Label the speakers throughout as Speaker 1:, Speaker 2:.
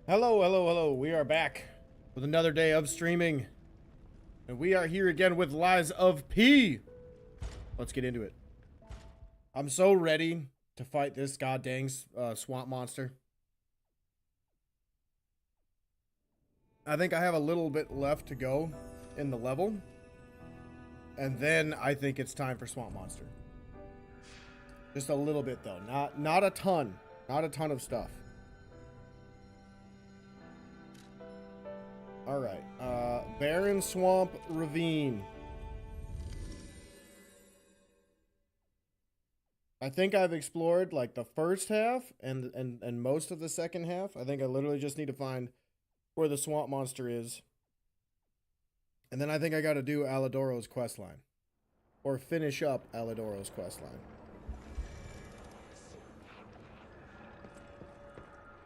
Speaker 1: Hello, hello, hello. We are back with another day of streaming. And we are here again with Lies of P. Let's get into it. I'm so ready to fight this goddamn swamp monster. I think I have a little bit left to go in the level. And then I think it's time for swamp monster. Just a little bit though. Not a ton. Not a ton of stuff. Alright, Barren Swamp Ravine. I think I've explored like the first half and most of the second half. I think I literally just need to find where the swamp monster is. And then I think I gotta do Alidoro's questline. Or finish up Alidoro's questline.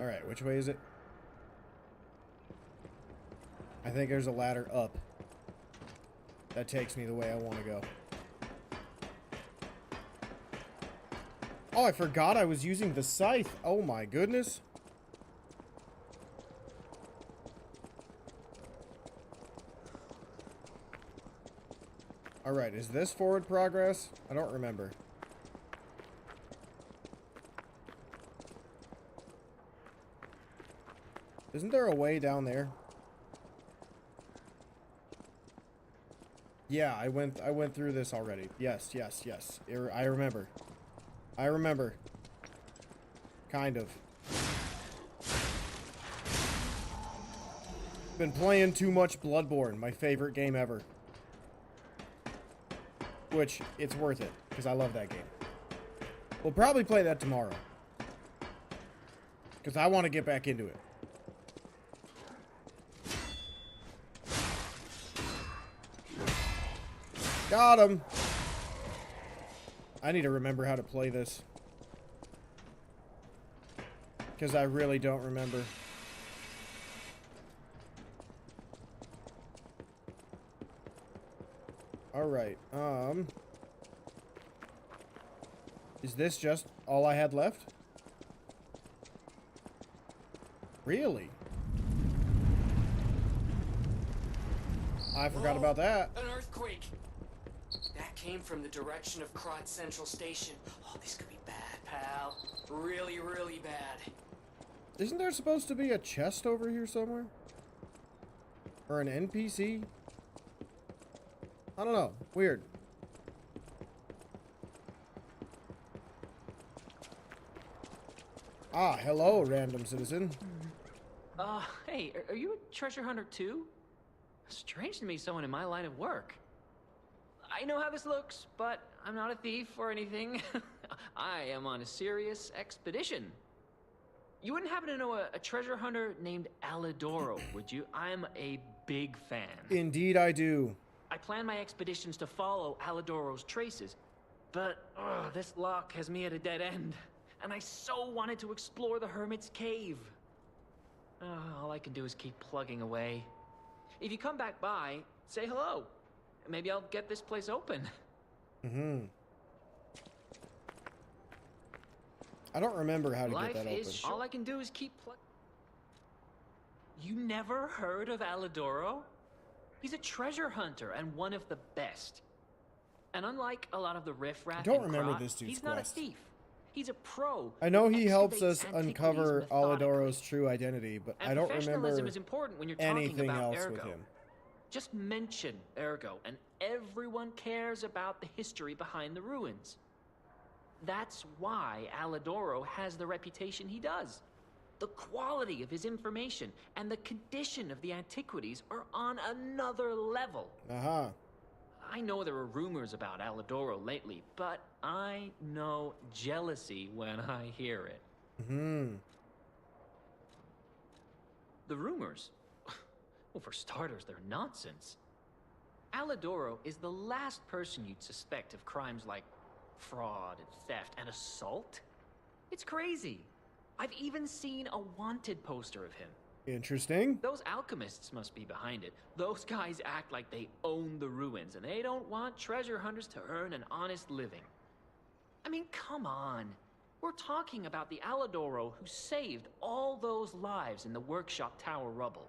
Speaker 1: Alright, which way is it? I think there's a ladder up that takes me the way I want to go. Oh, I forgot I was using the scythe. Oh my goodness. Alright, is this forward progress? I don't remember. Isn't there a way down there? Yeah, I went through this already. Yes. I remember. I remember. Kind of. Been playing too much Bloodborne, my favorite game ever. Which, it's worth it, because I love that game. We'll probably play that tomorrow. Because I want to get back into it. Got him! I need to remember how to play this. Because I really don't remember. Alright, is this just all I had left? Really? I forgot about that.
Speaker 2: An earthquake! That came from the direction of Krat Central Station. Oh, this could be bad, pal. Really, really bad.
Speaker 1: Isn't there supposed to be a chest over here somewhere? Or an NPC? I don't know. Weird. Ah, hello, random citizen.
Speaker 3: Hey, are you a treasure hunter too? Strange to me, someone in my line of work. I know how this looks, but I'm not a thief or anything. I am on a serious expedition. You wouldn't happen to know a treasure hunter named Alidoro, would you? I'm a big fan.
Speaker 1: Indeed I do.
Speaker 3: I plan my expeditions to follow Alidoro's traces, but this lock has me at a dead end, and I so wanted to explore the Hermit's Cave. All I can do is keep plugging away. If you come back by, say hello. Maybe I'll get this place open.
Speaker 1: I don't remember how to
Speaker 3: Life
Speaker 1: get that open.
Speaker 3: is short. All I can do is keep You never heard of Alidoro? He's a treasure hunter and one of the best. And unlike a lot of the riffraff,
Speaker 1: I don't remember this dude's
Speaker 3: he's not
Speaker 1: quest.
Speaker 3: a thief. He's a pro.
Speaker 1: I know he helps us
Speaker 3: excavates
Speaker 1: uncover
Speaker 3: antiquities methodically.
Speaker 1: Alidoro's true identity, but
Speaker 3: And
Speaker 1: I don't
Speaker 3: professionalism
Speaker 1: remember
Speaker 3: is important when you're talking
Speaker 1: anything
Speaker 3: about
Speaker 1: else
Speaker 3: Ergo.
Speaker 1: with him.
Speaker 3: Just mention Ergo, and everyone cares about the history behind the ruins. That's why Alidoro has the reputation he does. The quality of his information and the condition of the antiquities are on another level. I know there are rumors about Alidoro lately, but I know jealousy when I hear it. The rumors? Well, for starters, they're nonsense. Alidoro is the last person you'd suspect of crimes like fraud and theft and assault. It's crazy. I've even seen a wanted poster of him.
Speaker 1: Interesting.
Speaker 3: Those alchemists must be behind it. Those guys act like they own the ruins, and they don't want treasure hunters to earn an honest living. I mean, come on. We're talking about the Alidoro who saved all those lives in the workshop tower rubble.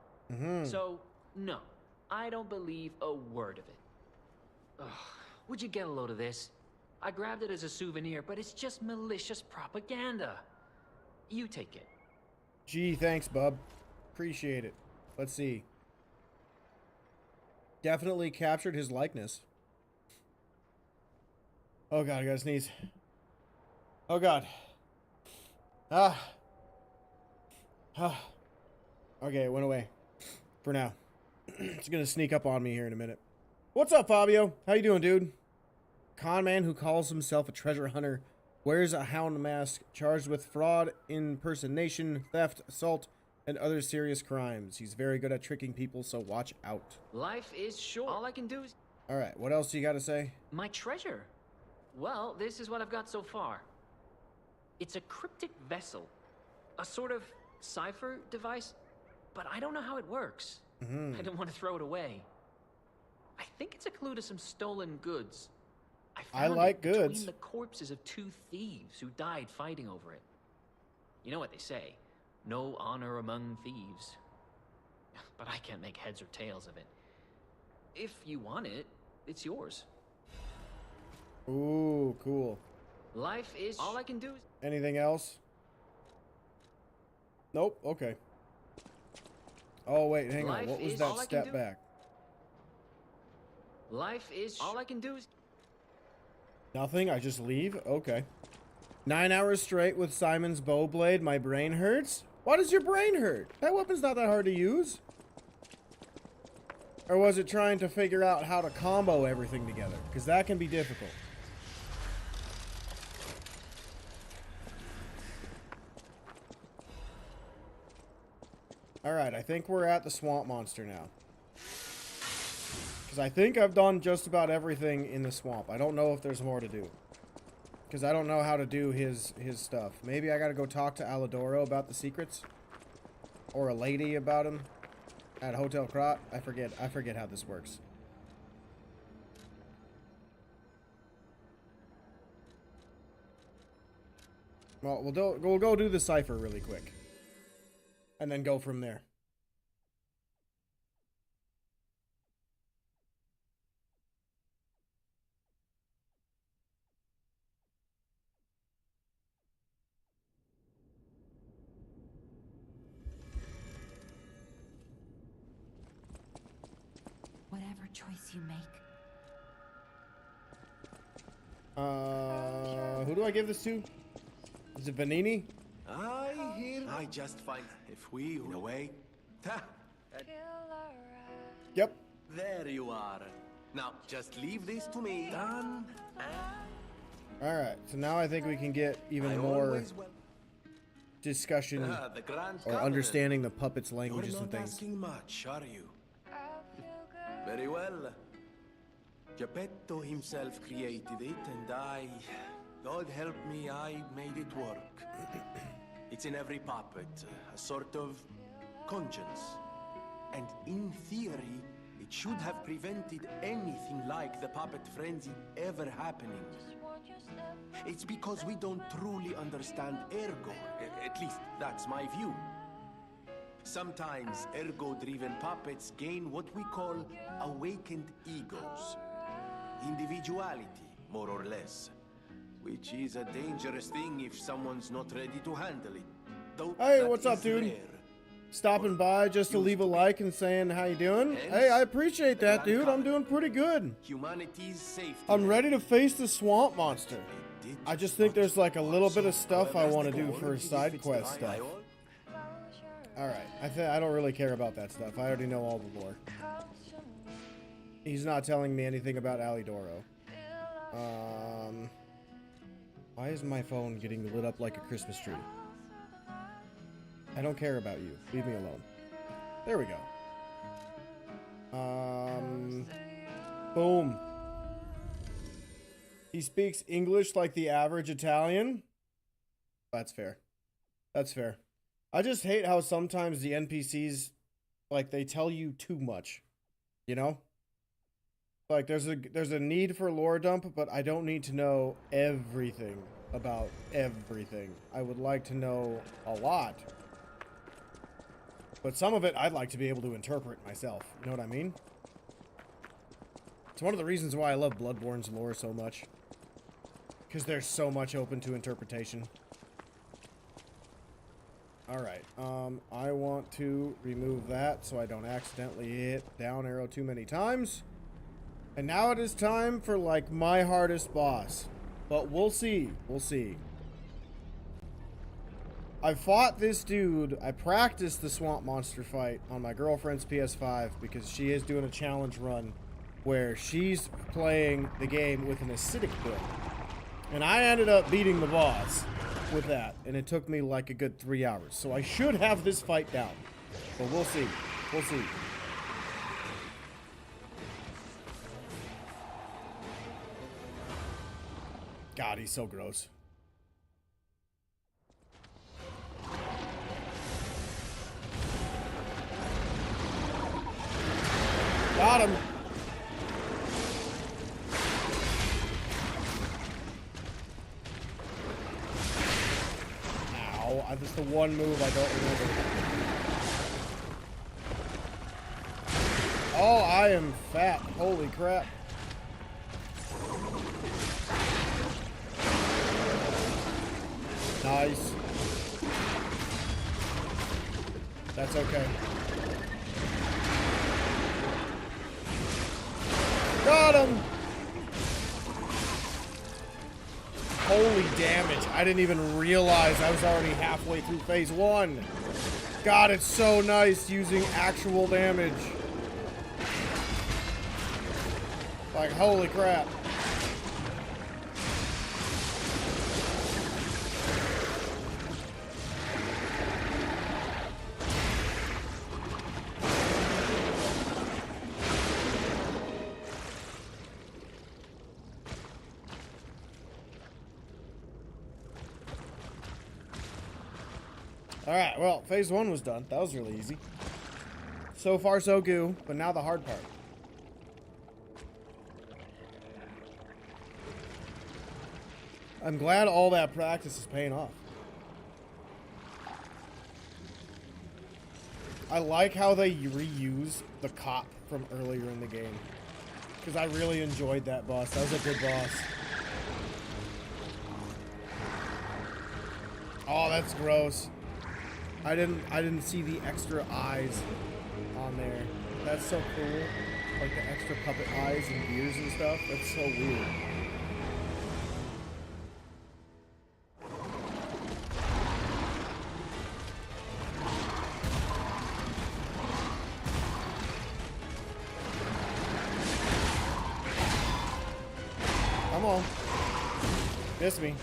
Speaker 3: So, no, I don't believe a word of it. Ugh, would you get a load of this? I grabbed it as a souvenir, but it's just malicious propaganda. You take it.
Speaker 1: Gee, thanks, bub. Appreciate it. Let's see. Definitely captured his likeness. Oh god, I gotta sneeze. Oh god. Ah. Okay, it went away. For now. It's gonna sneak up on me here in a minute. What's up, Fabio? How you doing, dude? Con man who calls himself a treasure hunter, wears a hound mask, charged with fraud, impersonation, theft, assault, and other serious crimes. He's very good at tricking people, so watch out.
Speaker 3: Life is short. All I can do is...
Speaker 1: Alright, what else do you gotta say?
Speaker 3: My treasure. Well, this is what I've got so far. It's a cryptic vessel. A sort of cipher device, but I don't know how it works. I don't want to throw it away. I think it's a clue to some stolen goods.
Speaker 1: I
Speaker 3: found
Speaker 1: like
Speaker 3: it
Speaker 1: goods.
Speaker 3: between the corpses of 2 thieves who died fighting over it. You know what they say, no honor among thieves. But I can't make heads or tails of it. If you want it, it's yours.
Speaker 1: Ooh, cool.
Speaker 3: Life is... All I can do is...
Speaker 1: Anything else? Nope, okay. Oh, wait, hang on.
Speaker 3: Life
Speaker 1: What was
Speaker 3: is
Speaker 1: that
Speaker 3: all I can
Speaker 1: step
Speaker 3: do.
Speaker 1: back?
Speaker 3: Life is... All I can do is...
Speaker 1: Nothing? I just leave? Okay. 9 hours straight with Simon's bow blade. My brain hurts? Why does your brain hurt? That weapon's not that hard to use. Or was it trying to figure out how to combo everything together? Because that can be difficult. Alright, I think we're at the swamp monster now. Because I think I've done just about everything in the swamp. I don't know if there's more to do. Because I don't know how to do his stuff. Maybe I gotta go talk to Alidoro about the secrets? Or a lady about him? At Hotel Krat? I forget how this works. Well, we'll go do the cipher really quick. And then go from there.
Speaker 4: Whatever choice you make.
Speaker 1: Who do I give this to? Is it Vanini?
Speaker 5: I just find if we, in a way.
Speaker 1: Yep.
Speaker 5: There you are. Now, just leave this to me. Done.
Speaker 1: Alright, so now I think we can get even
Speaker 5: I
Speaker 1: more
Speaker 5: always wel-
Speaker 1: discussion
Speaker 5: the Grand
Speaker 1: or
Speaker 5: Covenant.
Speaker 1: understanding the puppets' languages
Speaker 5: You're
Speaker 1: and
Speaker 5: not
Speaker 1: things.
Speaker 5: asking much, are you? Very well. Geppetto himself created it, and God help me, I made it work. It's in every puppet, a sort of conscience. And in theory, it should have prevented anything like the puppet frenzy ever happening. It's because we don't truly understand Ergo. At least, that's my view. Sometimes ergo-driven puppets gain what we call awakened egos. Individuality, more or less. Which is a dangerous thing if someone's not ready to handle it. Though
Speaker 1: Hey,
Speaker 5: that
Speaker 1: what's up,
Speaker 5: is
Speaker 1: dude?
Speaker 5: rare.
Speaker 1: Stopping by just to leave a like and saying how you doing. Hey, I appreciate that, dude. I'm doing pretty good.
Speaker 5: Humanity's safety.
Speaker 1: I'm ready to face the swamp monster.
Speaker 5: It did
Speaker 1: I just think there's like a little bit of stuff I
Speaker 5: However,
Speaker 1: want to
Speaker 5: the
Speaker 1: do
Speaker 5: goal
Speaker 1: for
Speaker 5: is
Speaker 1: side
Speaker 5: fits
Speaker 1: quest
Speaker 5: the eye.
Speaker 1: stuff. Alright, I don't really care about that stuff. I already know all the lore. He's not telling me anything about Alidoro. Why is my phone getting lit up like a Christmas tree? I don't care about you. Leave me alone. There we go. Boom. He speaks English like the average Italian. That's fair. That's fair. I just hate how sometimes the NPCs, like, they tell you too much. You know? Like, there's a need for lore dump, but I don't need to know everything. about everything. I would like to know a lot. But some of it I'd like to be able to interpret myself. You know what I mean? It's one of the reasons why I love Bloodborne's lore so much. Because there's so much open to interpretation. Alright, I want to remove that so I don't accidentally hit down arrow too many times. And now it is time for, like, my hardest boss. But we'll see. We'll see. I fought this dude. I practiced the swamp monster fight on my girlfriend's PS5 because she is doing a challenge run where she's playing the game with an acidic build. And I ended up beating the boss with that, and it took me like a good 3 hours. So I should have this fight down. But we'll see. We'll see. God, he's so gross. Got him. Ow, that's the one move I don't remember. Oh, I am fat. Holy crap. Nice. That's okay. Got him! Holy damage. I didn't even realize I was already halfway through phase 1. God, it's so nice using actual damage. Like, holy crap. Alright, well, phase 1 was done. That was really easy. So far, so good, but now the hard part. I'm glad all that practice is paying off. I like how they reuse the cop from earlier in the game. Because I really enjoyed that boss. That was a good boss. Oh, that's gross. I didn't see the extra eyes on there. That's so cool. Like the extra puppet eyes and ears and stuff. That's so weird. Come on. Miss me.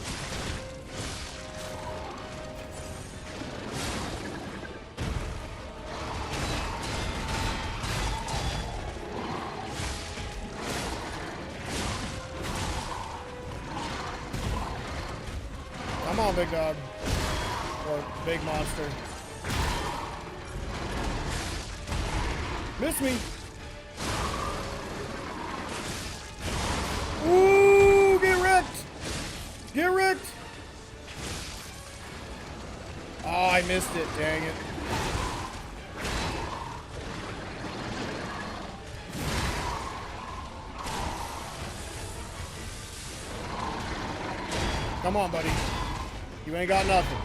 Speaker 1: Come on, big dog. Or big monster. Miss me. Ooh, get wrecked. Get wrecked. Oh, I missed it. Dang it. Come on, buddy. You ain't got nothing.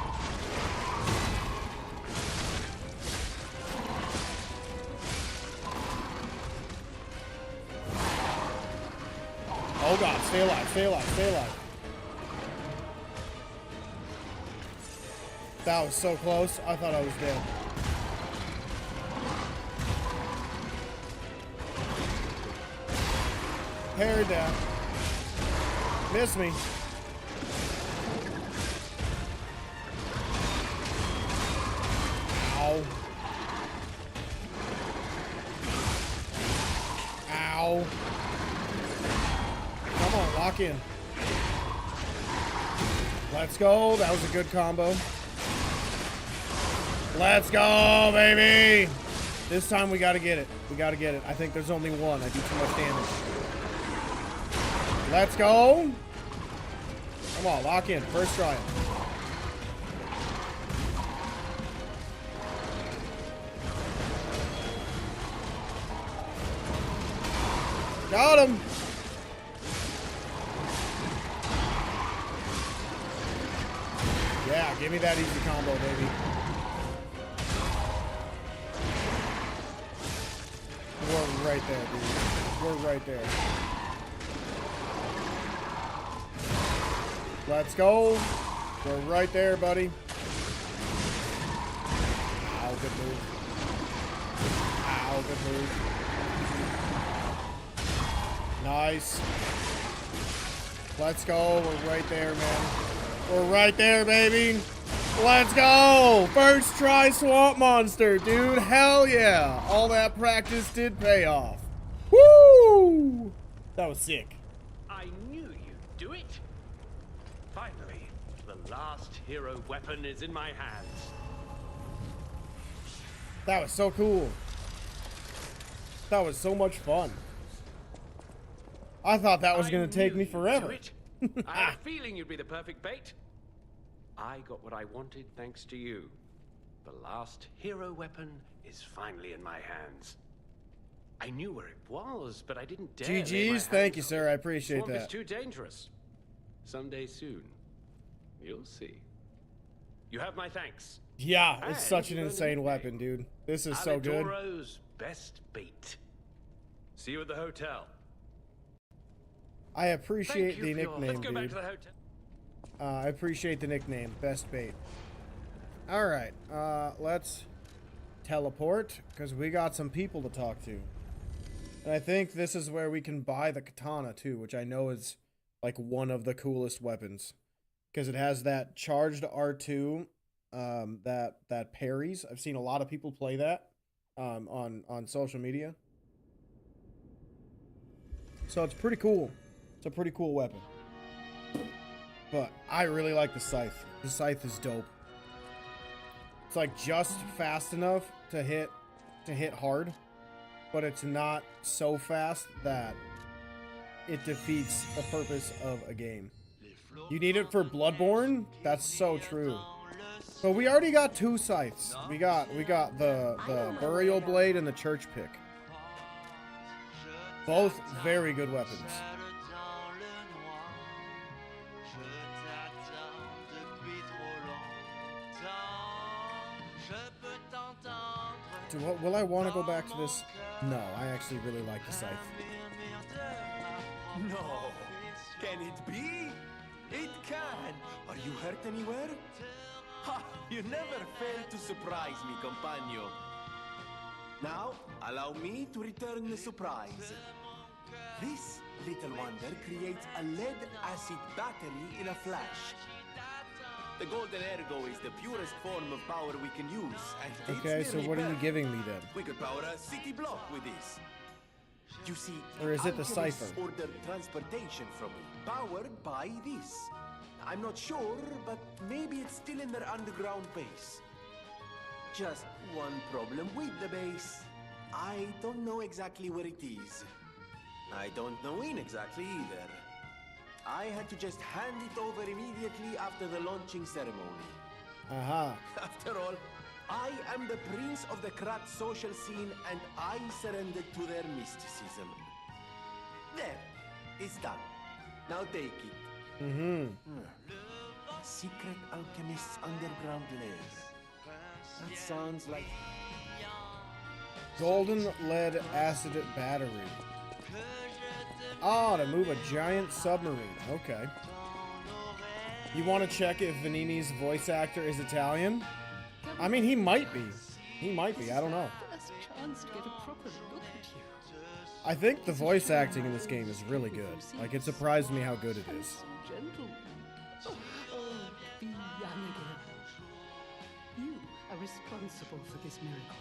Speaker 1: Oh God, stay alive, stay alive, stay alive. That was so close. I thought I was dead. Parry down. Miss me. Ow. Ow. Come on, lock in. Let's go. That was a good combo. Let's go, baby. This time we gotta get it. We gotta get it. I think there's only one. I do too much damage. Let's go. Come Come on, lock in. First try. Got him. Yeah, give me that easy combo, baby. We're right there, dude. We're right there. Let's go. We're right there, buddy. Ow, good move. Ow, good move. Nice. Let's go. We're right there, man. We're right there, baby. Let's go. First try swamp monster, dude. Hell yeah. All that practice did pay off. Woo! That was sick.
Speaker 6: I knew you'd do it. Finally, the last hero weapon is in my hands.
Speaker 1: That was so cool. That was so much fun. I thought that was going to take
Speaker 6: knew
Speaker 1: me
Speaker 6: you'd
Speaker 1: forever.
Speaker 6: do it. I had a feeling you'd be the perfect bait. I got what I wanted thanks to you. The last hero weapon is finally in my hands. I knew where it was, but I didn't dare lay my
Speaker 1: GG's, thank you,
Speaker 6: hands on
Speaker 1: sir.
Speaker 6: it.
Speaker 1: I appreciate
Speaker 6: Swamp is
Speaker 1: that.
Speaker 6: too dangerous. Someday soon, you'll see. You have my thanks.
Speaker 1: Yeah, it's
Speaker 6: And
Speaker 1: such an
Speaker 6: you learned a
Speaker 1: insane
Speaker 6: nickname.
Speaker 1: weapon, dude. This is so good.
Speaker 6: Alidoro's best bait. See you at the hotel.
Speaker 1: I appreciate
Speaker 6: Thank you
Speaker 1: the
Speaker 6: for your-
Speaker 1: nickname,
Speaker 6: Let's go back
Speaker 1: dude.
Speaker 6: to the hotel.
Speaker 1: I appreciate the nickname, best bait. All right, let's teleport because we got some people to talk to, and I think this is where we can buy the katana too, which I know is like one of the coolest weapons because it has that charged R2 that parries. I've seen a lot of people play that on social media, so it's pretty cool. It's a pretty cool weapon. But I really like the scythe. The scythe is dope. It's like just fast enough to hit hard, but it's not so fast that it defeats the purpose of a game. You need it for Bloodborne? That's so true. But we already got two scythes. We got the burial blade and the church pick. Both very good weapons. Will I want to go back to this? No, I actually really like the scythe.
Speaker 5: No. Can it be? It can. Are you hurt anywhere? Ha! You never fail to surprise me, compagno. Now, allow me to return the surprise. This little wonder creates a lead-acid battery in a flash. The golden ergo is the purest form of power we can use, and it's
Speaker 1: Okay, so
Speaker 5: nearly
Speaker 1: what are you
Speaker 5: perfect.
Speaker 1: giving me then?
Speaker 5: We could power a city block with this. You see,
Speaker 1: Or is it the
Speaker 5: alchemists
Speaker 1: cipher?
Speaker 5: ordered transportation from me, powered by this. I'm not sure, but maybe it's still in their underground base. Just one problem with the base. I don't know exactly where it is. I don't know when exactly either. I had to just hand it over immediately after the launching ceremony.
Speaker 1: Aha.
Speaker 5: After all, I am the prince of the Krat social scene, and I surrendered to their mysticism. There, it's done. Now take it.
Speaker 1: Mm-hmm.
Speaker 5: Secret alchemist's underground lair. That sounds like...
Speaker 1: Golden lead acid battery. Ah, to move a giant submarine. Okay. You want to check if Vanini's voice actor is Italian? I mean, he might be. He might be. I don't know.
Speaker 7: First chance to get a proper look at you.
Speaker 1: I think the voice acting in this game is really good. Like, it surprised me how good it is.
Speaker 7: Gentle. Oh, be young again. You are responsible for this miracle.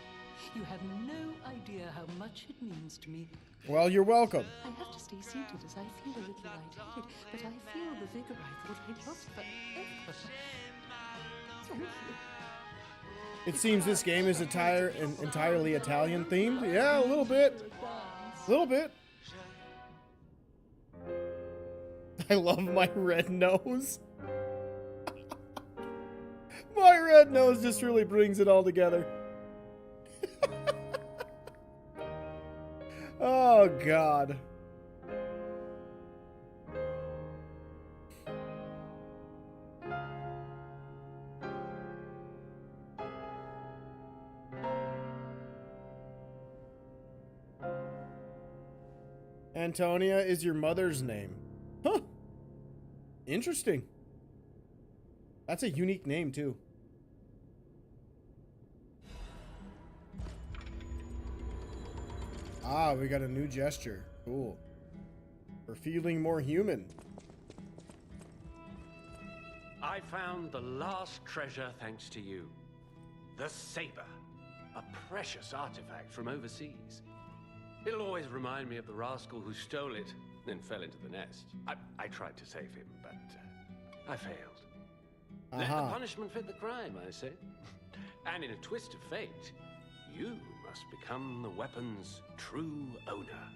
Speaker 7: You have no idea how much it means to me.
Speaker 1: Well, you're welcome.
Speaker 7: I have to stay seated as I feel a little lightheaded, but I feel the vigor I thought I'd lost forever. Thank you.
Speaker 1: It seems this game is entirely Italian themed. Yeah, a little bit. A little bit. I love my red nose. My red nose just really brings it all together. Oh, God. Antonia is your mother's name. Huh. Interesting. That's a unique name, too. Ah, we got a new gesture. Cool. We're feeling more human.
Speaker 6: I found the last treasure thanks to you. The saber. A precious artifact from overseas. It'll always remind me of the rascal who stole it, then fell into the nest. I tried to save him, but I failed. Let the punishment fit the crime, I say. And in a twist of fate, you must become the weapon's true owner.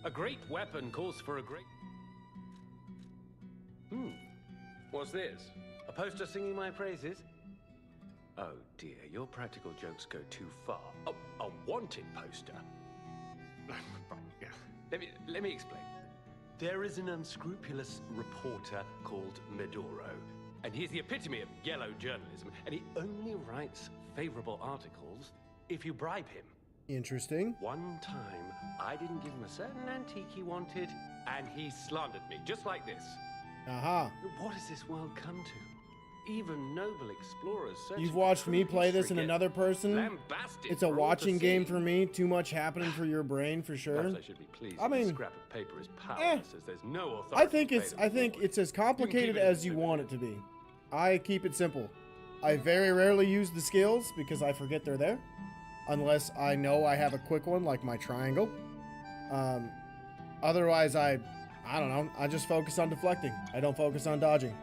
Speaker 6: A great weapon calls for a great... What's this? A poster singing my praises? Oh dear, your practical jokes go too far. Oh, a wanted poster? Let me explain. There is an unscrupulous reporter called Medoro, and he's the epitome of yellow journalism, and he only writes favorable articles if you bribe him.
Speaker 1: Interesting.
Speaker 6: One time, I didn't give him a certain antique he wanted, and he slandered me, just like this.
Speaker 1: Aha.
Speaker 6: What has this world come to? Even noble explorers.
Speaker 1: You've watched me play this in another person. It's a watching game for me. Too much happening for your brain, for sure.
Speaker 6: Perhaps I should be pleased.
Speaker 1: I mean,
Speaker 6: scrap of paper is powerless, as there's no authority.
Speaker 1: I think it's as complicated as you want it to be. I keep it simple. I very rarely use the skills because I forget they're there, unless I know I have a quick one like my triangle. Otherwise, I don't know. I just focus on deflecting. I don't focus on dodging.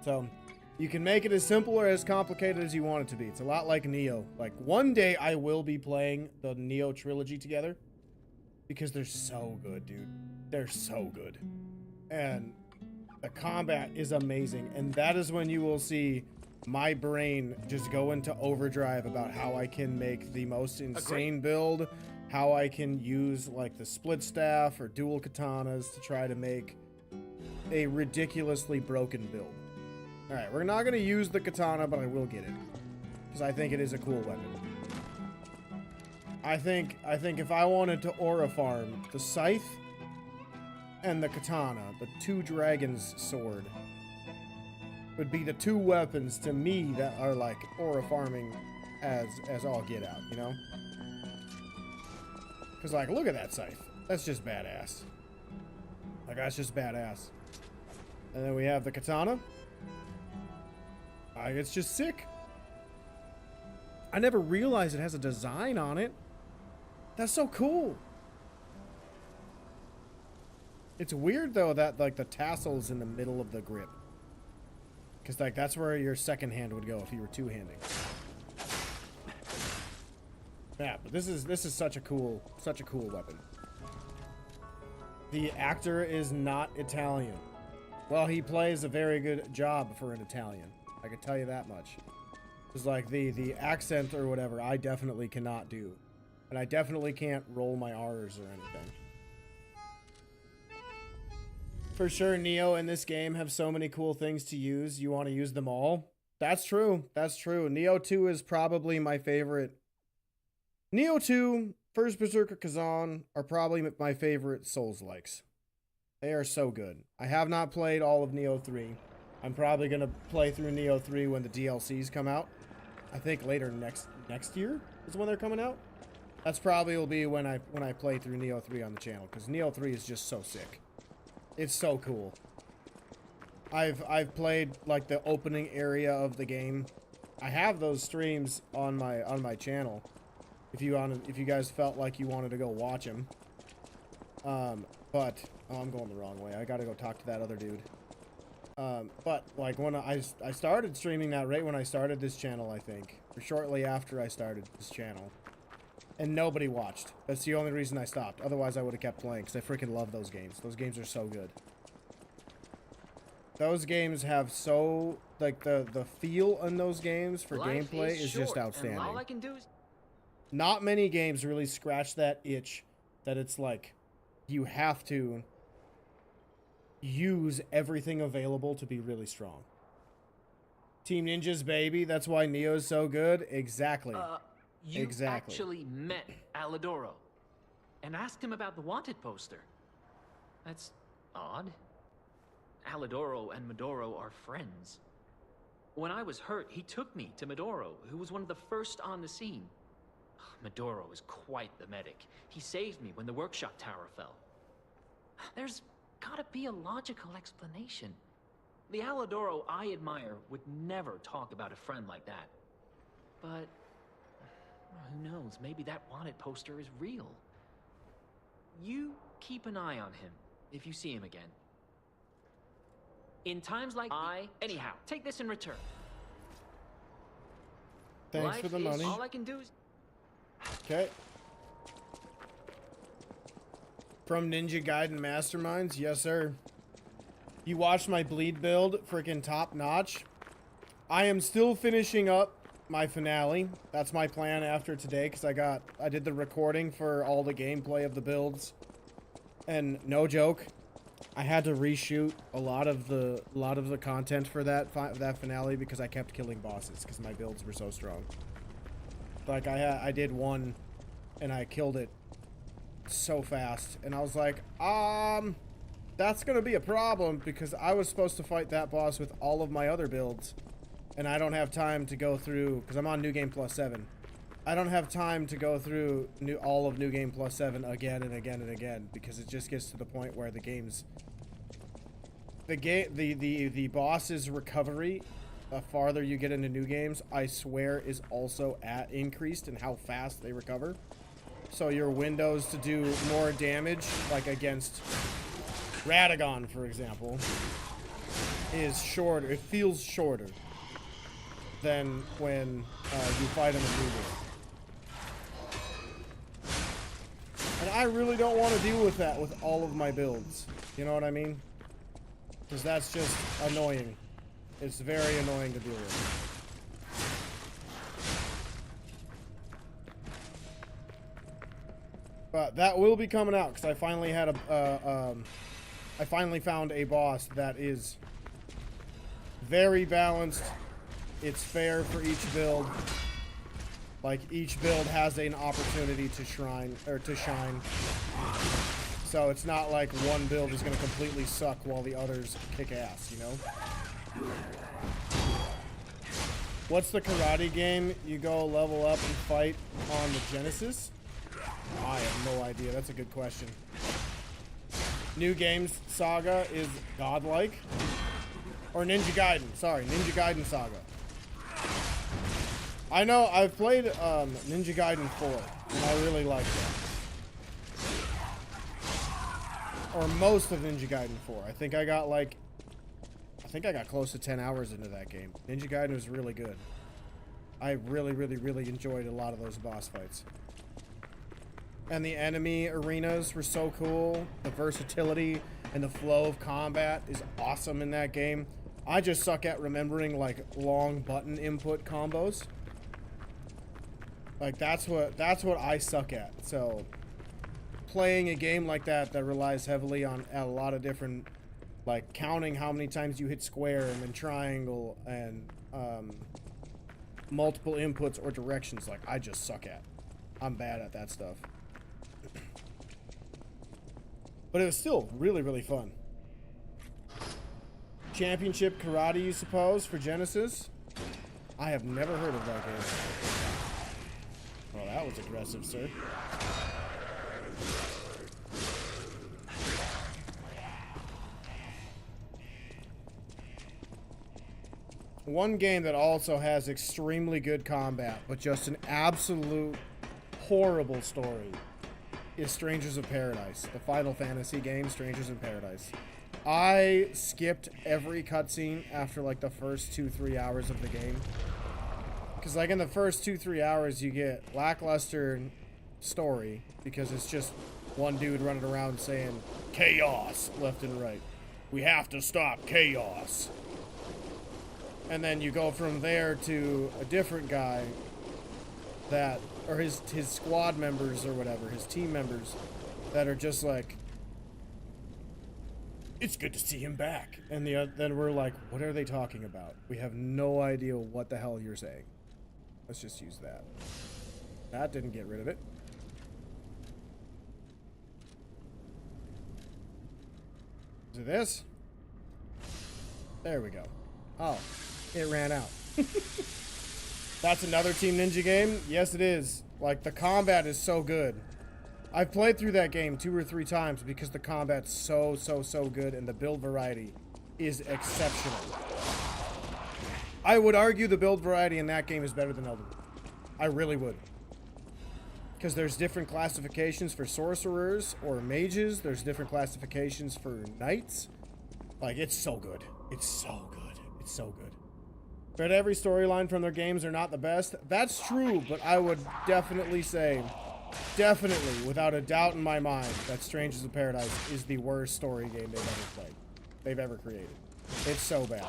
Speaker 1: So. You can make it as simple or as complicated as you want it to be. It's a lot like Neo. Like, one day I will be playing the Neo trilogy together. Because they're so good, dude. They're so good. And the combat is amazing. And that is when you will see my brain just go into overdrive about how I can make the most insane build. How I can use, like, the split staff or dual katanas to try to make a ridiculously broken build. Alright, we're not going to use the katana, but I will get it. Because I think it is a cool weapon. I think if I wanted to aura farm, the scythe and the katana, the two dragons sword, would be the two weapons to me that are like aura farming as all get out, you know? Because like, look at that scythe. That's just badass. Like, that's just badass. And then we have the katana. It's just sick. I never realized it has a design on it. That's so cool. It's weird though that like the tassel's in the middle of the grip. Cause like that's where your second hand would go if you were two-handing. Yeah, but this is such a cool weapon. The actor is not Italian. Well, he plays a very good job for an Italian. I can tell you that much. It's like the accent or whatever, I definitely cannot do. And I definitely can't roll my R's or anything. For sure, Neo in this game have so many cool things to use. You want to use them all? That's true. That's true. Neo 2 is probably my favorite. Neo 2, First Berserker Kazan are probably my favorite Souls-likes. They are so good. I have not played all of Neo 3. I'm probably going to play through Neo 3 when the DLCs come out. I think later next year is when they're coming out. That's probably will be when I play through Neo 3 on the channel, because Neo 3 is just so sick. It's so cool. I've played like the opening area of the game. I have those streams on my channel. If you guys felt like you wanted to go watch them. But I'm going the wrong way. I got to go talk to that other dude. But like when I started streaming that right when I started this channel, I think, or shortly after I started this channel, and nobody watched. That's the only reason I stopped. Otherwise, I would have kept playing because I freaking love those games. Those games are so good. those games have so, like, the feel in those games for
Speaker 3: Life
Speaker 1: gameplay is just
Speaker 3: short, and
Speaker 1: outstanding.
Speaker 3: all I can do is
Speaker 1: Not many games really scratch that itch that it's like you have to use everything available to be really strong. Team Ninja's baby, that's why Neo's so good. Exactly.
Speaker 3: you
Speaker 1: Exactly.
Speaker 3: actually met Alidoro and asked him about the wanted poster. That's odd. Alidoro and Medoro are friends. When I was hurt, he took me to Medoro, who was one of the first on the scene. Medoro is quite the medic. He saved me when the workshop tower fell. There's gotta be a logical explanation. The Alidoro I admire would never talk about a friend like that. But who knows, maybe that wanted poster is real. You keep an eye on him if you see him again. In times like anyhow, take this in return.
Speaker 1: Thanks
Speaker 3: Life
Speaker 1: for the
Speaker 3: is
Speaker 1: money.
Speaker 3: all I can do is
Speaker 1: Okay. From Ninja Gaiden Masterminds, yes sir. You watched my bleed build, freaking top notch. I am still finishing up my finale. That's my plan after today, because I did the recording for all the gameplay of the builds. And no joke, I had to reshoot a lot of the content for that finale because I kept killing bosses because my builds were so strong. Like I did one and I killed it so fast and I was like, that's gonna be a problem because I was supposed to fight that boss with all of my other builds and I don't have time to go through, because I'm on New Game Plus 7. I don't have time to go through all of New Game Plus 7 again and again and again because it just gets to the point where the boss's recovery, the farther you get into new games, I swear is also increased in how fast they recover. So your windows to do more damage, like against Radagon, for example, is shorter. It feels shorter than when you fight in a new game. And I really don't want to deal with that with all of my builds. You know what I mean? Because that's just annoying. It's very annoying to deal with. But that will be coming out because I finally had I finally found a boss that is very balanced. It's fair for each build. Like each build has an opportunity to shine. So it's not like one build is going to completely suck while the others kick ass, you know? What's the karate game you go level up and fight on the Genesis? I have no idea. That's a good question. New Games Saga is godlike. Or Ninja Gaiden. Sorry, Ninja Gaiden Saga. I know, I've played Ninja Gaiden 4, and I really like that. Or most of Ninja Gaiden 4. I think I got close to 10 hours into that game. Ninja Gaiden was really good. I really, really, really enjoyed a lot of those boss fights. And the enemy arenas were so cool. The versatility and the flow of combat is awesome in that game. I just suck at remembering like long button input combos. Like that's what I suck at. So playing a game like that relies heavily on a lot of different, like counting how many times you hit square and then triangle and multiple inputs or directions, like I just suck at. I'm bad at that stuff. But it was still really, really fun. Championship Karate, you suppose, for Genesis? I have never heard of that game. Well, that was aggressive, sir. One game that also has extremely good combat, but just an absolute horrible story, is Strangers of Paradise. The Final Fantasy game, Strangers of Paradise. I skipped every cutscene after like the first 2-3 hours of the game. Because like in the first 2-3 hours you get lackluster story, because it's just one dude running around saying chaos left and right. We have to stop chaos. And then you go from there to a different guy that, or his squad members or whatever, his team members that are just like, it's good to see him back. And then we're like, what are they talking about? We have no idea what the hell you're saying. Let's just use that. That didn't get rid of it. Is it this? There we go. Oh, it ran out. That's another Team Ninja game? Yes, it is. Like, the combat is so good. I've played through that game 2 or 3 times because the combat's so good and the build variety is exceptional. I would argue the build variety in that game is better than Elden Ring. I really would. Because there's different classifications for sorcerers or mages. There's different classifications for knights. Like, it's so good. It's so good. It's so good. But every storyline from their games are not the best. That's true, but I would definitely say, without a doubt in my mind, that Strangers of Paradise is the worst story game they've ever played. They've ever created. It's so bad.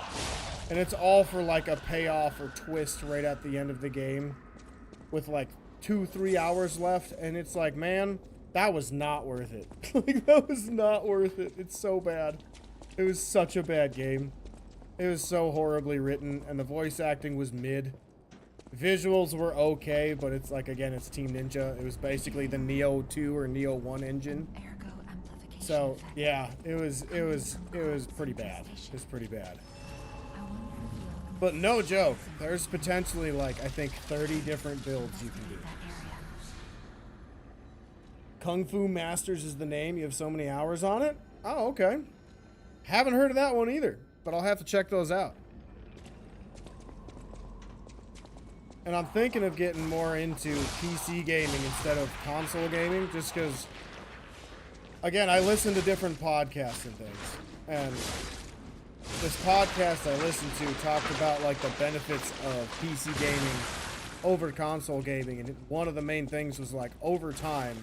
Speaker 1: And it's all for like a payoff or twist right at the end of the game with like 2-3 hours left, and it's like, man, that was not worth it. Like, that was not worth it. It's so bad. It was such a bad game. It was so horribly written, and the voice acting was mid. Visuals were okay, but it's like, again, it's Team Ninja. It was basically the Neo 2 or Neo 1 engine.
Speaker 4: Ergo amplification
Speaker 1: So,
Speaker 4: effect.
Speaker 1: yeah, it was pretty bad. It was pretty bad.
Speaker 4: I wonder if you'll
Speaker 1: But no joke, there's potentially like, I think 30 different builds you can do.
Speaker 4: that area.
Speaker 1: Kung Fu Masters is the name. You have so many hours on it? Oh, okay. Haven't heard of that one either, but I'll have to check those out. And I'm thinking of getting more into PC gaming instead of console gaming, just because, again, I listen to different podcasts and things. And this podcast I listened to talked about like the benefits of PC gaming over console gaming, and one of the main things was like, over time,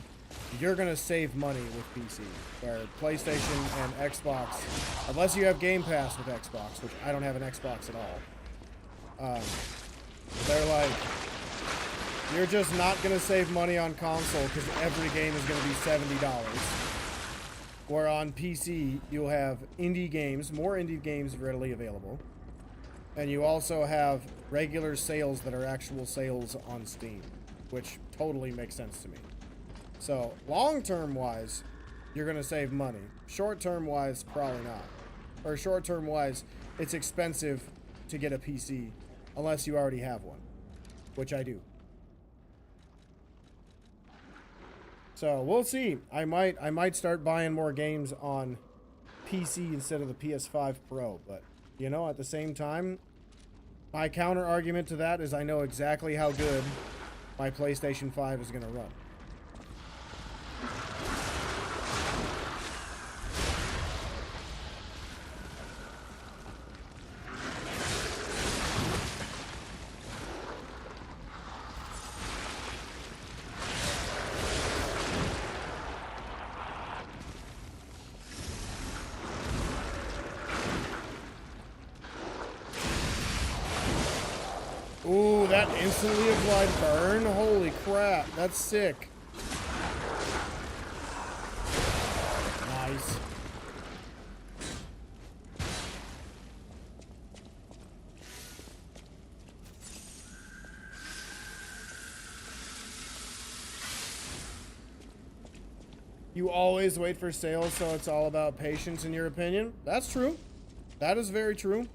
Speaker 1: you're gonna save money with PC, where PlayStation and Xbox, unless you have Game Pass with Xbox, which I don't have an Xbox at all, they're like, you're just not gonna save money on console because every game is gonna be $70. Where on PC, you'll have indie games, more indie games readily available. And you also have regular sales that are actual sales on Steam, which totally makes sense to me. So, long-term wise, you're going to save money. Short-term wise, probably not. Or short-term wise, it's expensive to get a PC unless you already have one, which I do. So, we'll see. I might start buying more games on PC instead of the PS5 Pro, but you know, at the same time, my counter argument to that is I know exactly how good my PlayStation 5 is going to run. Ooh, that instantly applied burn? Holy crap, that's sick. Nice. You always wait for sales, so it's all about patience, in your opinion? That's true. That is very true.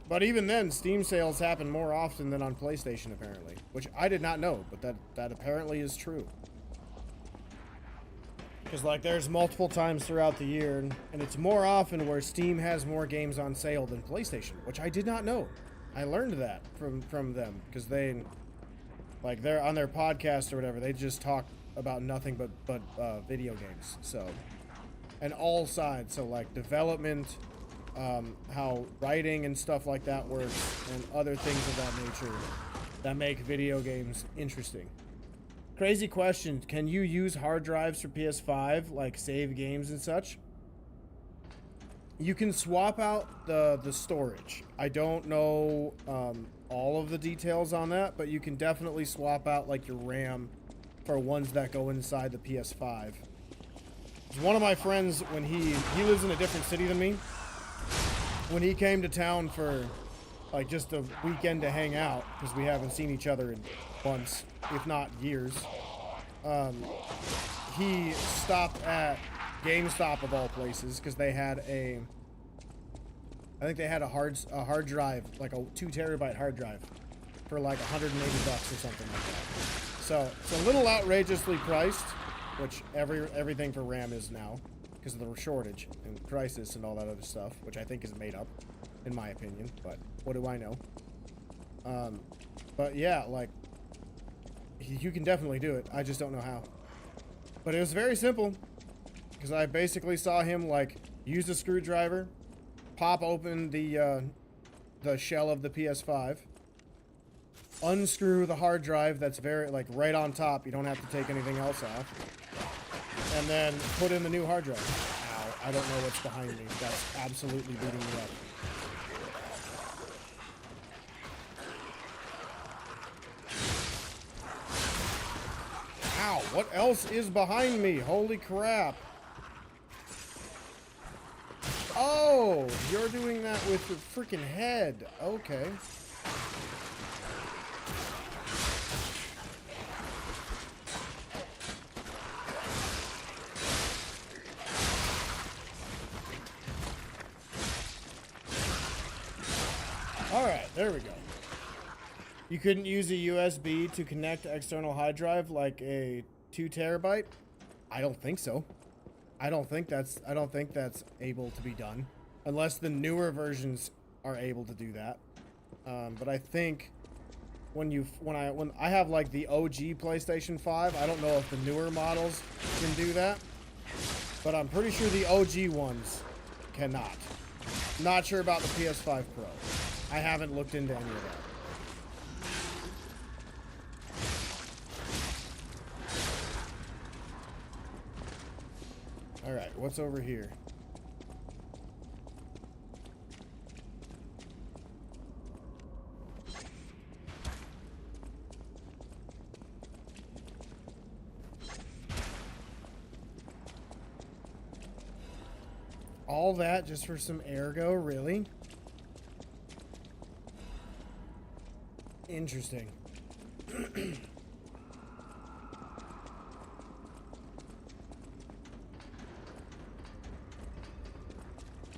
Speaker 1: But even then, Steam sales happen more often than on PlayStation, apparently. Which I did not know, but that apparently is true. Because, like, there's multiple times throughout the year, and it's more often where Steam has more games on sale than PlayStation, which I did not know. I learned that from them, because they, like, they're on their podcast or whatever, they just talk about nothing but video games, so. And all sides, so, like, development, how writing and stuff like that works, and other things of that nature that make video games interesting. Crazy question, can you use hard drives for PS5, like save games and such? You can swap out the storage. I don't know all of the details on that, but you can definitely swap out like your RAM for ones that go inside the PS5. One of my friends, when he lives in a different city than me, when he came to town for like just a weekend to hang out, because we haven't seen each other in months, if not years, he stopped at GameStop of all places because they had I think they had a hard drive, like a 2 terabyte hard drive for like $180 or something like that. So it's a little outrageously priced, which everything for RAM is now because of the shortage and crisis and all that other stuff, which I think is made up, in my opinion. But what do I know? But yeah, like you can definitely do it. I just don't know how. But it was very simple because I basically saw him like use a screwdriver, pop open the shell of the PS5, unscrew the hard drive that's very like right on top. You don't have to take anything else off, and then put in the new hard drive. Ow, I don't know what's behind me. That's absolutely beating me up. Ow, what else is behind me? Holy crap. Oh, you're doing that with your freaking head. Okay. All right, there we go. You couldn't use a USB to connect to external hard drive like a 2 terabyte? I don't think so. I don't think that's able to be done unless the newer versions are able to do that. But I think when I have like the OG PlayStation 5, I don't know if the newer models can do that, but I'm pretty sure the OG ones cannot. Not sure about the PS5 Pro. I haven't looked into any of that. All right, what's over here? All that just for some ergo, really? Interesting.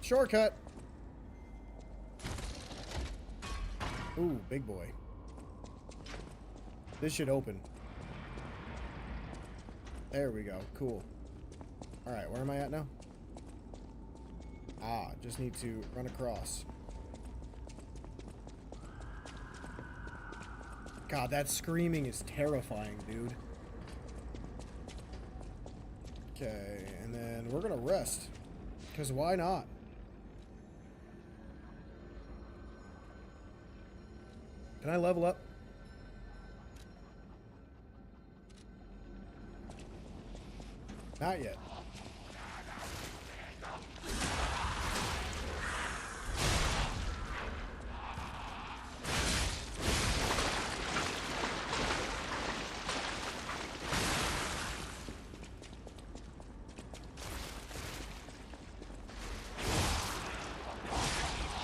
Speaker 1: Shortcut. Ooh, big boy. This should open. There we go. Cool. Alright, where am I at now? Ah, just need to run across. God, that screaming is terrifying, dude. Okay, and then we're gonna rest. Because why not? Can I level up? Not yet.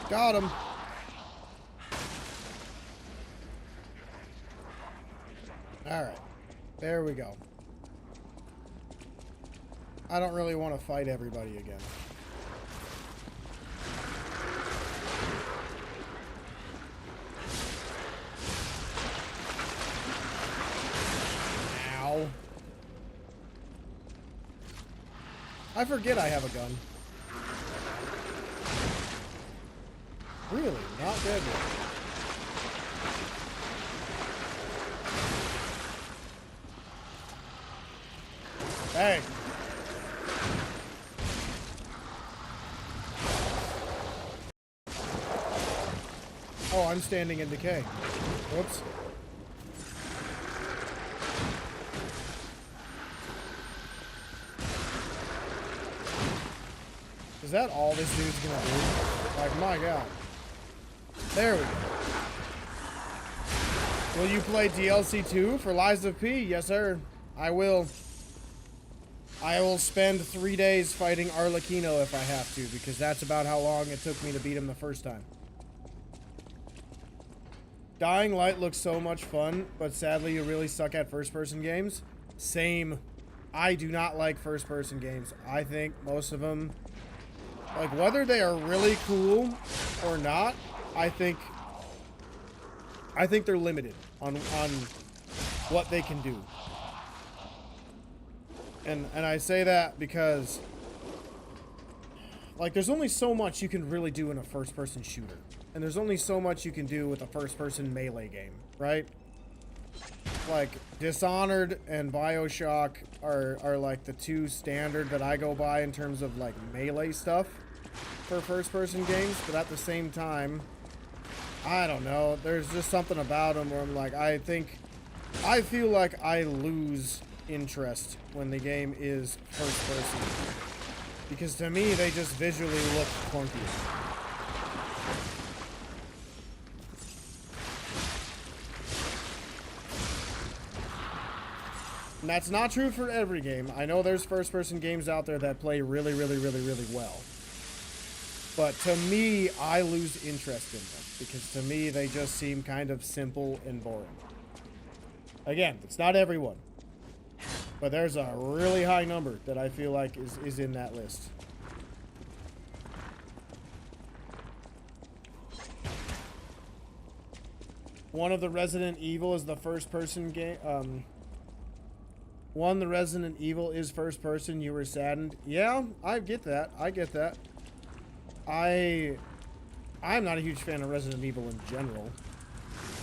Speaker 1: Got him. All right, there we go. I don't really want to fight everybody again. Ow. I forget I have a gun. Really? Not dead yet. Hey. Oh, I'm standing in decay. Whoops. Is that all this dude's gonna do? Like, my god. There we go. Will you play DLC 2 for Lies of P? Yes, sir. I will. I will spend 3 days fighting Arlecchino if I have to, because that's about how long it took me to beat him the first time. Dying Light looks so much fun, but sadly you really suck at first-person games. Same. I do not like first-person games. I think most of them, like, whether they are really cool or not, I think they're limited on what they can do. And I say that because, like, there's only so much you can really do in a first-person shooter. And there's only so much you can do with a first-person melee game, right? Like, Dishonored and BioShock are like the two standard that I go by in terms of, like, melee stuff for first-person games. But at the same time, I don't know. There's just something about them where I'm like, I feel like I lose interest when the game is first-person. Because to me, they just visually look clunky. And that's not true for every game. I know there's first-person games out there that play really, really, really, really well. But to me, I lose interest in them. Because to me, they just seem kind of simple and boring. Again, it's not everyone. But there's a really high number that I feel like is in that list. One of the Resident Evil is the first-person game. The Resident Evil is first person, you were saddened. Yeah, I get that. I get that. I'm not a huge fan of Resident Evil in general.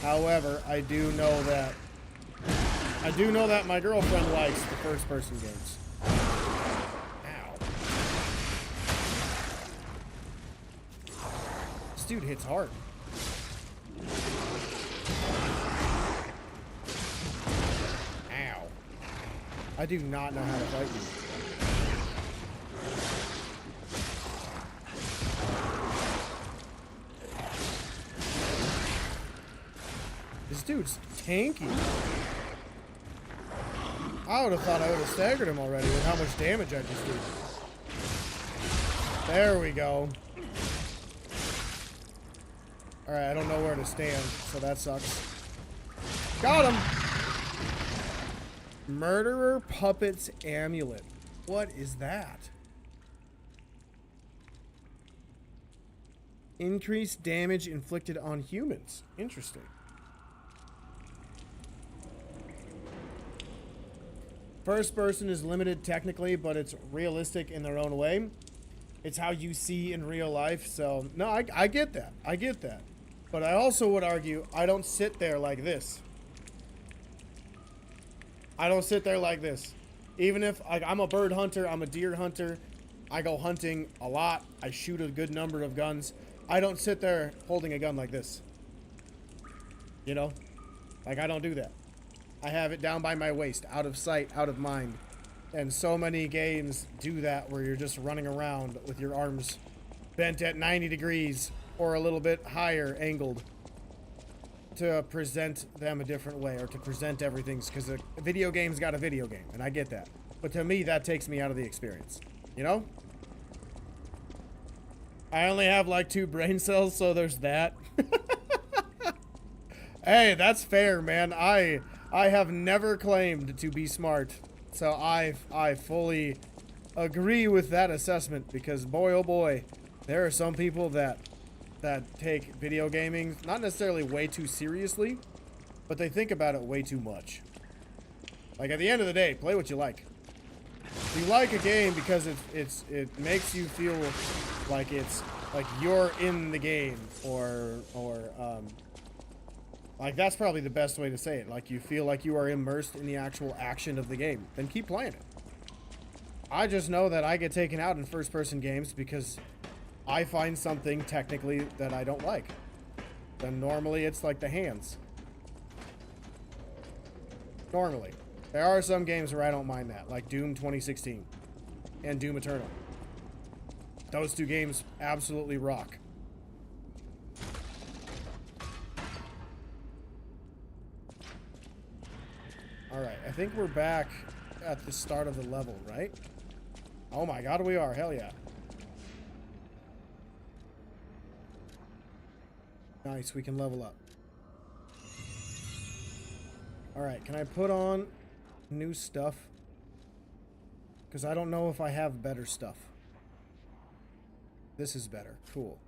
Speaker 1: However, I do know that my girlfriend likes the first person games. Ow. This dude hits hard. I do not know how to fight you. This dude's tanky. I would have thought I would have staggered him already with how much damage I just did. There we go. Alright, I don't know where to stand, so that sucks. Got him! Murderer Puppet's Amulet. What is that? Increased damage inflicted on humans. Interesting. First person is limited technically, but it's realistic in their own way. It's how you see in real life. So, no, I get that. I get that. But I also would argue I don't sit there like this. I don't sit there like this. Even if I'm a bird hunter, I'm a deer hunter, I go hunting a lot, I shoot a good number of guns. I don't sit there holding a gun like this. You know? Like, I don't do that. I have it down by my waist, out of sight, out of mind. And so many games do that where you're just running around with your arms bent at 90 degrees or a little bit higher angled, to present them a different way, or to present everything, because a video game's got a video game, and I get that. But to me, that takes me out of the experience. You know? I only have like 2 brain cells, so there's that. Hey, that's fair, man. I have never claimed to be smart, so I fully agree with that assessment, because boy oh boy, there are some people that take video gaming not necessarily way too seriously, but they think about it way too much. Like, at the end of the day, play what you like. If you like a game because it makes you feel like it's like you're in the game, or like, that's probably the best way to say it. Like, you feel like you are immersed in the actual action of the game, then keep playing it. I just know that I get taken out in first-person games because I find something technically that I don't like. Then normally it's like the hands. Normally. There are some games where I don't mind that, like Doom 2016 and Doom Eternal. Those two games absolutely rock. Alright, I think we're back at the start of the level, right? Oh my god, we are. Hell yeah. Nice, we can level up. Alright, can I put on new stuff? Because I don't know if I have better stuff. This is better. Cool.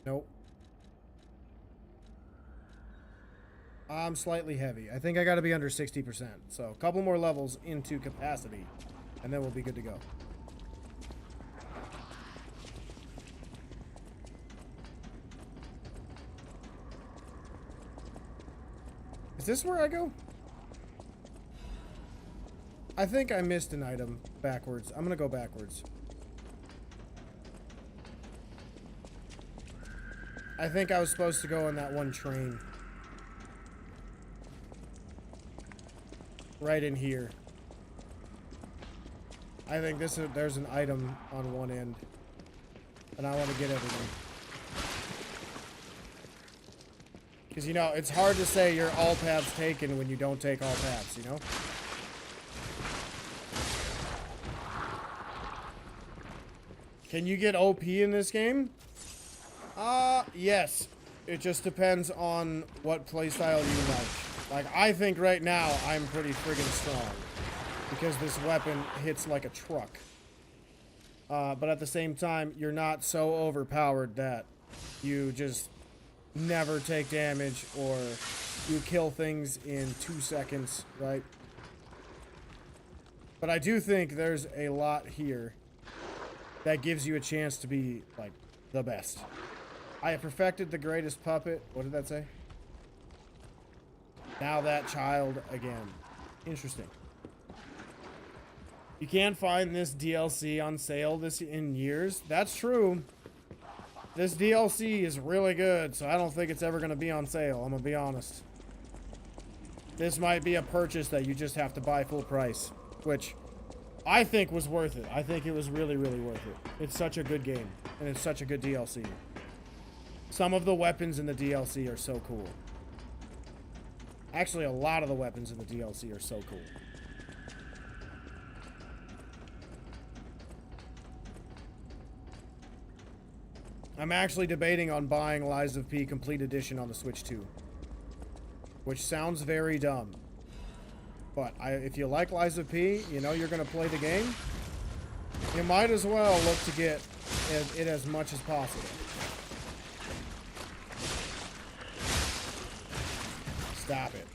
Speaker 1: Nope. I'm slightly heavy. I think I got to be under 60%. So a couple more levels into capacity, and then we'll be good to go. Is this where I go? I think I missed an item backwards. I'm gonna go backwards. I think I was supposed to go on that one train. Right in here. I think there's an item on one end. And I want to get everything. Because, you know, it's hard to say you're all paths taken when you don't take all paths, you know? Can you get OP in this game? Yes. It just depends on what playstyle you like. Like, I think right now I'm pretty friggin' strong. Because this weapon hits like a truck. But at the same time, you're not so overpowered that you just never take damage or you kill things in 2 seconds, right? But I do think there's a lot here that gives you a chance to be, like, the best. I have perfected the greatest puppet. What did that say? Now that child again. Interesting. You can't find this DLC on sale in years. That's true. This DLC is really good, so I don't think it's ever going to be on sale. I'm going to be honest. This might be a purchase that you just have to buy full price, which I think was worth it. I think it was really, really worth it. It's such a good game, and it's such a good DLC. Some of the weapons in the DLC are so cool. Actually, a lot of the weapons in the DLC are so cool. I'm actually debating on buying Lies of P Complete Edition on the Switch 2. Which sounds very dumb. But if you like Lies of P, you know you're going to play the game, you might as well look to get it as much as possible. Stop it.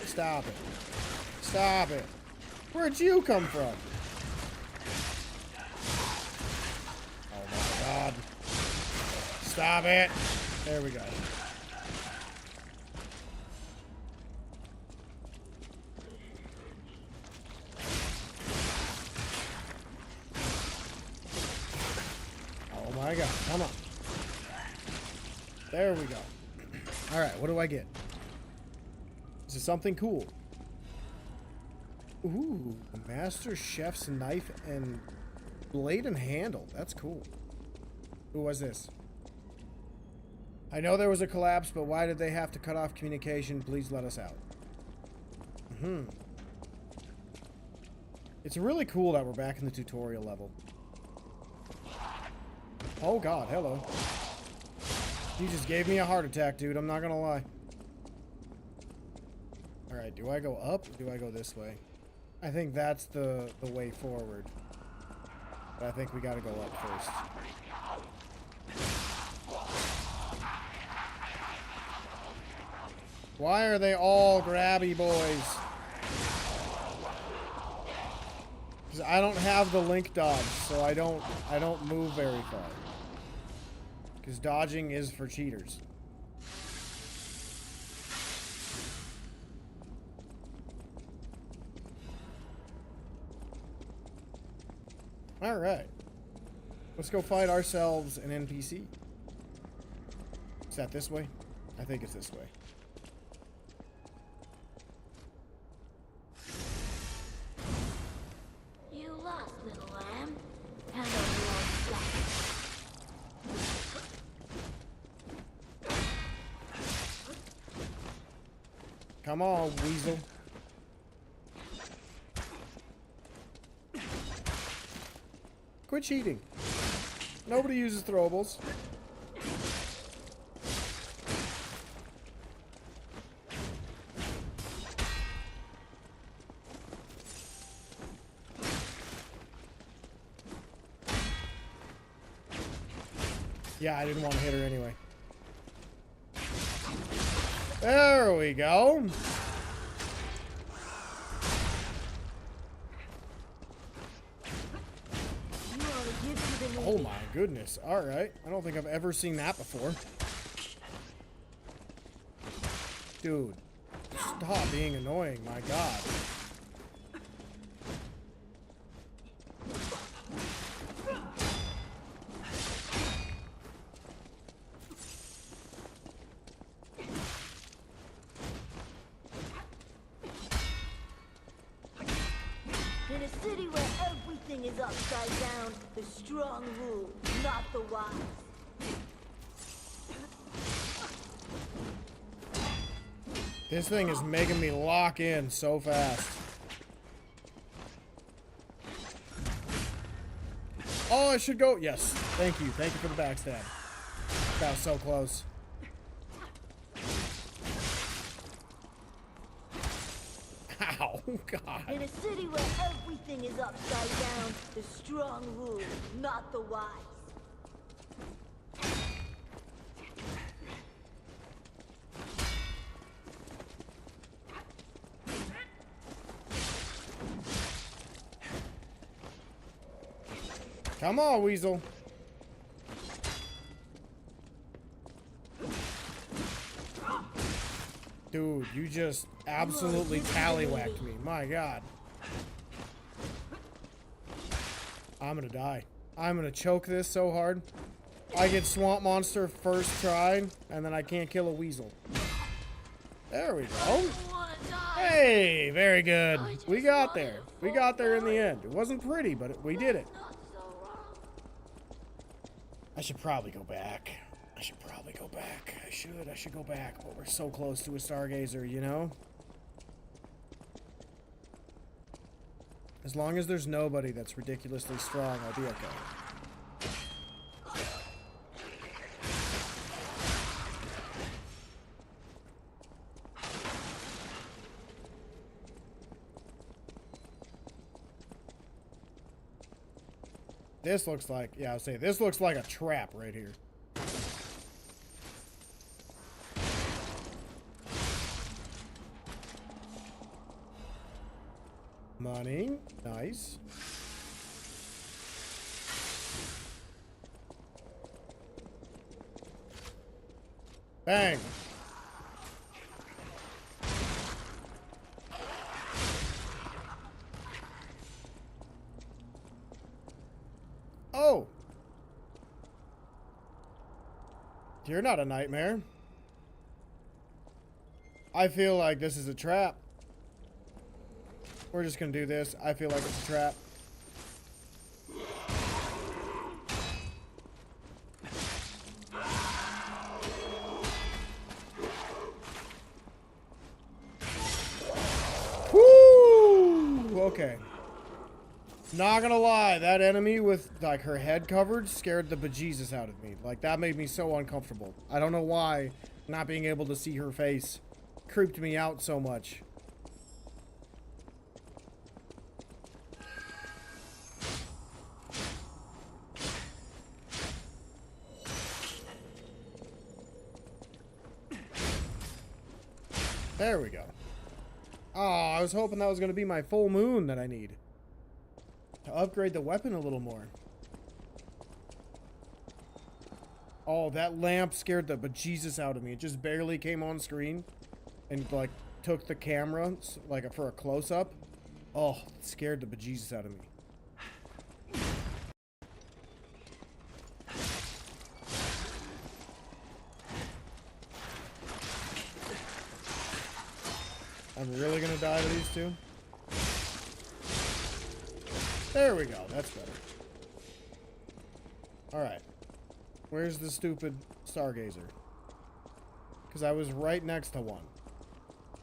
Speaker 1: Stop it. Stop it. Where'd you come from? Oh my god. Stop it. There we go. Oh my god. Come on. There we go. Alright, what do I get? This is something cool. Ooh, Master Chef's knife and blade and handle. That's cool. Who was this? I know there was a collapse, but why did they have to cut off communication? Please let us out. It's really cool that we're back in the tutorial level. Oh god, hello. You just gave me a heart attack, dude. I'm not gonna lie. Alright, do I go up or do I go this way? I think that's the way forward. But I think we gotta go up first. Why are they all grabby boys? Because I don't have the link dodge, so I don't move very far. Because dodging is for cheaters. Alright. Let's go fight ourselves an NPC. Is that this way? I think it's this way. Come on, weasel. Quit cheating. Nobody uses throwables. Yeah, I didn't want to hit her anyway. There we go. Oh my goodness. Alright. I don't think I've ever seen that before. Dude. Stop being annoying. My god.
Speaker 8: In a city where everything is upside down, the strong rule, not the wise.
Speaker 1: This thing is making me lock in so fast. Oh, I should go. Yes. Thank you. Thank you for the backstab. That was so close. Ow, God.
Speaker 8: In a city where everything is upside down, the strong rule, not the wise.
Speaker 1: Come on, weasel. Dude, you just absolutely tallywhacked me. My God. I'm gonna die. I'm gonna choke this so hard. I get Swamp Monster first try, and then I can't kill a weasel. There we go. Hey, very good. We got there. We got there in the end. It wasn't pretty, but we did it. I should probably go back. I should go back. But we're so close to a Stargazer, you know? As long as there's nobody that's ridiculously strong, I'll be okay. This looks like, yeah, I'll say, this looks like a trap right here. Money. Nice. Bang. Oh. You're not a nightmare. I feel like this is a trap. We're just gonna do this. I feel like it's a trap. Woo! Okay. Not gonna lie, that enemy with like her head covered scared the bejesus out of me. Like that made me so uncomfortable. I don't know why not being able to see her face creeped me out so much. There we go. Oh, I was hoping that was going to be my full moon that I need to upgrade the weapon a little more. Oh, that lamp scared the bejesus out of me. It just barely came on screen and like took the camera like for a close-up. Oh, it scared the bejesus out of me. I'm really gonna die to these two. There we go. That's better. Alright. Where's the stupid Stargazer? Because I was right next to one.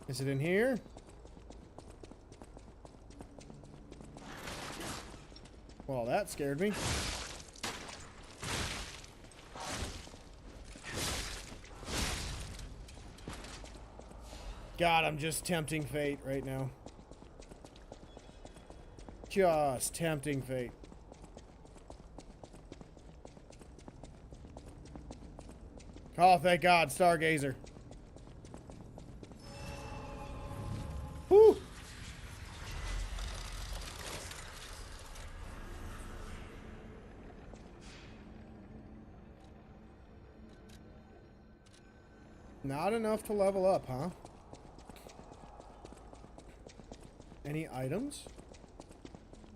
Speaker 1: Is it in here? Well, that scared me. God, I'm just tempting fate right now. Just tempting fate. Oh, thank God, Stargazer. Whew. Not enough to level up, huh? Any items?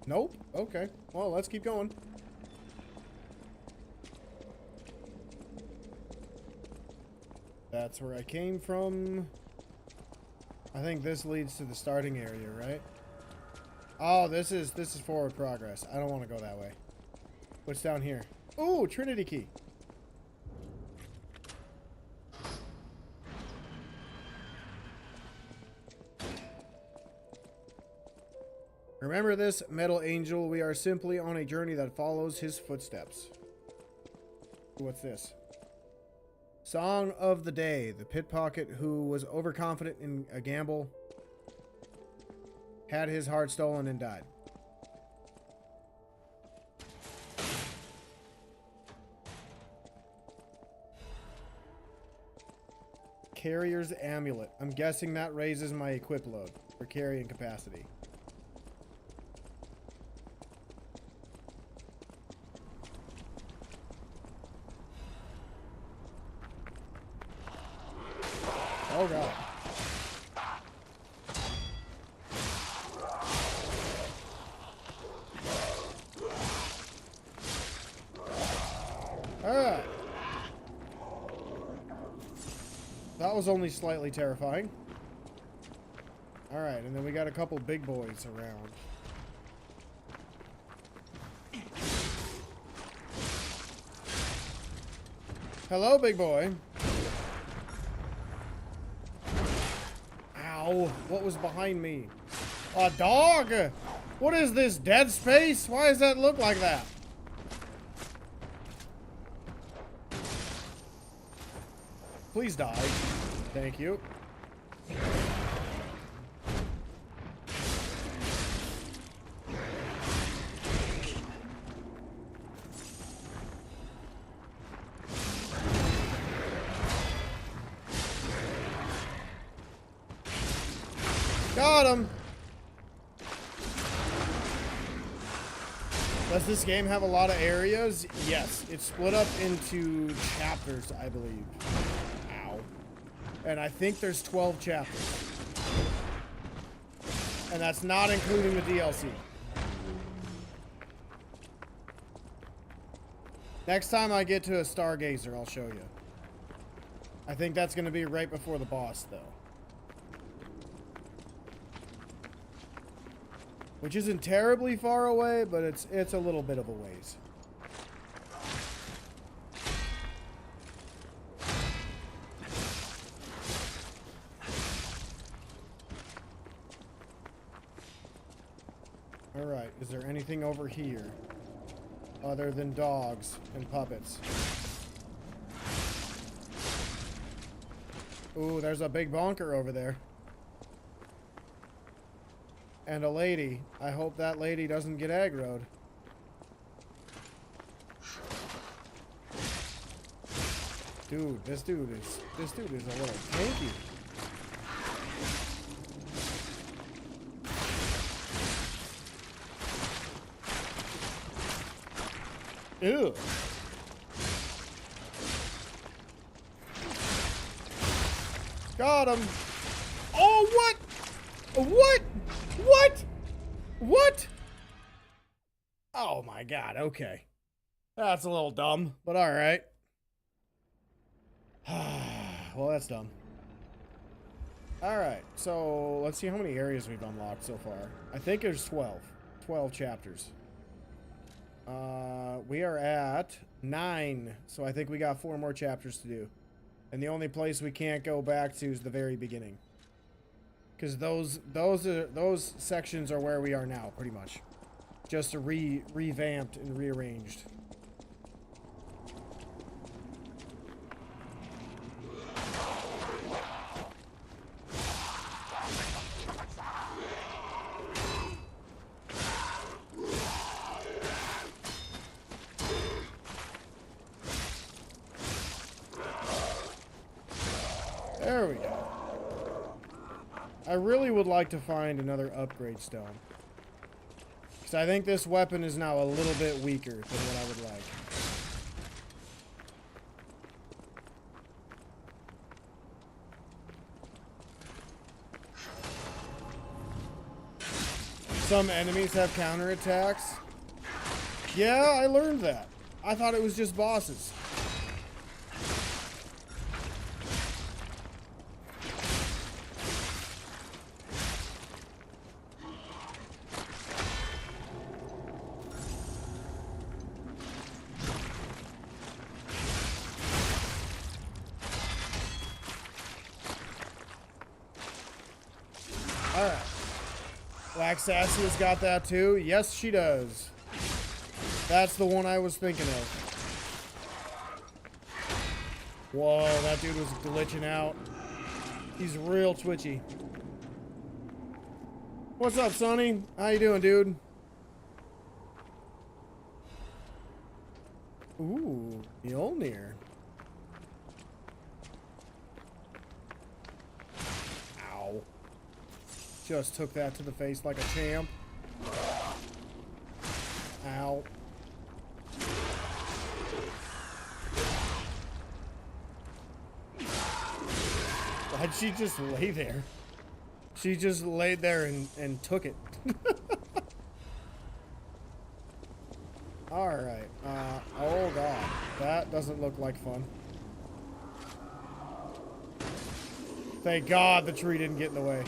Speaker 1: Nope. Okay. Well, let's keep going. That's where I came from. I think this leads to the starting area, right? Oh, this is forward progress. I don't want to go that way. What's down here? Ooh, Trinity key. Remember this, Metal Angel. We are simply on a journey that follows his footsteps. What's this? Song of the Day. The pickpocket who was overconfident in a gamble had his heart stolen and died. Carrier's Amulet. I'm guessing that raises my equip load or carrying capacity. Oh God. Alright. That was only slightly terrifying. Alright, and then we got a couple big boys around. Hello, big boy. Ow, what was behind me? A dog! What is this, Dead Space? Why does that look like that? Please die. Thank you. Got him! Does this game have a lot of areas? Yes. It's split up into chapters, I believe. Ow. And I think there's 12 chapters. And that's not including the DLC. Next time I get to a Stargazer, I'll show you. I think that's going to be right before the boss, though. Which isn't terribly far away, but it's a little bit of a ways. Alright, is there anything over here other than dogs and puppets? Ooh, there's a big bonker over there. And a lady. I hope that lady doesn't get aggroed. Dude, this dude is a little tanky. Ew. Got him. Oh, what? What? What? What? Oh my God, okay. That's a little dumb, but alright. Well, that's dumb. Alright, so let's see how many areas we've unlocked so far. I think there's 12. 12 chapters. We are at 9, so I think we got 4 more chapters to do. And the only place we can't go back to is the very beginning. Because those sections are where we are now, pretty much. Just revamped and rearranged. There we go. I really would like to find another upgrade stone. Because I think this weapon is now a little bit weaker than what I would like. Some enemies have counterattacks. Yeah, I learned that. I thought it was just bosses. Alright. Black Sassy's got that too. Yes, she does. That's the one I was thinking of. Whoa, that dude was glitching out. He's real twitchy. What's up, Sonny? How you doing, dude? Ooh, Mjolnir. Ow. Just took that to the face like a champ. Ow. Why'd she just lay there? She just laid there and took it. Alright. Oh god. That doesn't look like fun. Thank God the tree didn't get in the way.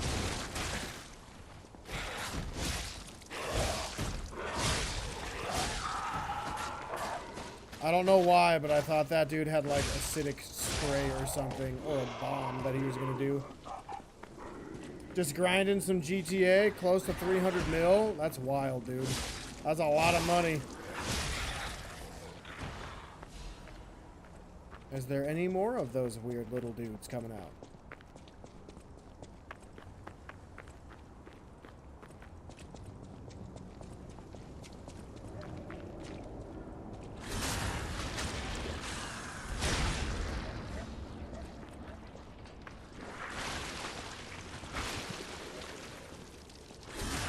Speaker 1: I don't know why, but I thought that dude had like acidic spray or something, or a bomb that he was gonna do. Just grinding some GTA, close to 300 mil. That's wild, dude. That's a lot of money. Is there any more of those weird little dudes coming out?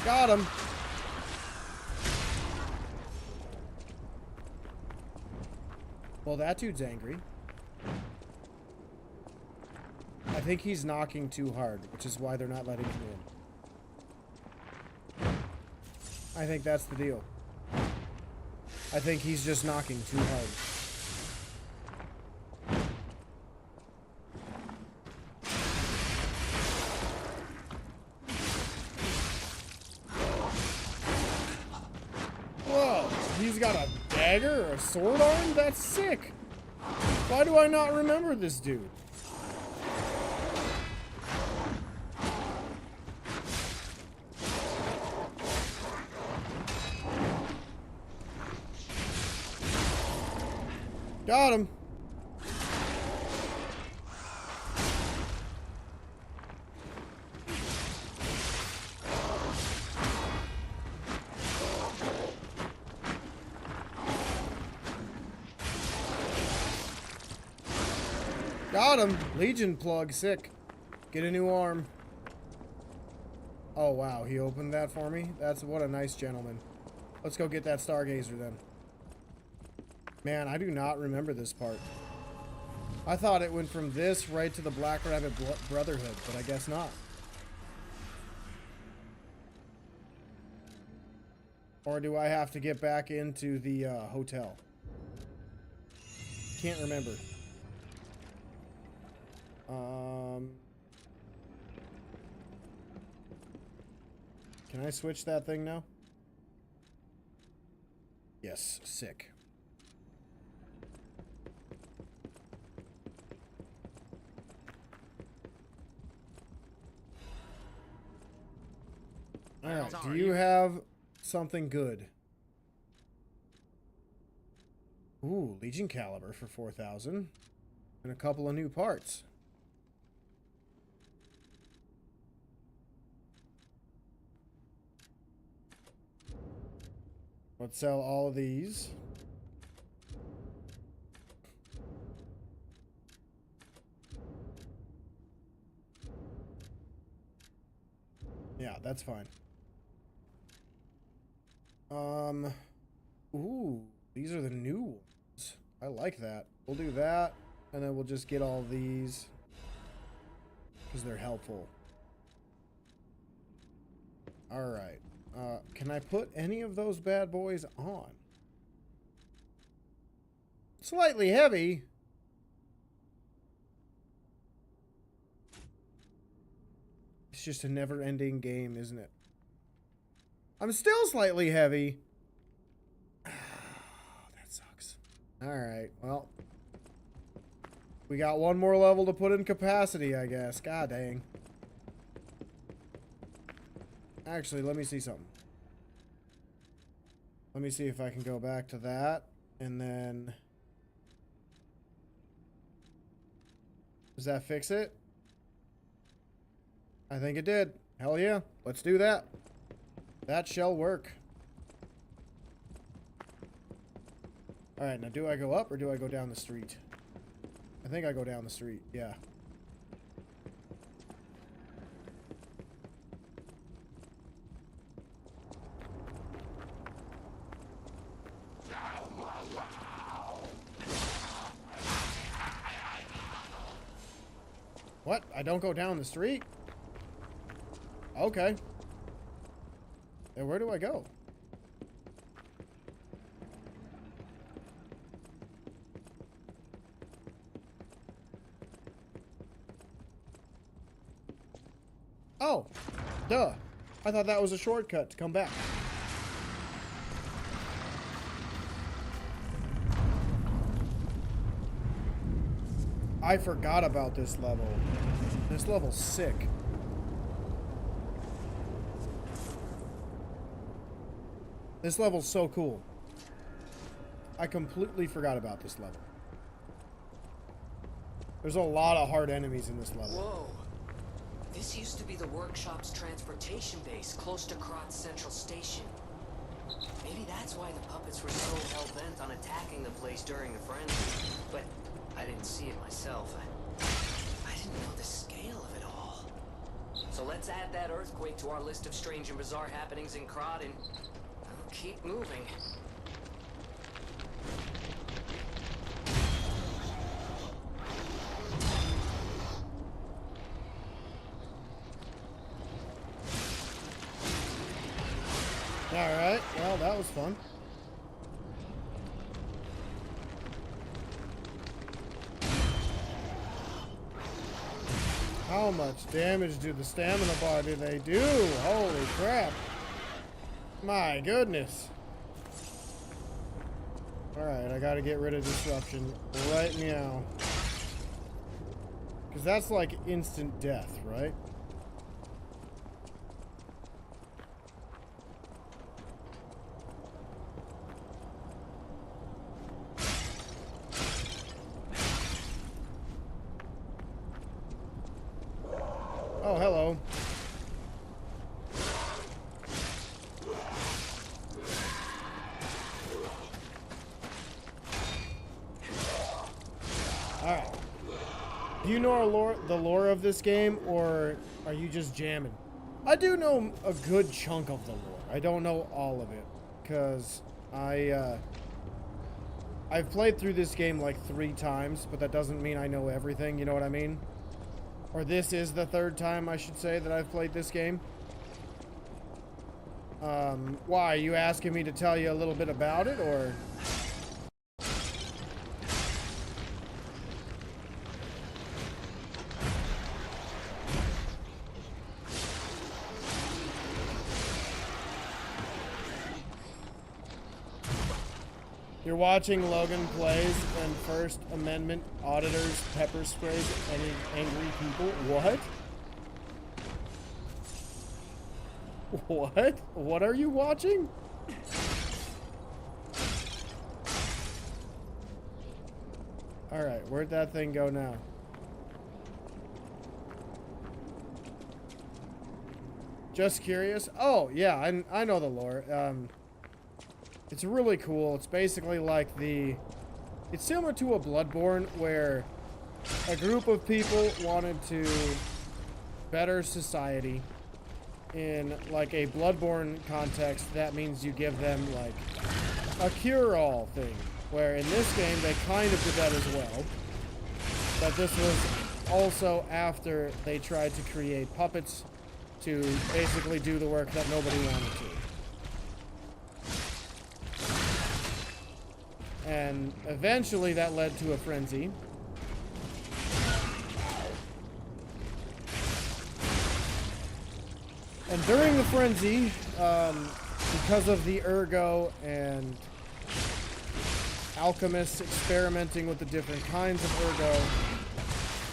Speaker 1: Got him. Well, that dude's angry. I think he's knocking too hard, which is why they're not letting him in. I think that's the deal. I think he's just knocking too hard. Whoa, he's got a dagger or a sword arm? That's sick. Why do I not remember this dude? Got him. Got him. Legion plug, sick. Get a new arm. Oh wow, he opened that for me? That's what a nice gentleman. Let's go get that Stargazer then. Man, I do not remember this part. I thought it went from this right to the Black Rabbit Brotherhood, but I guess not. Or do I have to get back into the hotel? Can't remember. Can I switch that thing now? Yes, sick. Alright, do you have something good? Ooh, Legion Caliber for 4,000. And a couple of new parts. Let's sell all of these. Yeah, that's fine. Ooh, these are the new ones. I like that. We'll do that, and then we'll just get all these because they're helpful. All right. Can I put any of those bad boys on? Slightly heavy. It's just a never-ending game, isn't it? I'm still slightly heavy. That sucks. Alright, well. We got one more level to put in capacity, I guess. God dang. Actually, let me see something. Let me see if I can go back to that. And then... Does that fix it? I think it did. Hell yeah. Let's do that. That shall work. Alright, now do I go up or do I go down the street? I think I go down the street. Yeah. What? I don't go down the street? Okay. And where do I go? Oh, duh. I thought that was a shortcut to come back. I forgot about this level. This level's sick. This level's so cool. I completely forgot about this level. There's a lot of hard enemies in this level.
Speaker 2: Whoa. This used to be the workshop's transportation base, close to Kratz Central Station. Maybe that's why the puppets were so hell-bent on attacking the place during the frenzy. But I didn't see it myself. I didn't know the scale of it all. So let's add that earthquake to our list of strange and bizarre happenings in Krat and keep moving.
Speaker 1: Alright, well, that was fun. How much damage do the stamina bar do they do? Holy crap. My goodness. Alright, I gotta get rid of disruption right now. Because that's like instant death, right? Oh, hello. Alright. Do you know the lore of this game, or are you just jamming? I do know a good chunk of the lore. I don't know all of it, because I've played through this game like 3 times, but that doesn't mean I know everything, you know what I mean? Or this is the 3rd time, I should say, that I've played this game. Why, are you asking me to tell you a little bit about it, or? You're watching Logan plays and First Amendment auditors pepper sprays any angry people. What? What? What are you watching? Alright, where'd that thing go now? Just curious. Oh, yeah, I know the lore. It's really cool. It's basically like the... It's similar to a Bloodborne where a group of people wanted to better society. In like a Bloodborne context, that means you give them like a cure-all thing. Where in this game, they kind of did that as well. But this was also after they tried to create puppets to basically do the work that nobody wanted to. And eventually that led to a frenzy. And during the frenzy, because of the Ergo and alchemists experimenting with the different kinds of Ergo,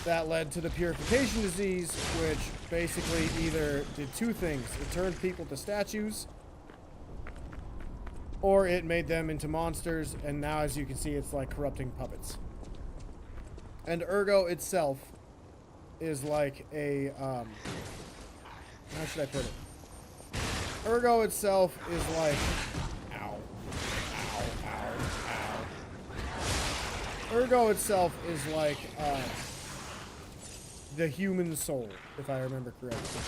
Speaker 1: that led to the purification disease, which basically either did two things. It turned people to statues, or it made them into monsters, and now as you can see, it's like corrupting puppets. And Ergo itself is like a, how should I put it? Ergo itself is like, ow, ow, ow, ow. Ergo itself is like, the human soul, if I remember correctly.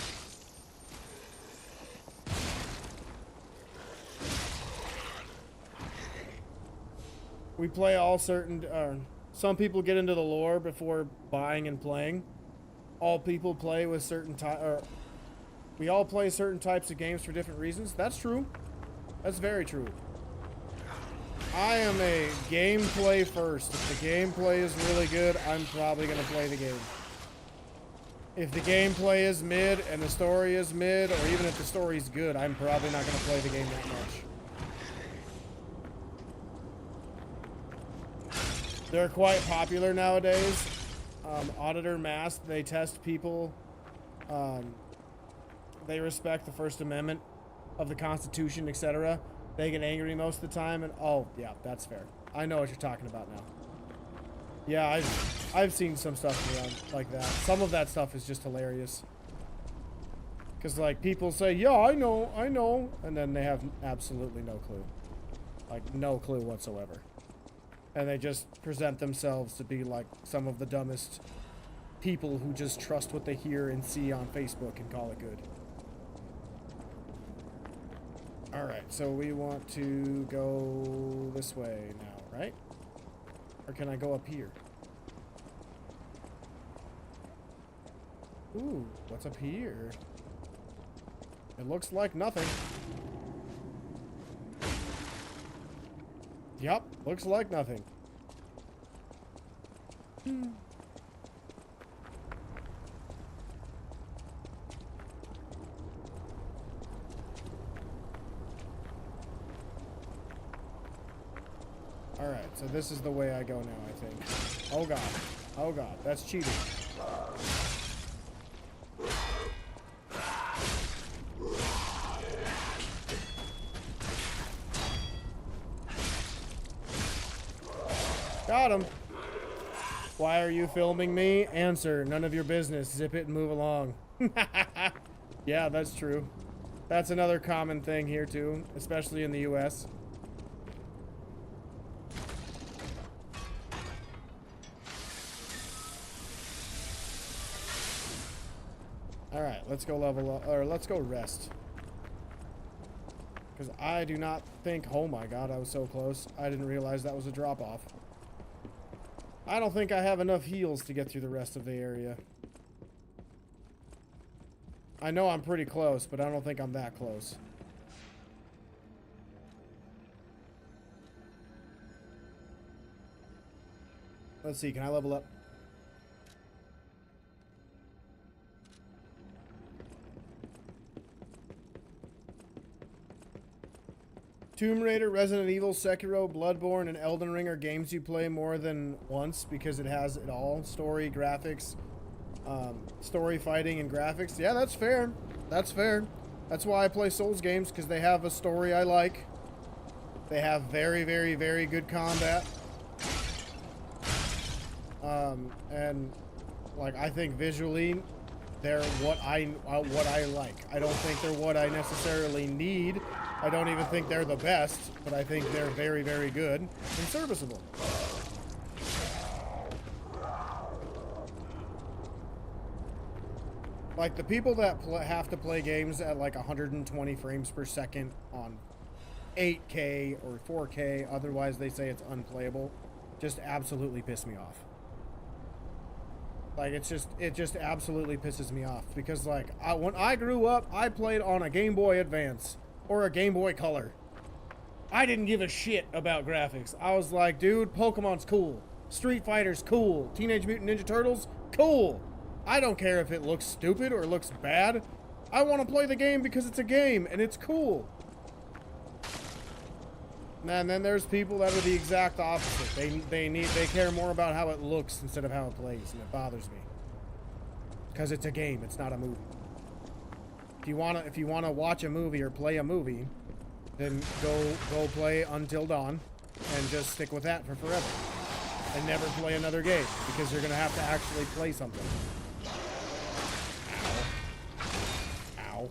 Speaker 1: We play all certain, some people get into the lore before buying and playing. All people play with certain we all play certain types of games for different reasons. That's true. That's very true. I am a gameplay first. If the gameplay is really good, I'm probably going to play the game. If the gameplay is mid and the story is mid, or even if the story's good, I'm probably not going to play the game that much. They're quite popular nowadays. Auditor Mask, they test people. They respect the First Amendment of the Constitution, etc. They get angry most of the time, and oh, yeah, that's fair. I know what you're talking about now. Yeah, I've seen some stuff around like that. Some of that stuff is just hilarious. Because, like, people say, yeah, I know, and then they have absolutely no clue. Like, no clue whatsoever. And they just present themselves to be, like, some of the dumbest people who just trust what they hear and see on Facebook and call it good. Alright, so we want to go this way now, right? Or can I go up here? Ooh, what's up here? It looks like nothing. Yep, looks like nothing. Alright, so this is the way I go now, I think. Oh god. Oh god, that's cheating. Got him. Why are you filming me? Answer, none of your business. Zip it and move along. Yeah, that's true. That's another common thing here too, especially in the US. Alright, let's go level up, or let's go rest. Because I do not think, oh my god, I was so close. I didn't realize that was a drop-off. I don't think I have enough heals to get through the rest of the area. I know I'm pretty close, but I don't think I'm that close. Let's see, can I level up? Tomb Raider, Resident Evil, Sekiro, Bloodborne, and Elden Ring are games you play more than once because it has it all. Story, graphics, story, fighting, and graphics. Yeah, that's fair. That's fair. That's why I play Souls games, because they have a story I like. They have very, very, very good combat. And like, I think visually they're what I like. I don't think they're what I necessarily need. I don't even think they're the best, but I think they're very, very good and serviceable. Like, the people that have to play games at like 120 frames per second on 8K or 4K, otherwise they say it's unplayable, just absolutely piss me off. Like, it just absolutely pisses me off, because like, when I grew up, I played on a Game Boy Advance or a Game Boy Color. I didn't give a shit about graphics. I was like, dude, Pokemon's cool, Street Fighter's cool, Teenage Mutant Ninja Turtles, cool. I don't care if it looks stupid or looks bad. I want to play the game because it's a game and it's cool. Man, then there's people that are the exact opposite. They care more about how it looks instead of how it plays, and it bothers me. Because it's a game, it's not a movie. If you wanna watch a movie or play a movie, then go play Until Dawn and just stick with that for forever. And never play another game, because you're gonna have to actually play something. Ow. Ow.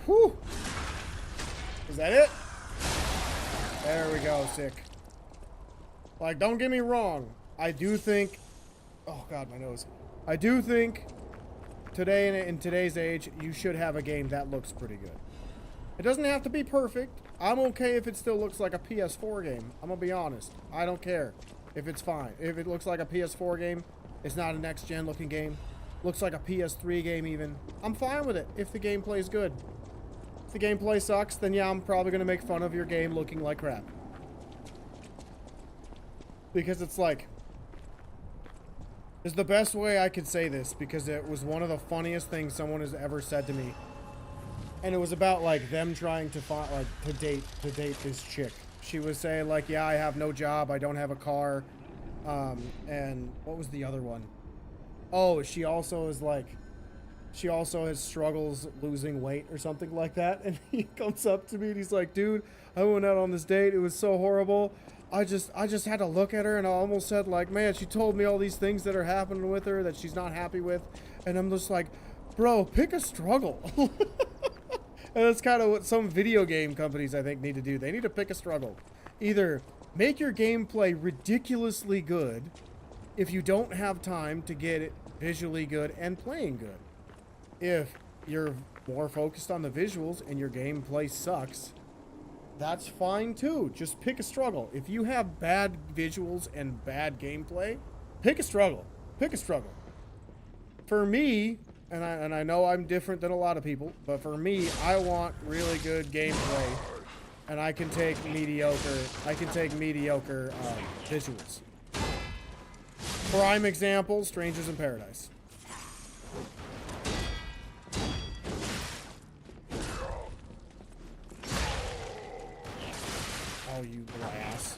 Speaker 1: Whew. Is that it? There we go, sick. Like, don't get me wrong. I do think... Oh, God, my nose. I do think today, in today's age, you should have a game that looks pretty good. It doesn't have to be perfect. I'm okay if it still looks like a PS4 game. I'm gonna be honest. I don't care if it's fine. If it looks like a PS4 game, it's not a next-gen looking game. Looks like a PS3 game even. I'm fine with it if the gameplay is good. If the gameplay sucks, then yeah, I'm probably gonna make fun of your game looking like crap. Because it's like... It's the best way I could say this, because it was one of the funniest things someone has ever said to me. And it was about like them trying to find, like, to date this chick. She was saying like, yeah, I have no job, I don't have a car, and what was the other one? Oh, she also has struggles losing weight or something like that. And he comes up to me and he's like, dude, I went out on this date, it was so horrible. I just had to look at her and I almost said like, man, she told me all these things that are happening with her that she's not happy with. And I'm just like, bro, pick a struggle. And that's kind of what some video game companies, I think, need to do. They need to pick a struggle. Either make your gameplay ridiculously good if you don't have time to get it visually good and playing good. If you're more focused on the visuals and your gameplay sucks, that's fine too. Just pick a struggle. If you have bad visuals and bad gameplay, pick a struggle. Pick a struggle. For me, and I know I'm different than a lot of people, but for me, I want really good gameplay, and I can take mediocre visuals. Prime example, Strangers in Paradise. Oh, you glass.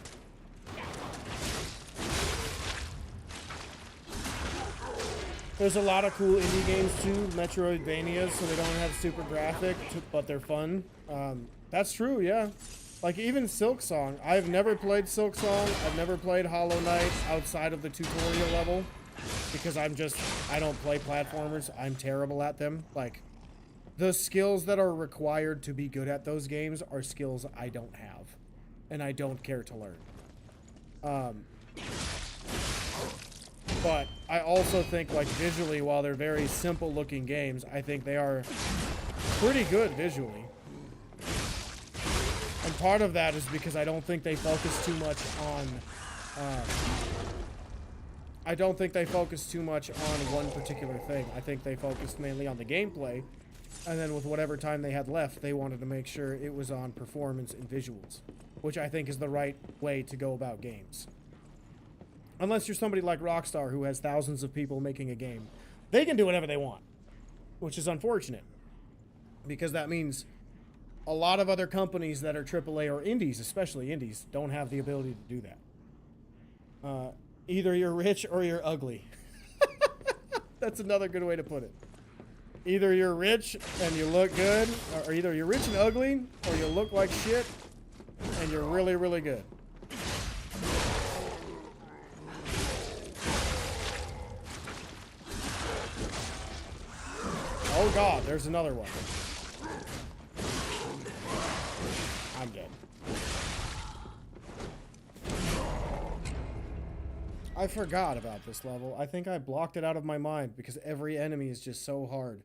Speaker 1: There's a lot of cool indie games too, Metroidvanias, so they don't have super graphic, but they're fun. That's true, yeah. Like even Silksong. I've never played Silksong. I've never played Hollow Knight outside of the tutorial level because I don't play platformers. I'm terrible at them. Like, the skills that are required to be good at those games are skills I don't have, and I don't care to learn. But I also think, like, visually, while they're very simple looking games, I think they are pretty good visually. And part of that is because I don't think they focus too much on one particular thing. I think they focused mainly on the gameplay, and then with whatever time they had left, they wanted to make sure it was on performance and visuals, which I think is the right way to go about games. Unless you're somebody like Rockstar, who has thousands of people making a game. They can do whatever they want, which is unfortunate, because that means A lot of other companies that are AAA or indies, especially indies, don't have the ability to do that. Either you're rich or you're ugly. That's another good way to put it. Either you're rich and you look good, or either you're rich and ugly, or you look like shit and you're really, really good. Oh god, there's another one. I'm dead. I forgot about this level. I think I blocked it out of my mind because every enemy is just so hard.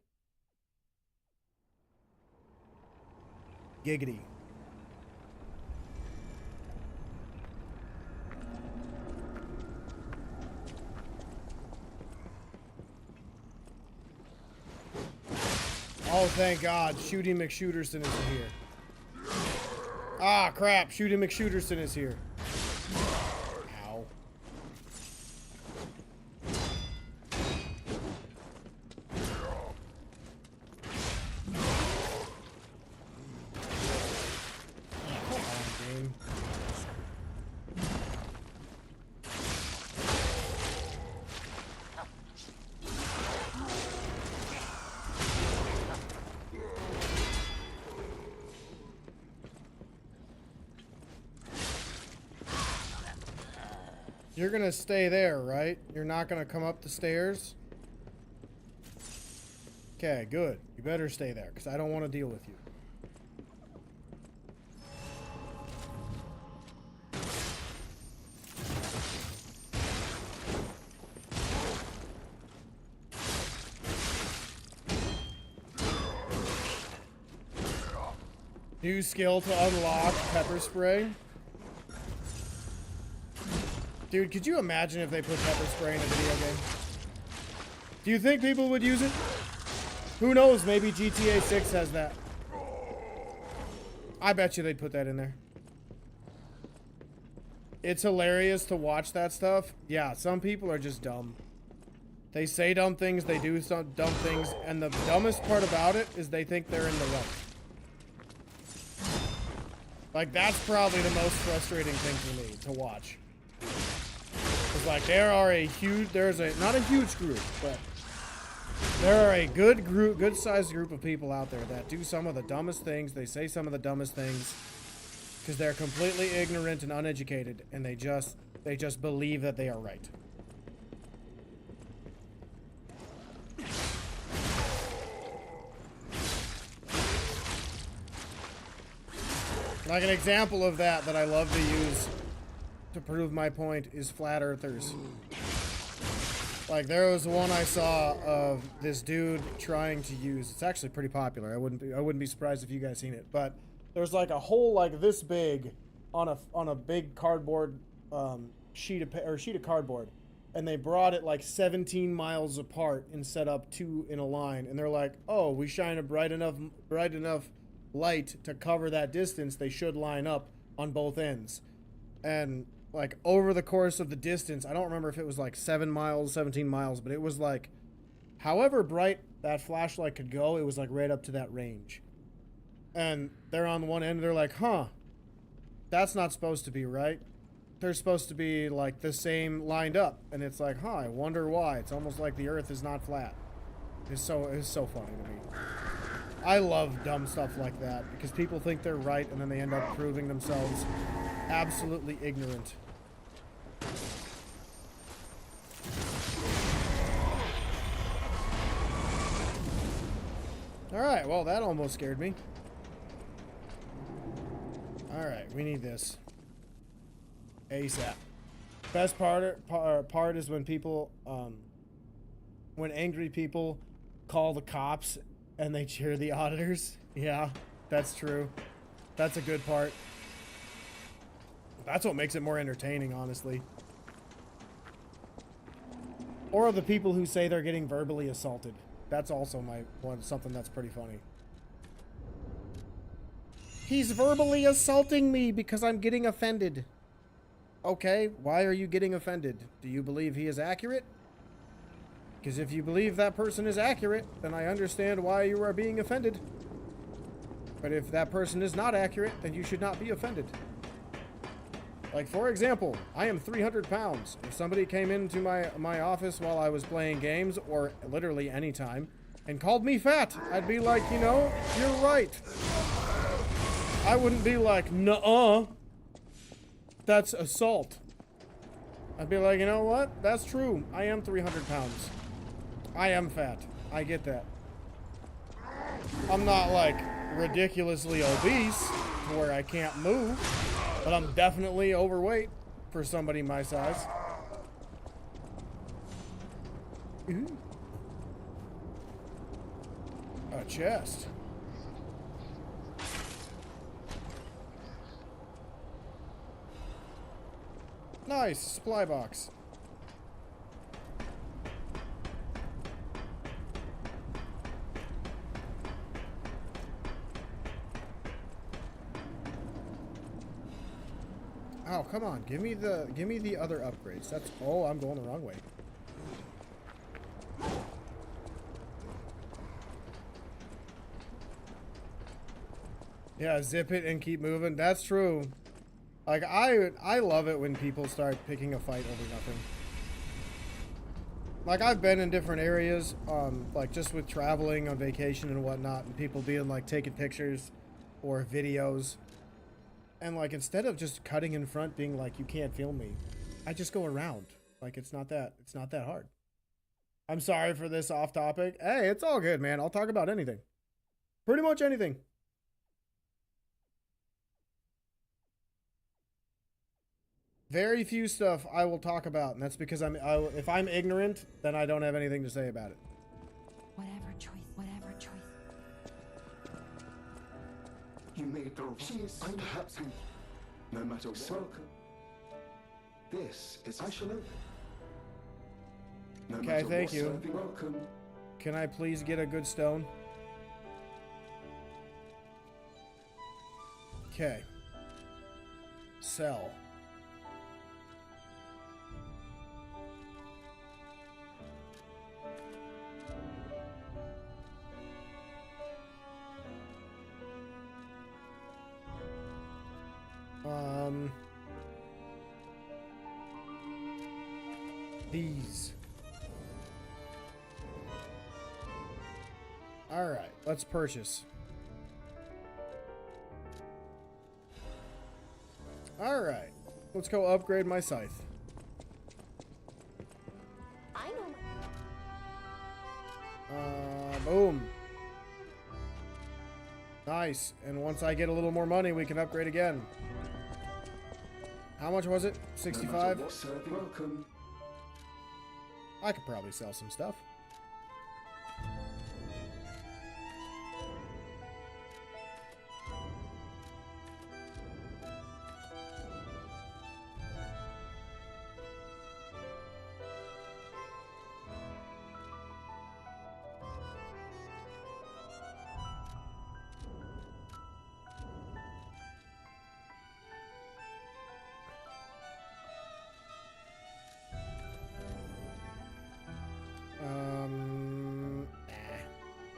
Speaker 1: Giggity. Oh, thank God. Shooty McShooterson is here. Ah, crap. Shooty McShooterson is here. Ow. Come on, game. You're gonna stay there, right? You're not gonna come up the stairs? Okay, good. You better stay there, because I don't want to deal with you. New skill to unlock pepper spray. Dude, could you imagine if they put pepper spray in a video game? Do you think people would use it? Who knows? Maybe GTA 6 has that. I bet you they'd put that in there. It's hilarious to watch that stuff. Yeah, some people are just dumb. They say dumb things, they do some dumb things, and the dumbest part about it is they think they're in the right. Like, that's probably the most frustrating thing for me to watch. It's like there are a huge, there's a, not a huge group, but there are a good group, good sized group of people out there that do some of the dumbest things. They say some of the dumbest things because they're completely ignorant and uneducated, and they just believe that they are right. Like an example of that I love to use to prove my point is flat earthers. Like there was one I saw of this dude trying to use, it's actually pretty popular. I wouldn't be surprised if you guys seen it, but there's like a hole like this big on a big cardboard sheet of cardboard, and they brought it like 17 miles apart and set up two in a line, and they're like, "Oh, we shine a bright enough light to cover that distance, they should line up on both ends." And like over the course of the distance, I don't remember if it was like 7 miles, 17 miles, but it was like however bright that flashlight could go, it was like right up to that range. And they're on one end, they're like, "Huh, that's not supposed to be right. They're supposed to be like the same lined up." And it's like, "Huh, I wonder why. It's almost like the earth is not flat." It's so funny to me. I love dumb stuff like that because people think they're right and then they end up proving themselves absolutely ignorant. Alright, well that almost scared me. Alright, we need this. ASAP. Best part is when people, when angry people call the cops and they cheer the auditors. Yeah, that's true. That's a good part. That's what makes it more entertaining, honestly. Or the people who say they're getting verbally assaulted. That's also something that's pretty funny. He's verbally assaulting me because I'm getting offended. Okay, why are you getting offended? Do you believe he is accurate? Because if you believe that person is accurate, then I understand why you are being offended. But if that person is not accurate, then you should not be offended. Like, for example, I am 300 pounds. If somebody came into my office while I was playing games, or literally any time, and called me fat, I'd be like, you know, you're right. I wouldn't be like, nuh-uh. That's assault. I'd be like, you know what? That's true. I am 300 pounds. I am fat. I get that. I'm not, like, ridiculously obese to where I can't move, but I'm definitely overweight for somebody my size. Ooh. A chest. Nice, supply box. Oh, come on. Give me the other upgrades. That's oh, I'm going the wrong way. Yeah, zip it and keep moving. That's true. Like, I love it when people start picking a fight over nothing. Like, I've been in different areas, like, just with traveling on vacation and whatnot, and people being, like, taking pictures or videos. And, like, instead of just cutting in front, being like, you can't film me, I just go around. Like, it's not that hard. I'm sorry for this off topic. Hey, it's all good, man. I'll talk about anything. Pretty much anything. Very few stuff I will talk about, and that's because if I'm ignorant, then I don't have anything to say about it.
Speaker 4: Whatever choice.
Speaker 9: You made the cheese. I'm happy. No matter what. Welcome. This is I shall open. No
Speaker 1: Okay,
Speaker 9: matter
Speaker 1: thank
Speaker 9: what
Speaker 1: you.
Speaker 9: serving. Welcome.
Speaker 1: Can I please get a good stone? Okay. Sell. These. All right, let's purchase. All right, let's go upgrade my scythe.
Speaker 8: I know.
Speaker 1: Boom. Nice. And once I get a little more money, we can upgrade again. How much was it? 65?
Speaker 9: Welcome.
Speaker 1: I could probably sell some stuff.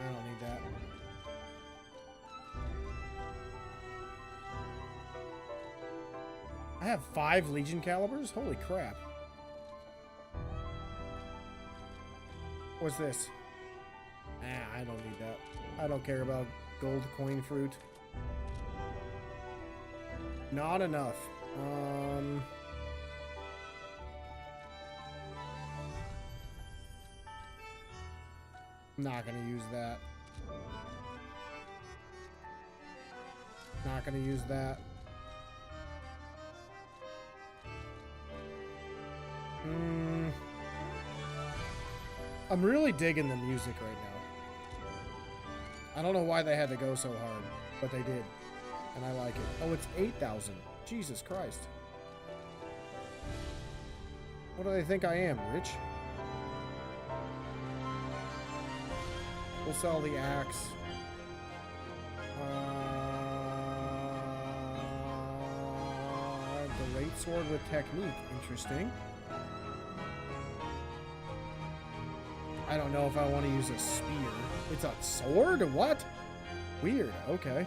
Speaker 1: I don't need that. I have 5 Legion calibers? Holy crap. What's this? I don't need that. I don't care about gold coin fruit. Not enough. Not gonna use that. Not gonna use that. I'm really digging the music right now. I don't know why they had to go so hard, but they did. And I like it. Oh, it's 8,000. Jesus Christ. What do they think I am, rich? We'll sell the axe. The great sword with technique. Interesting. I don't know if I want to use a spear. It's a sword? What? Weird. Okay.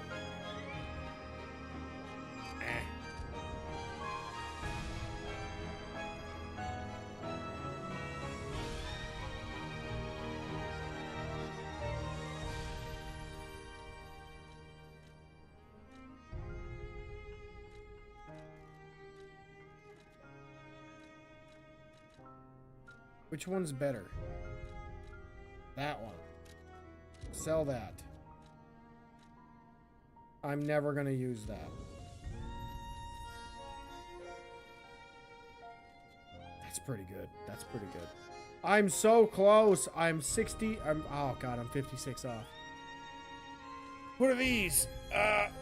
Speaker 1: Which one's better? That one. Sell that. I'm never gonna use that. That's pretty good. That's pretty good. I'm so close. I'm 60. Oh god, I'm 56 off. What are these?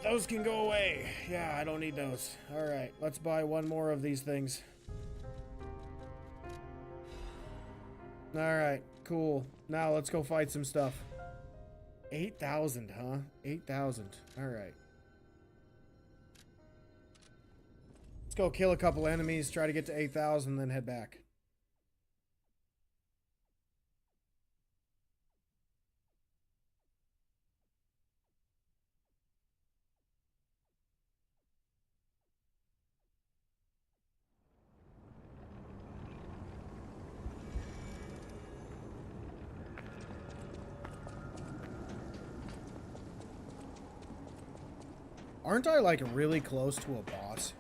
Speaker 1: Those can go away. Yeah, I don't need those. Alright, let's buy one more of these things. Alright, cool. Now let's go fight some stuff. 8,000, huh? 8,000. Alright. Let's go kill a couple enemies, try to get to 8,000, then head back. Aren't I like really close to a boss?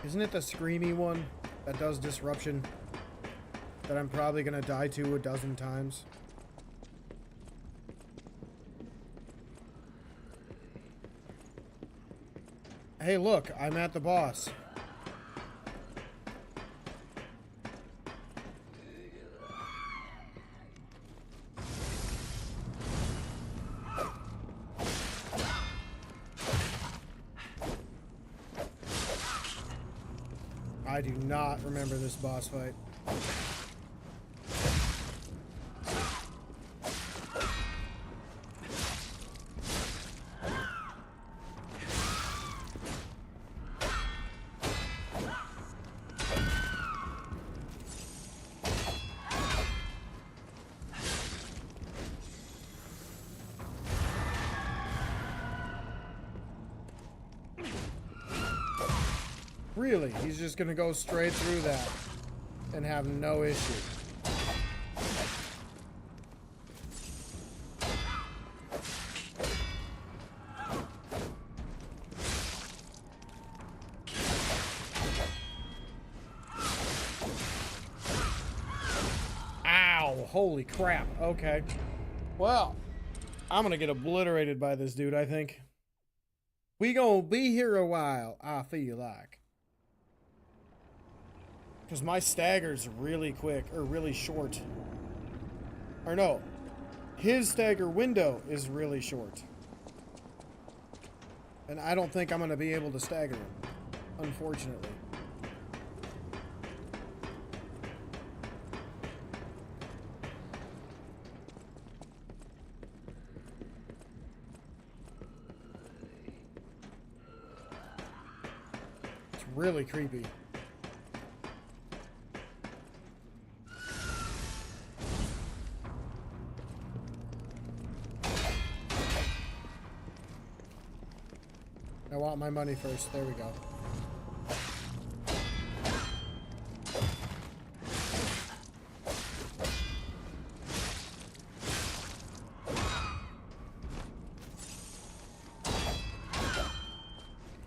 Speaker 1: Isn't it the screamy one that does disruption that I'm probably gonna die to a dozen times? Hey, look, I'm at the boss. I do not remember this boss fight. Really? He's just gonna go straight through that and have no issue. Ow! Holy crap. Okay. Well, I'm gonna get obliterated by this dude, I think. We gonna be here a while, I feel like. Because my stagger's really quick, or really short. Or no, his stagger window is really short. And I don't think I'm going to be able to stagger him, unfortunately. It's really creepy. I want my money first. There we go.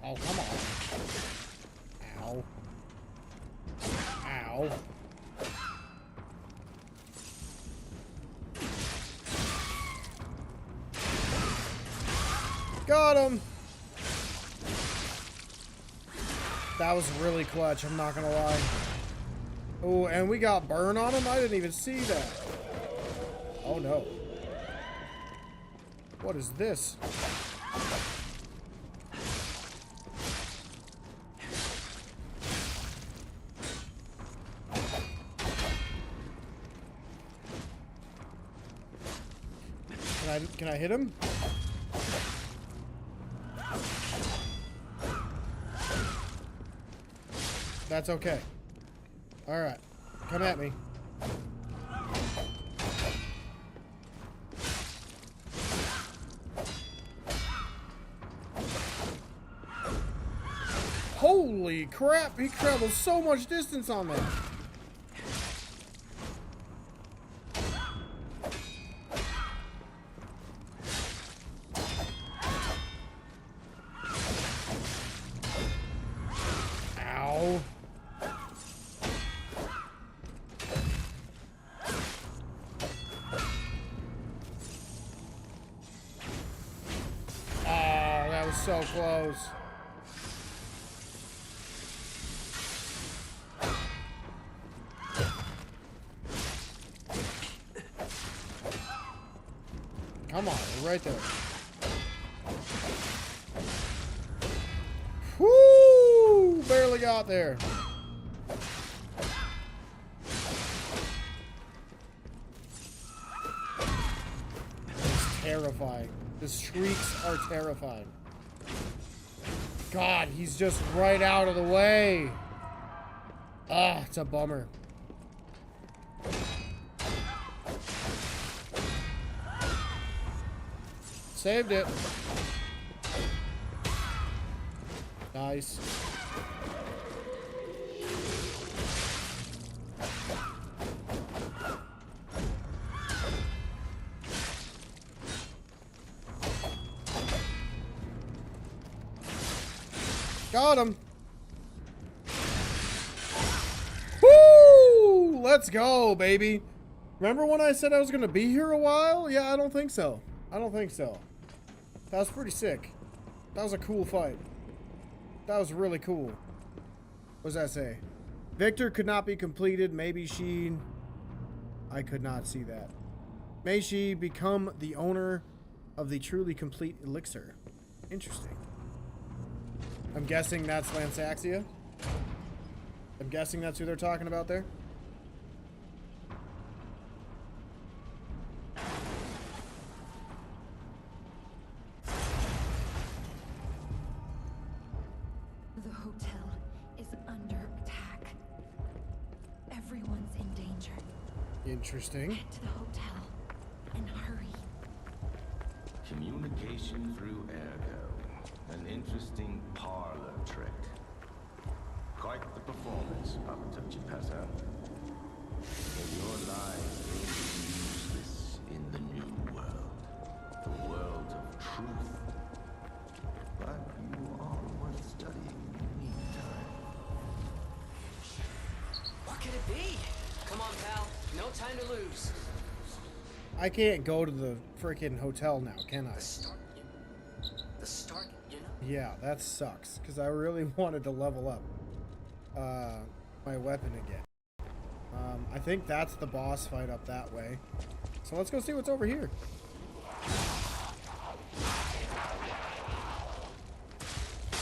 Speaker 1: Oh, come on. Ow. Ow. Got him! That was really clutch, I'm not gonna lie. Oh, and we got burn on him? I didn't even see that. Oh no. What is this? Can I hit him? That's okay. Alright. Come at me. Holy crap! He traveled so much distance on that. so close. Come on, you're right there. Woo! Barely got there. It's terrifying. The shrieks are terrifying. God, he's just right out of the way. Ah, it's a bummer. Saved it. Nice. Got him. Woo! Let's go, baby. Remember when I said I was going to be here a while? Yeah, I don't think so. I don't think so. That was pretty sick. That was a cool fight. That was really cool. What does that say? Victor could not be completed. Maybe she... I could not see that. May she become the owner of the truly complete elixir. Interesting. I'm guessing that's Lansaxia. I'm guessing that's who they're talking about there.
Speaker 4: The hotel is under attack. Everyone's in danger.
Speaker 1: Interesting.
Speaker 4: Head to the hotel and hurry.
Speaker 10: Communication through ergo. An interesting parlor trick. Quite the performance, Papa Touchy-Passa. Your lives may be useless in the new world. The world of truth. But you are worth studying in the meantime.
Speaker 2: What could it be? Come on, pal. No time to lose.
Speaker 1: I can't go to the freaking hotel now, can I?
Speaker 2: The start, you know?
Speaker 1: Yeah, that sucks. Because I really wanted to level up my weapon again. I think that's the boss fight up that way. So let's go see what's over here.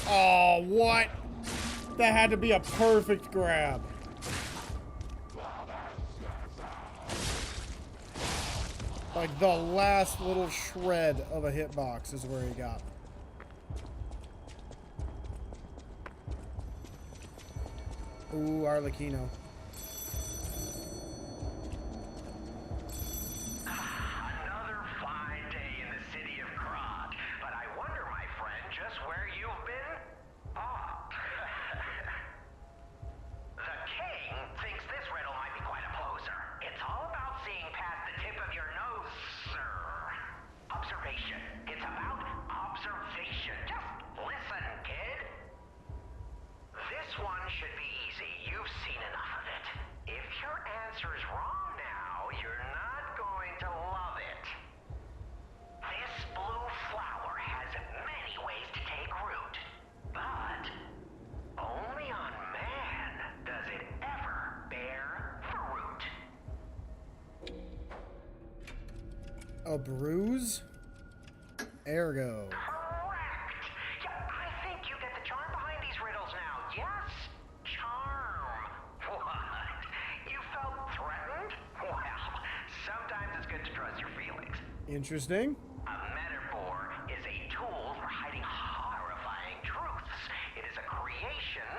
Speaker 1: Oh, what? That had to be a perfect grab. Like the last little shred of a hitbox is where he got. Ooh, Arlecchino.
Speaker 11: Another fine day in the city of Krat, but I wonder, my friend, just where you've been? Ah. The king thinks this riddle might be quite a closer. It's all about seeing past the tip of your nose, sir. Observation. It's about observation. Just listen, kid. This one should be easy. You've seen enough of it. If your answer is wrong now, you're not going to love it. This blue flower has many ways to take root, but only on man does it ever bear fruit.
Speaker 1: A bruise? Ergo.
Speaker 11: Correct. Yeah, I think you get the charm behind these riddles now. Yes? Charm. What? You felt threatened? Well, sometimes it's good to trust your feelings.
Speaker 1: Interesting.
Speaker 11: A metaphor is a tool for hiding horrifying truths. It is a creation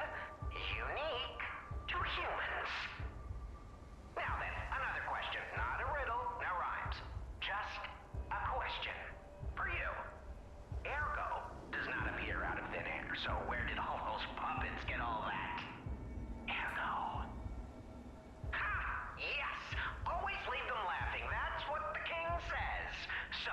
Speaker 11: unique to humans. Now then, another question. Not a riddle, no rhymes. Just a question for you. Ergo does not appear out of thin air, so where did all those puppets get all that? Ergo. Ha! Yes! Always leave them laughing. That's what the king says. So,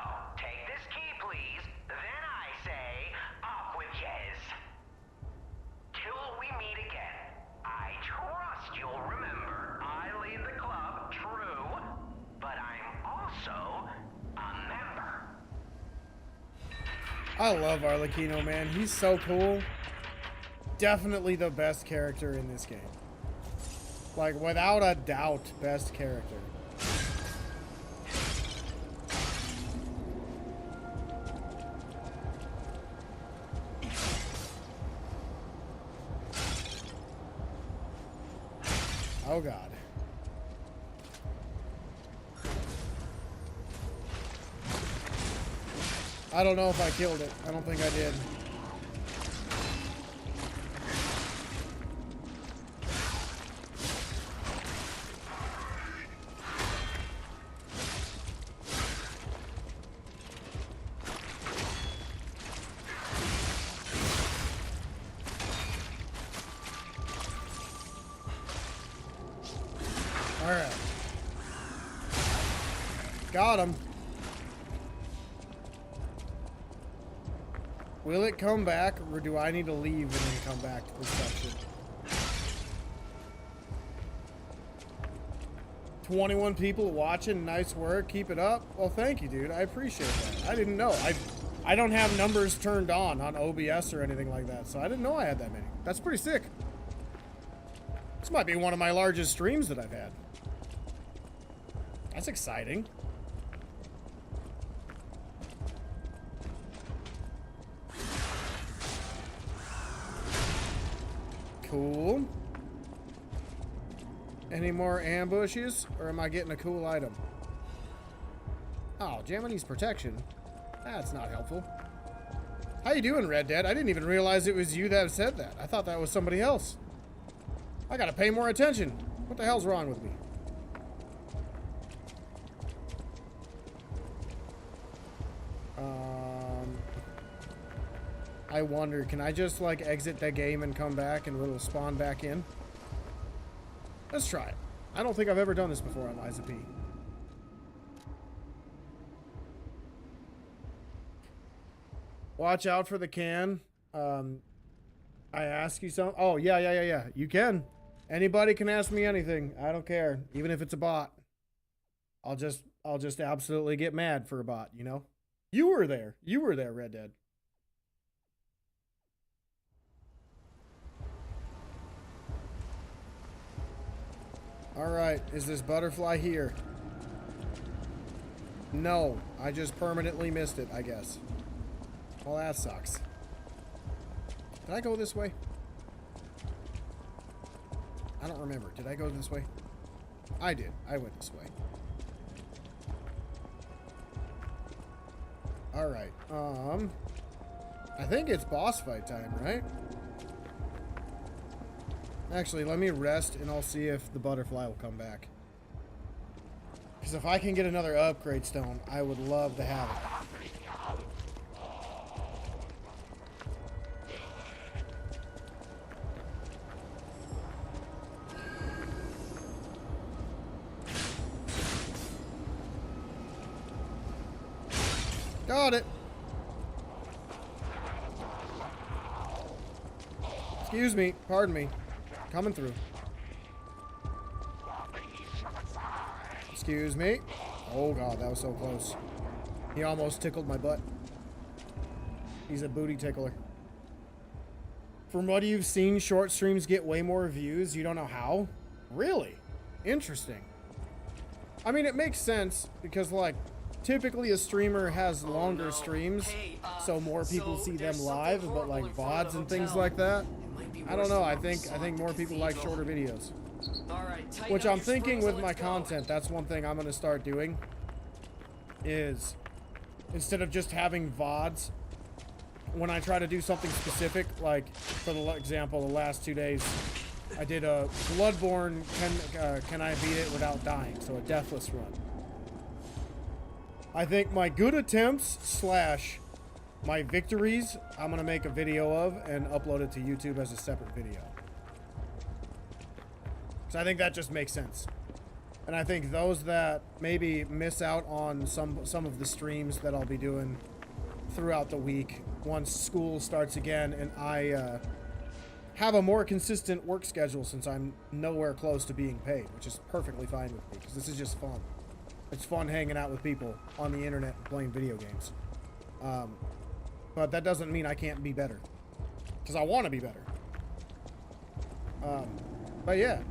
Speaker 1: I love Arlecchino, man. He's so cool. Definitely the best character in this game. Like, without a doubt, best character. Oh, God. I don't know if I killed it. I don't think I did. All right. Got him. Will it come back, or do I need to leave and then come back to this section? 21 people watching. Nice work. Keep it up. Well, thank you, dude. I appreciate that. I didn't know. I don't have numbers turned on OBS or anything like that, so I didn't know I had that many. That's pretty sick. This might be one of my largest streams that I've had. That's exciting. Cool. Any more ambushes, or am I getting a cool item? Oh, Jamma needs protection. That's not helpful. How you doing, Red Dead? I didn't even realize it was you that said that. I thought that was somebody else. I gotta pay more attention. What the hell's wrong with me? I wonder, can I just like exit the game and come back and it'll spawn back in? Let's try it. I don't think I've ever done this before on Lies of P. Watch out for the can. I ask you something. Oh, yeah. You can. Anybody can ask me anything. I don't care. Even if it's a bot. I'll just absolutely get mad for a bot, you know? You were there. You were there, Red Dead. Alright, is this butterfly here? No, I just permanently missed it, I guess. Well, that sucks. Did I go this way? I don't remember. Did I go this way? I did. I went this way. Alright, I think it's boss fight time, right? Actually, let me rest and I'll see if the butterfly will come back. Because if I can get another upgrade stone, I would love to have it. Got it. Excuse me. Pardon me. Coming through. Excuse me. Oh god, that was so close. He almost tickled my butt. He's a booty tickler. From what you've seen, short streams get way more views. You don't know how? Really? Interesting. I mean, it makes sense because, like, typically a streamer has longer streams, so more people see them live, but like VODs and things like that, I don't know, I think more people like shorter videos. Which I'm thinking with my content, that's one thing I'm going to start doing, is instead of just having VODs, when I try to do something specific, like for the example, the last 2 days, I did a Bloodborne, can I beat it without dying, so a deathless run. I think my good attempts slash my victories, I'm going to make a video of and upload it to YouTube as a separate video. So I think that just makes sense. And I think those that maybe miss out on some of the streams that I'll be doing throughout the week once school starts again and I have a more consistent work schedule since I'm nowhere close to being paid, which is perfectly fine with me because this is just fun. It's fun hanging out with people on the internet and playing video games. But that doesn't mean I can't be better. Because I want to be better. But yeah.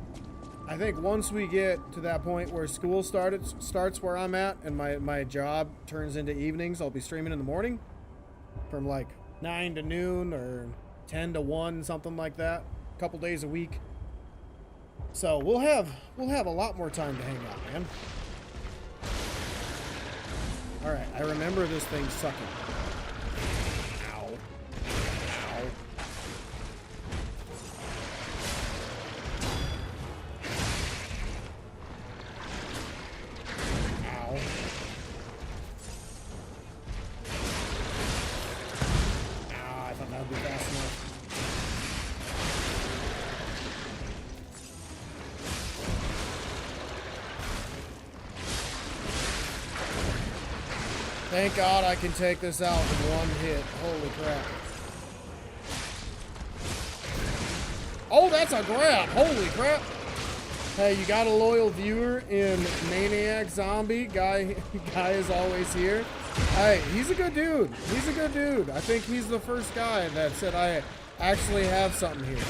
Speaker 1: I think once we get to that point where school starts where I'm at and my job turns into evenings, I'll be streaming in the morning from like 9 to noon or 10 to 1, something like that, a couple days a week. So we'll have a lot more time to hang out, man. All right, I remember this thing sucking. Ow. Ow. I thought that would be fast enough. Thank God I can take this out in one hit. Holy crap. Oh, that's a grab. Holy crap. Hey, you got a loyal viewer in Maniac Zombie. Guy is always here. Hey, he's a good dude. He's a good dude. I think he's the first guy that said I actually have something here.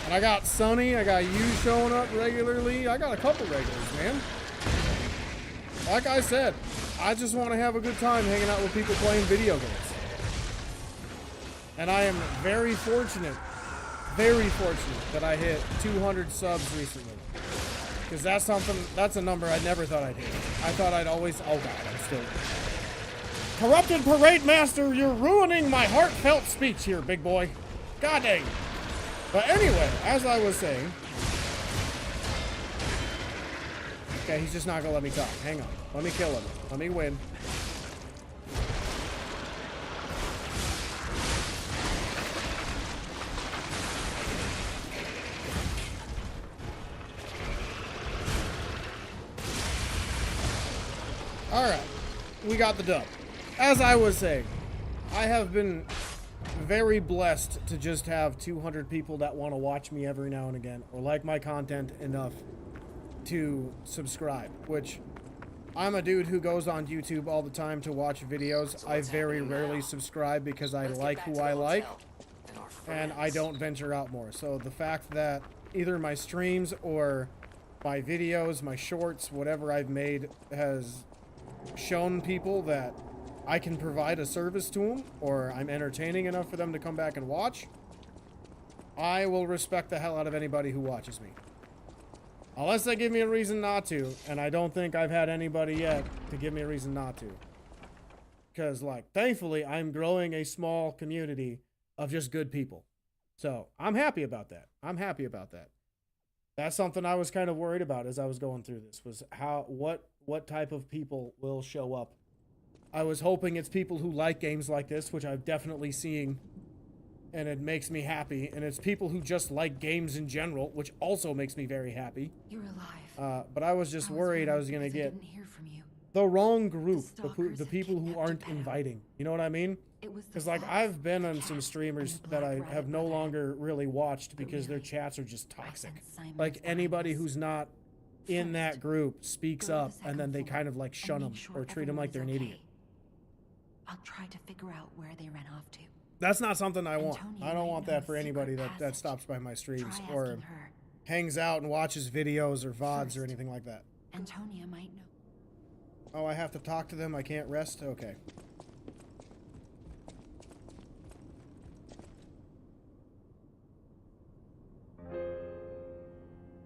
Speaker 1: And I got Sonny. I got you showing up regularly. I got a couple regulars, man. Like I said, I just want to have a good time hanging out with people playing video games. And I am very fortunate that I hit 200 subs recently. Because that's a number I never thought I'd hit. I thought I'd always, oh God, I'm still. Corrupted Parade Master, you're ruining my heartfelt speech here, big boy. God dang. But anyway, as I was saying. Okay, he's just not gonna let me talk. Hang on. Let me kill him. Let me win. Alright. We got the dub. As I was saying, I have been very blessed to just have 200 people that want to watch me every now and again, or like my content enough to subscribe, which I'm a dude who goes on YouTube all the time to watch videos. I very rarely subscribe because I like who I like and I don't venture out more. So the fact that either my streams or my videos, my shorts, whatever I've made has shown people that I can provide a service to them, or I'm entertaining enough for them to come back and watch, I will respect the hell out of anybody who watches me. Unless they give me a reason not to, and I don't think I've had anybody yet to give me a reason not to. Because, like, thankfully, I'm growing a small community of just good people. So, I'm happy about that. I'm happy about that. That's something I was kind of worried about as I was going through this, was what type of people will show up. I was hoping it's people who like games like this, which I've definitely seen, and it makes me happy. And it's people who just like games in general, which also makes me very happy.
Speaker 4: You're alive.
Speaker 1: But I was just worried I was going to get the wrong group, the people who aren't inviting. You know what I mean? Because, like, I've been on some streamers that I have no longer really watched because their chats are just toxic. Like, anybody who's not in that group speaks up, and then they kind of, like, shun them or treat them like they're an idiot.
Speaker 4: I'll try to figure out where they ran off to.
Speaker 1: That's not something I want. I don't want that for anybody that stops by my streams or hangs out and watches videos or VODs or anything like that.
Speaker 4: Antonia might know.
Speaker 1: Oh, I have to talk to them? I can't rest? Okay.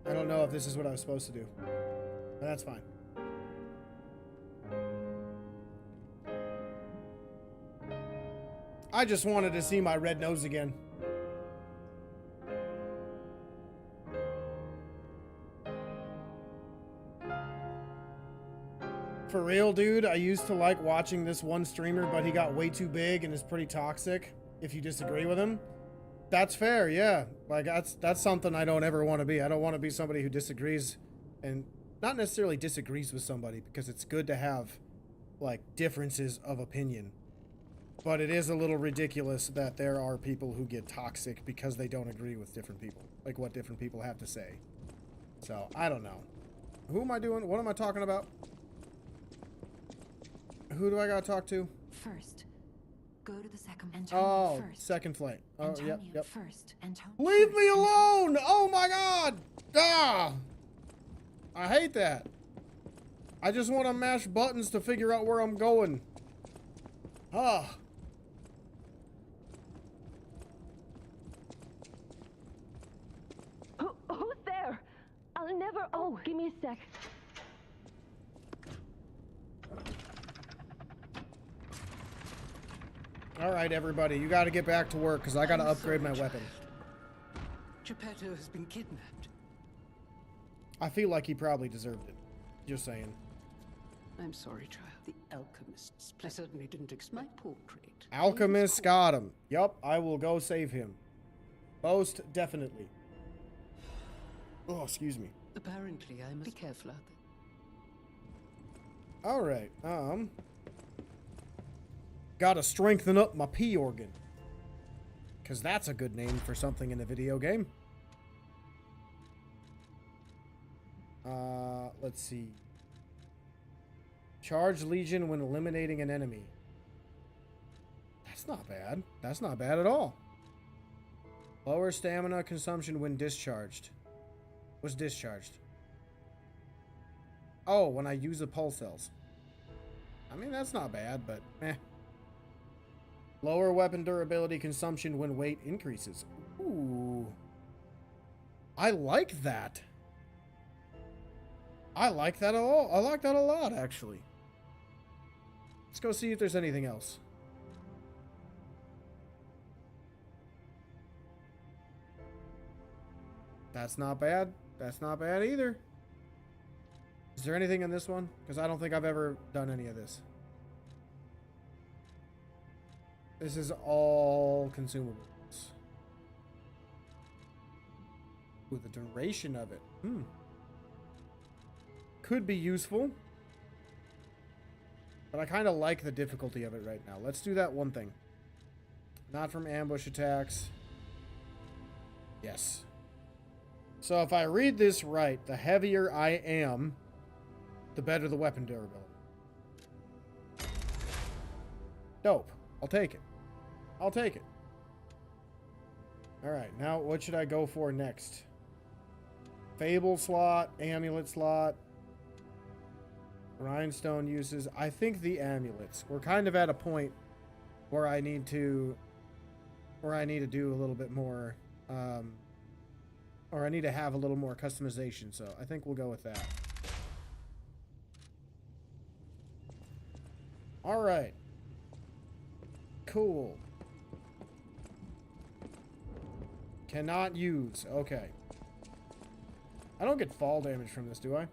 Speaker 1: I don't know if this is what I was supposed to do. But that's fine. I just wanted to see my red nose again. For real, dude, I used to like watching this one streamer, but he got way too big and is pretty toxic, if you disagree with him. That's fair, yeah. Like, that's something I don't ever want to be. I don't want to be somebody who disagrees, and not necessarily disagrees with somebody, because it's good to have, like, differences of opinion. But it is a little ridiculous that there are people who get toxic because they don't agree with different people. Like, what different people have to say. So, I don't know. Who am I doing? What am I talking about? Who do I gotta talk to?
Speaker 4: First, Go to the second. Antonio
Speaker 1: Oh,
Speaker 4: first.
Speaker 1: second flight. Oh,
Speaker 4: Antonio
Speaker 1: yep.
Speaker 4: first. Antonio.
Speaker 1: Leave me alone! Oh my god! Ah! I hate that. I just want to mash buttons to figure out where I'm going. Ah.
Speaker 12: Who's there? I'll never. Oh, give me a sec.
Speaker 1: Alright, everybody. You gotta get back to work, because I gotta upgrade my weapon.
Speaker 7: Geppetto has been kidnapped.
Speaker 1: I feel like he probably deserved it. Just saying.
Speaker 7: I'm sorry, child. The alchemists. I certainly didn't expect my portrait.
Speaker 1: Alchemist got him. Yup, I will go save him. Most definitely. Oh, excuse me.
Speaker 7: Apparently, I must be careful out there.
Speaker 1: Alright, gotta strengthen up my pee organ. Because that's a good name for something in a video game. Let's see. Charge Legion when eliminating an enemy. That's not bad. That's not bad at all. Lower stamina consumption when discharged. Was discharged. Oh, when I use the pulse cells. I mean, that's not bad, but eh. Lower weapon durability consumption when weight increases. Ooh. I like that. I like that a lot. I like that a lot, actually. Let's go see if there's anything else. That's not bad. That's not bad either. Is there anything in this one? Because I don't think I've ever done any of this. This is all consumables. Ooh, the duration of it. Could be useful. But I kind of like the difficulty of it right now. Let's do that one thing. Not from ambush attacks. Yes. So if I read this right, the heavier I am, the better the weapon durability. Dope. I'll take it. I'll take it. Alright, now what should I go for next? Fable slot, amulet slot, rhinestone uses. I think the amulets. We're kind of at a point where I need to do a little bit more, or I need to have a little more customization, so I think we'll go with that. Alright. Cool. Cannot use. Okay. I don't get fall damage from this, do I?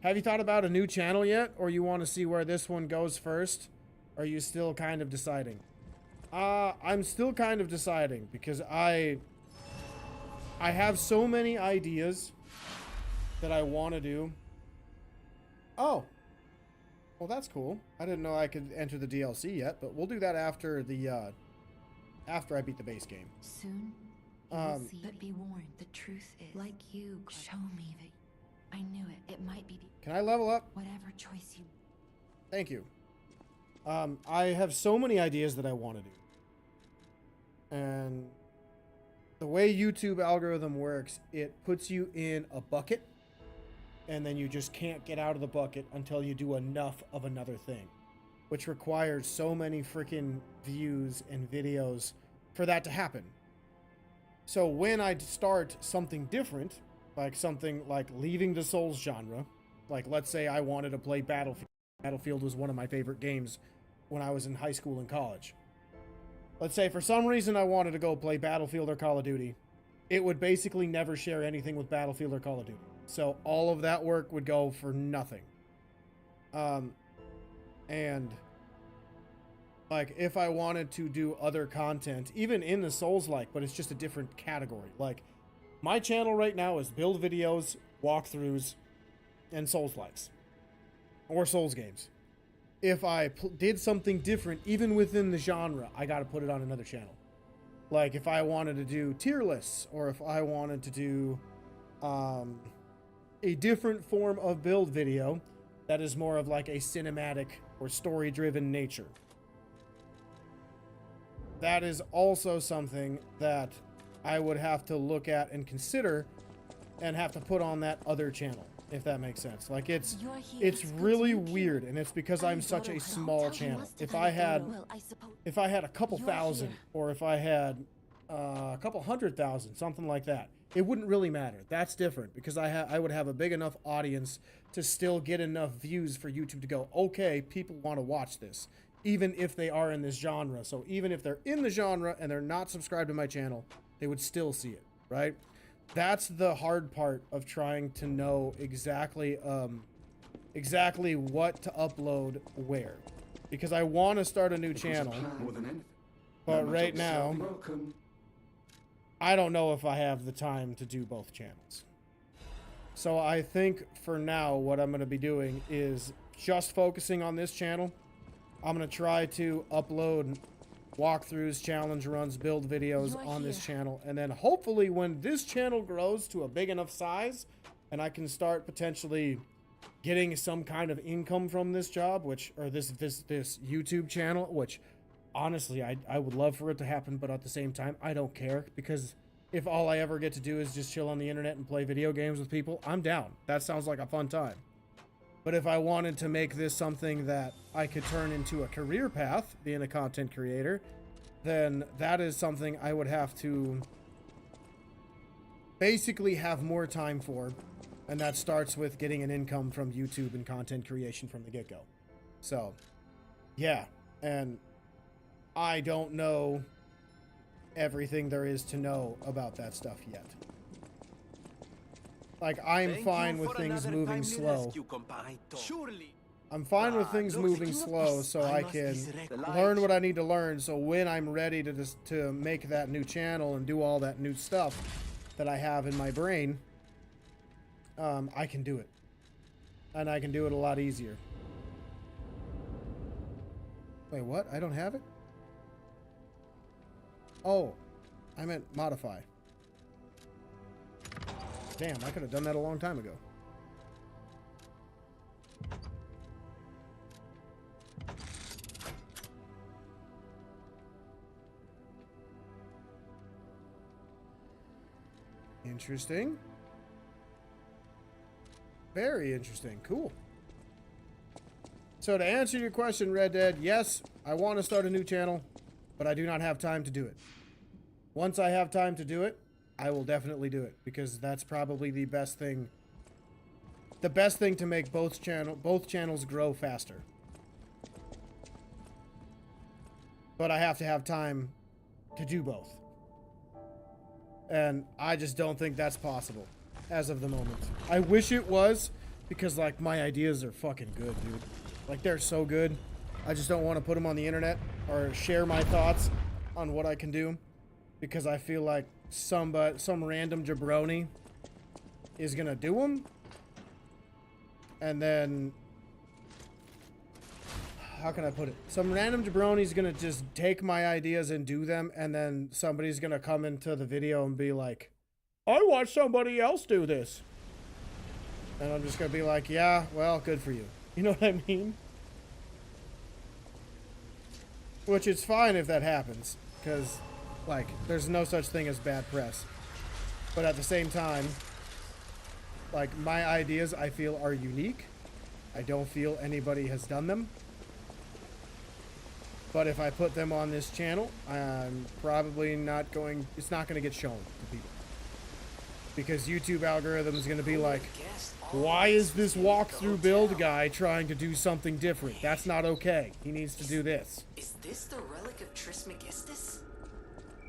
Speaker 1: Have you thought about a new channel yet? Or you want to see where this one goes first? Or are you still kind of deciding? I'm still kind of deciding because I have so many ideas that I want to do. Oh. Well, that's cool. I didn't know I could enter the DLC yet, but we'll do that after the after I beat the base game.
Speaker 4: Soon, you will see. But be warned, the truth is, like you, show me that I knew it. It might be.
Speaker 1: Can I level up?
Speaker 4: Whatever choice you.
Speaker 1: Thank you. I have so many ideas that I want to do. And the way YouTube algorithm works, it puts you in a bucket, and then you just can't get out of the bucket until you do enough of another thing, which requires so many freaking views and videos for that to happen. So when I start something different, like something like leaving the Souls genre, like let's say I wanted to play Battlefield. Battlefield was one of my favorite games when I was in high school and college. Let's say for some reason I wanted to go play Battlefield or Call of Duty. It would basically never share anything with Battlefield or Call of Duty. So all of that work would go for nothing. And like if I wanted to do other content, even in the Souls-like, but it's just a different category. Like my channel right now is build videos, walkthroughs, and Souls-likes. Or Souls games. If I did something different, even within the genre, I gotta put it on another channel. Like if I wanted to do tier lists, or if I wanted to do a different form of build video that is more of like a cinematic or story-driven nature. that is also something that I would have to look at and consider and have to put on that other channel, if that makes sense. Like, it's really weird, and it's because I'm such a small channel. If I had a couple thousand, or if I had a couple 100,000, something like that, it wouldn't really matter. That's different, because I would have a big enough audience to still get enough views for YouTube to go, okay, people want to watch this, even if they are in this genre. So even if they're in the genre and they're not subscribed to my channel, they would still see it, right? That's the hard part of trying to know exactly what to upload where. Because I want to start a new channel, but right now, I don't know if I have the time to do both channels. So I think for now, what I'm going to be doing is just focusing on this channel. I'm going to try to upload walkthroughs, challenge runs, build videos on this channel. And then hopefully when this channel grows to a big enough size and I can start potentially getting some kind of income from this job, or this YouTube channel, which honestly, I would love for it to happen, but at the same time, I don't care, because if all I ever get to do is just chill on the internet and play video games with people, I'm down. That sounds like a fun time. But if I wanted to make this something that I could turn into a career path, being a content creator, then that is something I would have to basically have more time for. And that starts with getting an income from YouTube and content creation from the get-go. So, yeah. And I don't know everything there is to know about that stuff yet. Like, I'm fine with things moving slow. I'm fine with things moving slow so I can learn what I need to learn, so when I'm ready to make that new channel and do all that new stuff that I have in my brain, I can do it. And I can do it a lot easier. Wait, what? I don't have it? Oh, I meant modify. Damn, I could have done that a long time ago. Interesting. Very interesting. Cool. So to answer your question, Red Dead, yes, I want to start a new channel, but I do not have time to do it. Once I have time to do it, I will definitely do it, because that's probably the best thing. The best thing to make both channels grow faster. But I have to have time to do both. And I just don't think that's possible as of the moment. I wish it was, because like my ideas are fucking good, dude. Like, they're so good. I just don't want to put them on the internet or share my thoughts on what I can do, because I feel like some random jabroni is gonna do them, and then how can I put it? Some random jabroni is gonna just take my ideas and do them, and then somebody's gonna come into the video and be like, I watched somebody else do this, and I'm just gonna be like, yeah, well, good for you. You know what I mean? Which is fine if that happens, because like, there's no such thing as bad press. But at the same time, like, my ideas, I feel, are unique. I don't feel anybody has done them. But if I put them on this channel, I'm probably not going... It's not going to get shown to people. Because YouTube algorithm is going to be like, why is this walkthrough build guy trying to do something different? That's not okay. He needs to do this.
Speaker 2: Is this the relic of Trismegistus?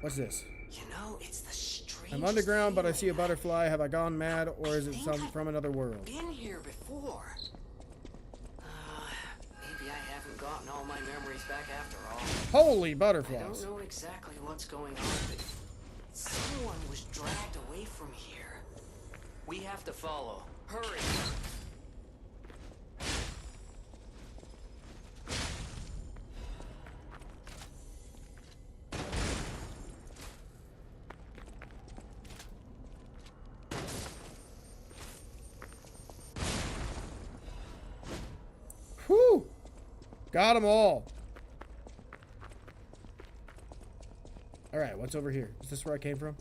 Speaker 1: What's this?
Speaker 2: You know, it's the strangest
Speaker 1: I'm underground, but I
Speaker 2: feeling.
Speaker 1: see a butterfly. Have I gone mad, or is it from another world?
Speaker 2: Been here before. Maybe I haven't gotten all my memories back after all.
Speaker 1: Holy
Speaker 2: I
Speaker 1: butterflies!
Speaker 2: don't know exactly what's going on, but someone was dragged away from here. We have to follow. Hurry!
Speaker 1: Whew! Got them all. Alright, what's over here? Is this where I came from?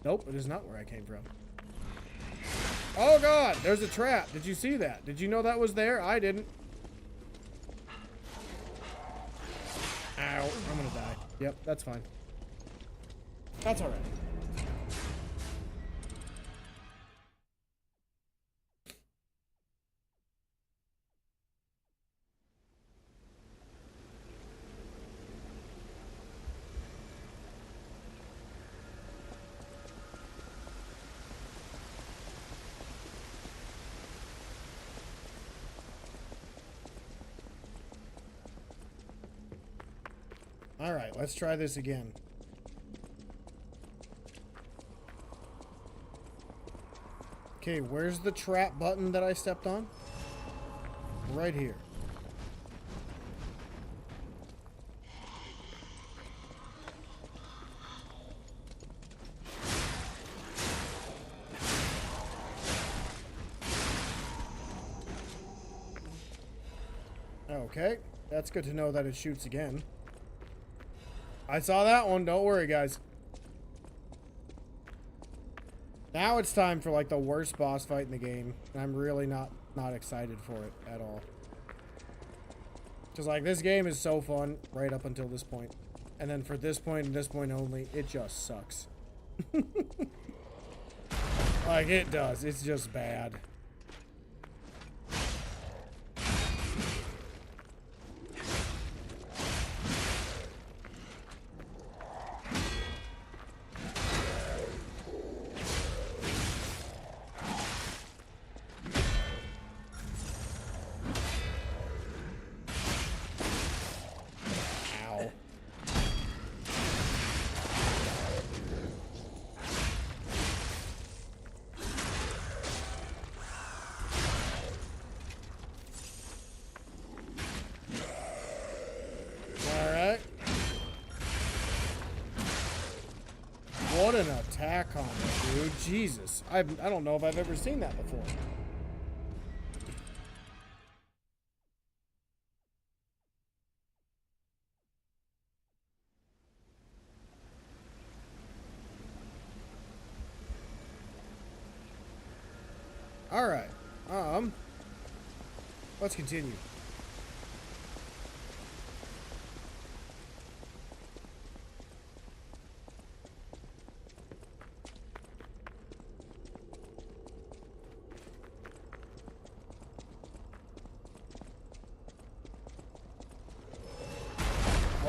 Speaker 1: Nope, it is not where I came from. Oh god, there's a trap. Did you see that? Did you know that was there? I didn't. Ow, I'm gonna die. Yep, that's fine. That's alright. Alright, let's try this again. Okay, where's the trap button that I stepped on? Right here. Okay, that's good to know that it shoots again. I saw that one, don't worry guys. Now it's time for like the worst boss fight in the game. And I'm really not excited for it at all. Because like this game is so fun right up until this point. And then for this point and this point only, it just sucks. Like it does, it's just bad. What an attack combo, dude. Jesus. I don't know if I've ever seen that before. Alright. Let's continue.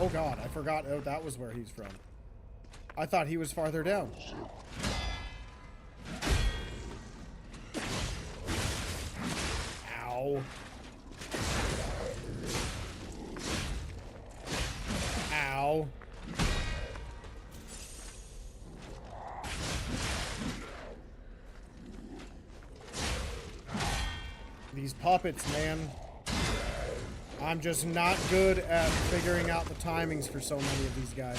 Speaker 1: Oh god, I forgot that was where he's from. I thought he was farther down. Ow. Ow. These puppets, man. I'm just not good at figuring out the timings for so many of these guys.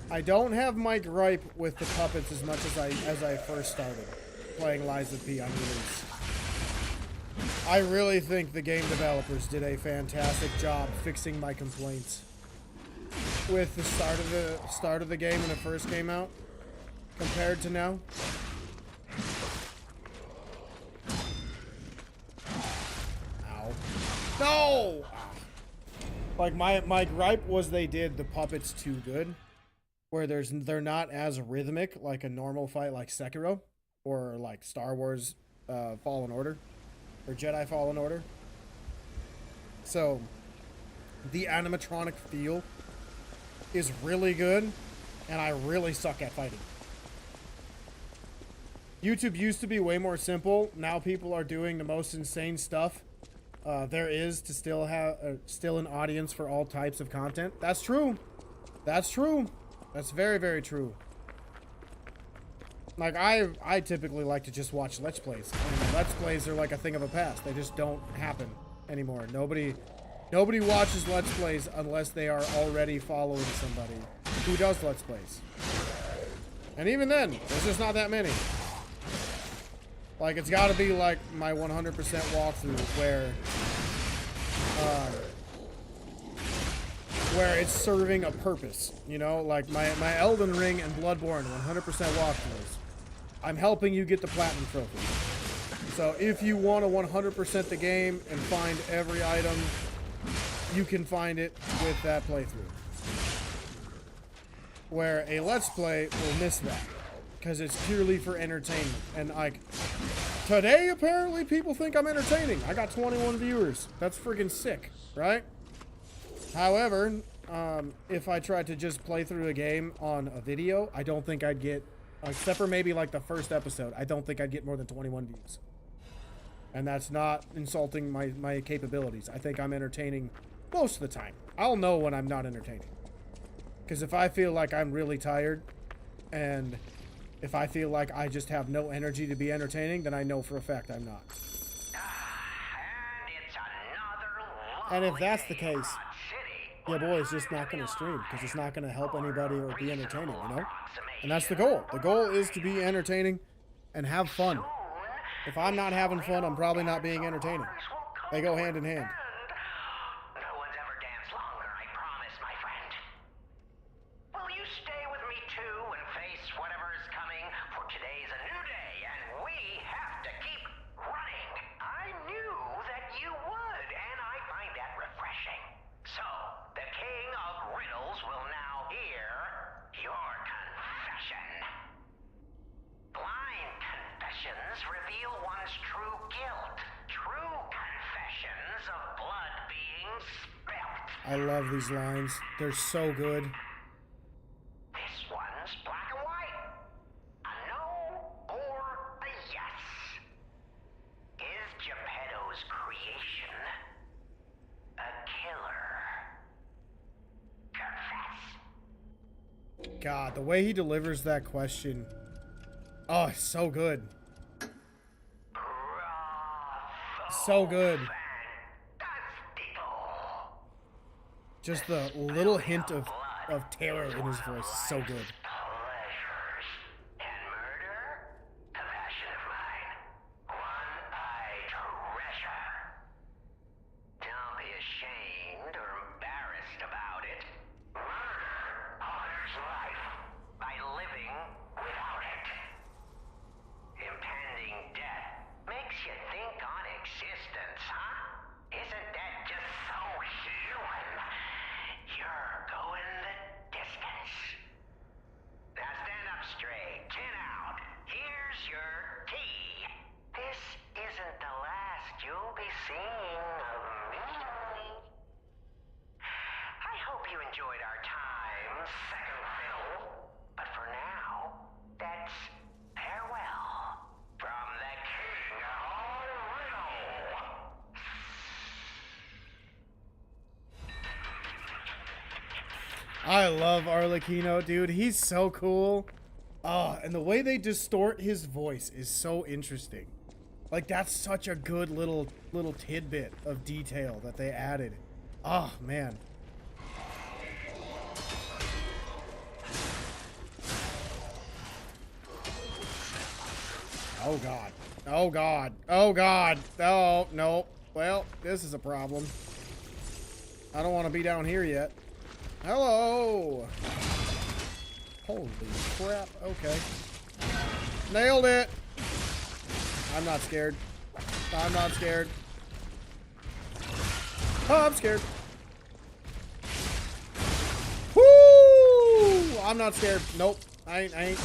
Speaker 1: I don't have my gripe with the puppets as much as I first started playing Lies of P on release. I really think the game developers did a fantastic job fixing my complaints with the start of the game when it first came out compared to now. No! Like my gripe was they did the puppets too good, where they're not as rhythmic like a normal fight like Sekiro or like Star Wars Fallen Order or Jedi Fallen Order. So the animatronic feel is really good, and I really suck at fighting. YouTube used to be way more simple. Now people are doing the most insane stuff there is to still have still an audience for all types of content. That's true. That's true. That's very, very true. Like I typically like to just watch Let's Plays. And Let's Plays are like a thing of the past. They just don't happen anymore. Nobody watches Let's Plays unless they are already following somebody who does Let's Plays. And even then, there's just not that many. Like, it's got to be like my 100% walkthrough where where it's serving a purpose, you know, like my Elden Ring and Bloodborne 100% walkthroughs. I'm helping you get the Platinum Trophy. So if you want to 100% the game and find every item, you can find it with that playthrough. Where a Let's Play will miss that, because it's purely for entertainment. And like, today apparently people think I'm entertaining. I got 21 viewers. That's freaking sick, right? However, if I tried to just play through a game on a video, I don't think I'd get, except for maybe like the first episode, I don't think I'd get more than 21 views. And that's not insulting my capabilities. I think I'm entertaining most of the time. I'll know when I'm not entertaining. Because if I feel like I'm really tired, and if I feel like I just have no energy to be entertaining, then I know for a fact I'm not. And if that's the case, your boy is just not going to stream, because it's not going to help anybody or be entertaining, you know? And that's the goal. The goal is to be entertaining and have fun. If I'm not having fun, I'm probably not being entertaining. They go hand in hand.
Speaker 11: Reveal one's true guilt. True confessions of blood being spilt.
Speaker 1: I love these lines. They're so good.
Speaker 11: This one's black and white. A no or a yes. Is Geppetto's creation a killer? Confess.
Speaker 1: God, the way he delivers that question. Oh, it's so good. So good. Just the little hint of terror in his voice is so good. I love Arlecchino, dude. He's so cool. Oh, and the way they distort his voice is so interesting. Like, that's such a good little tidbit of detail that they added. Oh, man. Oh, God. Oh, God. Oh, God. Oh, no. Well, this is a problem. I don't want to be down here yet. Hello! Holy crap. Okay. Nailed it! I'm not scared. I'm not scared. Oh, I'm scared. Woo! I'm not scared. Nope. I ain't.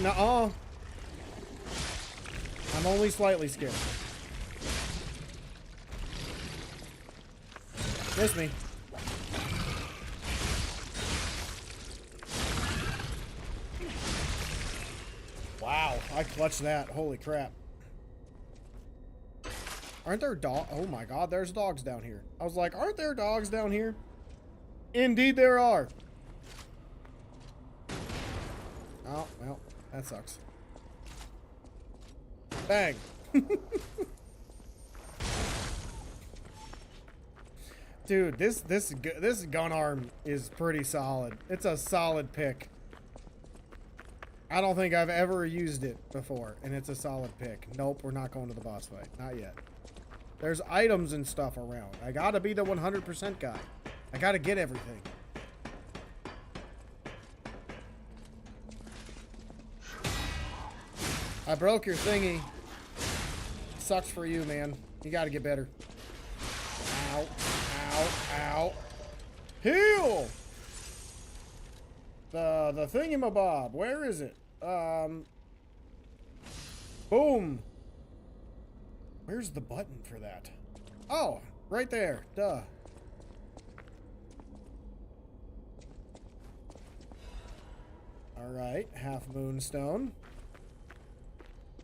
Speaker 1: Nuh-uh. I'm only slightly scared. Miss me. Wow, I clutched that. Holy crap. Aren't there dogs? Oh my god, there's dogs down here. I was like, aren't there dogs down here? Indeed there are. Oh, well, that sucks. Bang. Dude, this gun arm is pretty solid. It's a solid pick. I don't think I've ever used it before, and it's a solid pick. Nope, we're not going to the boss fight. Not yet. There's items and stuff around. I gotta be the 100% guy. I gotta get everything. I broke your thingy. Sucks for you, man. You gotta get better. Ow. Ow. Ow. Heal! The thingamabob. Where is it? Boom. Where's the button for that? Oh, right there. Duh. Alright, half moonstone.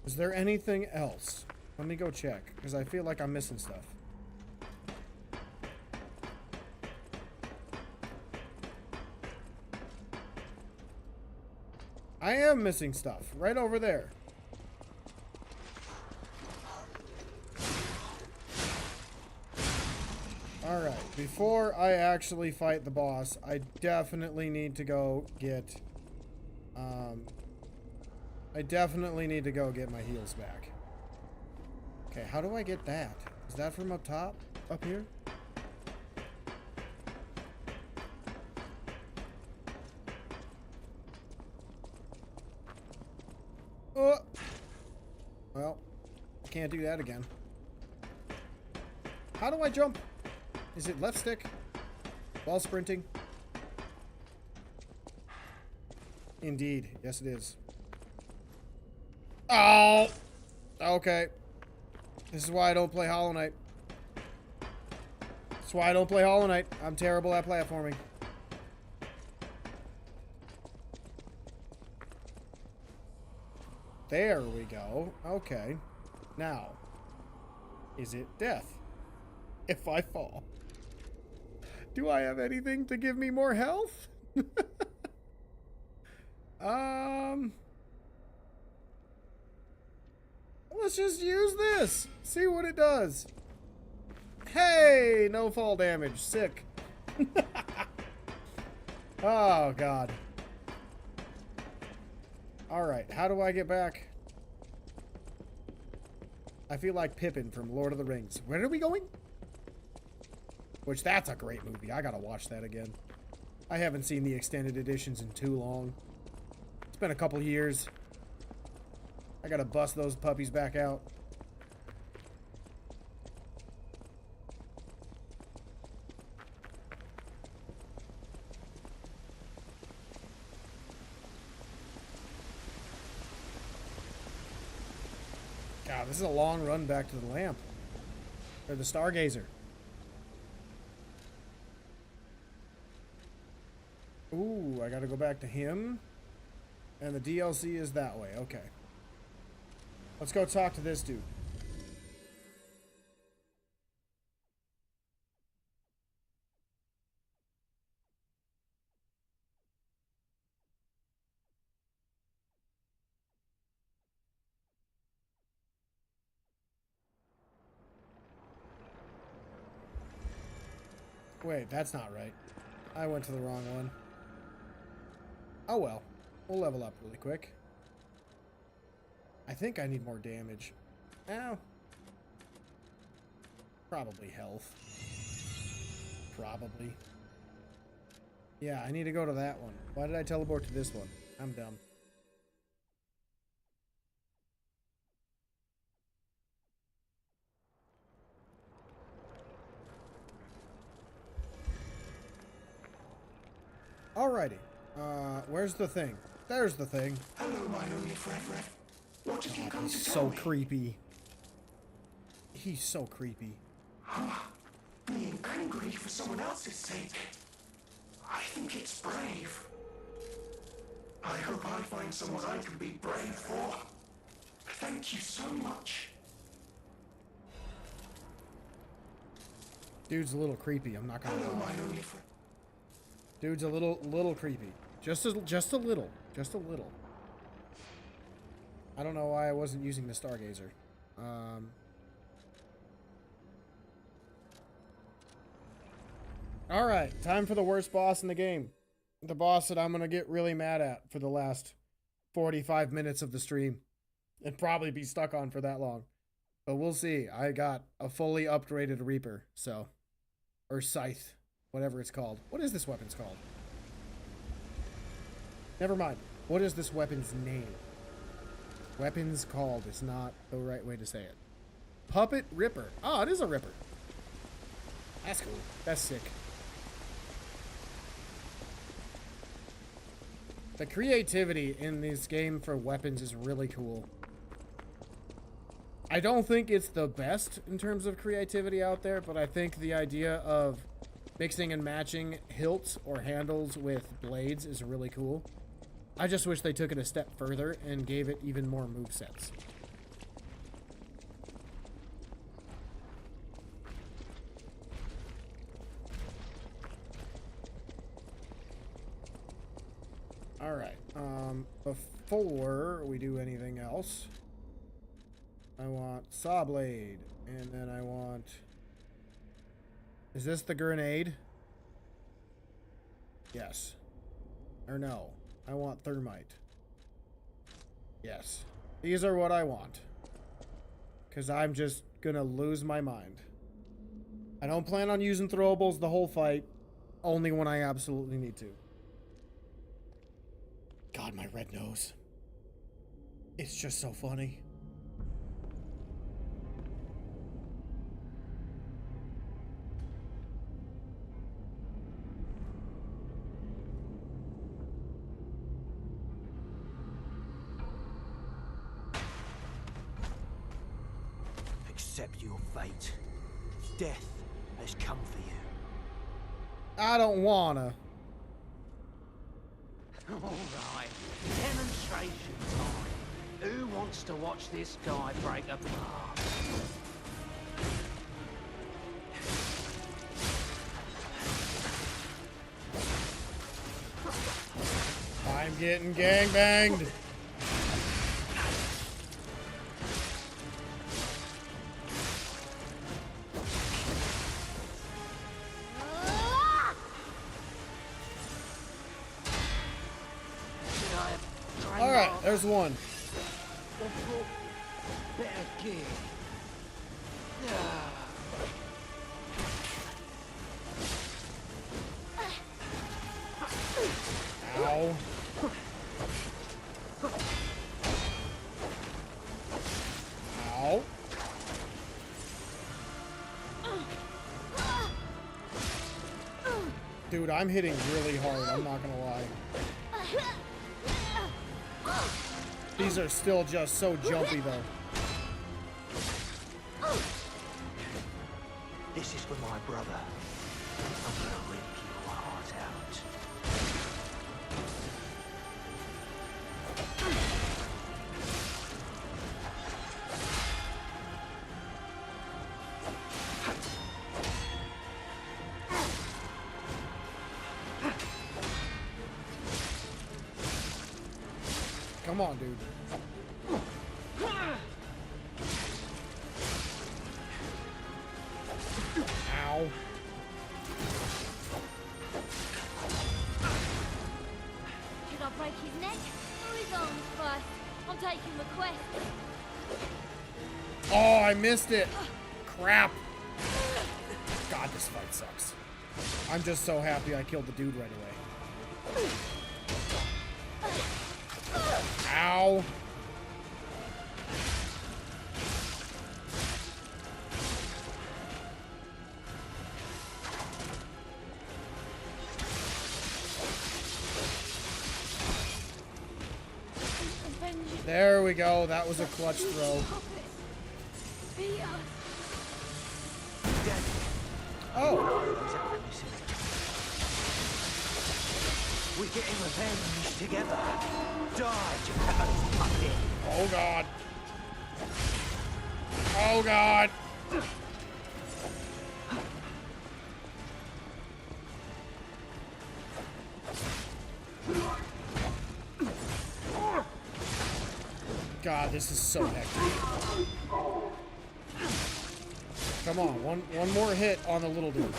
Speaker 1: Is there anything else? Let me go check, because I feel like I'm missing stuff. I am missing stuff. Right over there. Alright, before I actually fight the boss, I definitely need to go get... I definitely need to go get my heals back. Okay, how do I get that? Is that from up top? Up here? Oh! Well, I can't do that again. How do I jump? Is it left stick? While sprinting? Indeed. Yes, it is. Oh! Okay. This is why I don't play Hollow Knight. That's why I don't play Hollow Knight. I'm terrible at platforming. There we go. Okay. Now, is it death? If I fall. Do I have anything to give me more health? Let's just use this. See what it does. Hey, no fall damage. Sick. Oh, God. Alright, how do I get back? I feel like Pippin from Lord of the Rings. Where are we going? Which, that's a great movie. I gotta watch that again. I haven't seen the extended editions in too long. It's been a couple years. I gotta bust those puppies back out. God, this is a long run back to the lamp. Or the Stargazer. Ooh, I gotta go back to him. And the DLC is that way. Okay. Let's go talk to this dude. Wait, that's not right. I went to the wrong one. Oh well. We'll level up really quick. I think I need more damage. Ow. Probably health. Probably. Yeah, I need to go to that one. Why did I teleport to this one? I'm dumb. Alrighty. Where's the thing? There's the thing.
Speaker 9: Hello, my only friend. What did you come to
Speaker 1: He's
Speaker 9: tell
Speaker 1: so
Speaker 9: me?
Speaker 1: creepy. He's so creepy.
Speaker 9: Being angry for someone else's sake. I think it's brave. I hope I find someone I can be brave for. Thank you so much.
Speaker 1: Dude's a little creepy, I'm not gonna
Speaker 9: Hello,
Speaker 1: lie.
Speaker 9: my only friend.
Speaker 1: Dude's a little creepy. Just a little. Just a little. I don't know why I wasn't using the Stargazer. Alright, time for the worst boss in the game. The boss that I'm gonna get really mad at for the last 45 minutes of the stream. And probably be stuck on for that long. But we'll see. I got a fully upgraded Reaper, so. Or Scythe. Whatever it's called. What is this weapon's called? Never mind. What is this weapon's name? Weapons called is not the right way to say it. Puppet Ripper. Oh, it is a Ripper. That's cool. That's sick. The creativity in this game for weapons is really cool. I don't think it's the best in terms of creativity out there, but I think the idea of mixing and matching hilts or handles with blades is really cool. I just wish they took it a step further and gave it even more movesets. Alright, before we do anything else, I want saw blade, and then I want... Is this the grenade? Yes. Or no. I want thermite. Yes. These are what I want. Because I'm just gonna lose my mind. I don't plan on using throwables the whole fight. Only when I absolutely need to. God, my red nose. It's just so funny.
Speaker 13: Accept your fate. Death has come for you.
Speaker 1: I don't wanna.
Speaker 14: Alright, demonstration time. Who wants to watch this guy break apart?
Speaker 1: I'm getting gangbanged. Alright, there's one.
Speaker 14: Better gear.
Speaker 1: Ow. Ow. Dude, I'm hitting really hard, I'm not gonna lie. These are still just so jumpy, though.
Speaker 13: This is for my brother. I'm gonna rip your heart out.
Speaker 1: Come on, dude. Ow.
Speaker 8: Should I break his neck or his arms first? I'm taking the quest.
Speaker 1: Oh, I missed it. Crap. God, this fight sucks. I'm just so happy I killed the dude right away. Ow. There we go. That was a clutch throw. Oh.
Speaker 13: We're getting revenge together. Die, Geppetto's puppet.
Speaker 1: Oh God. Oh God. God, this is so hectic. Come on, one more hit on the little dude.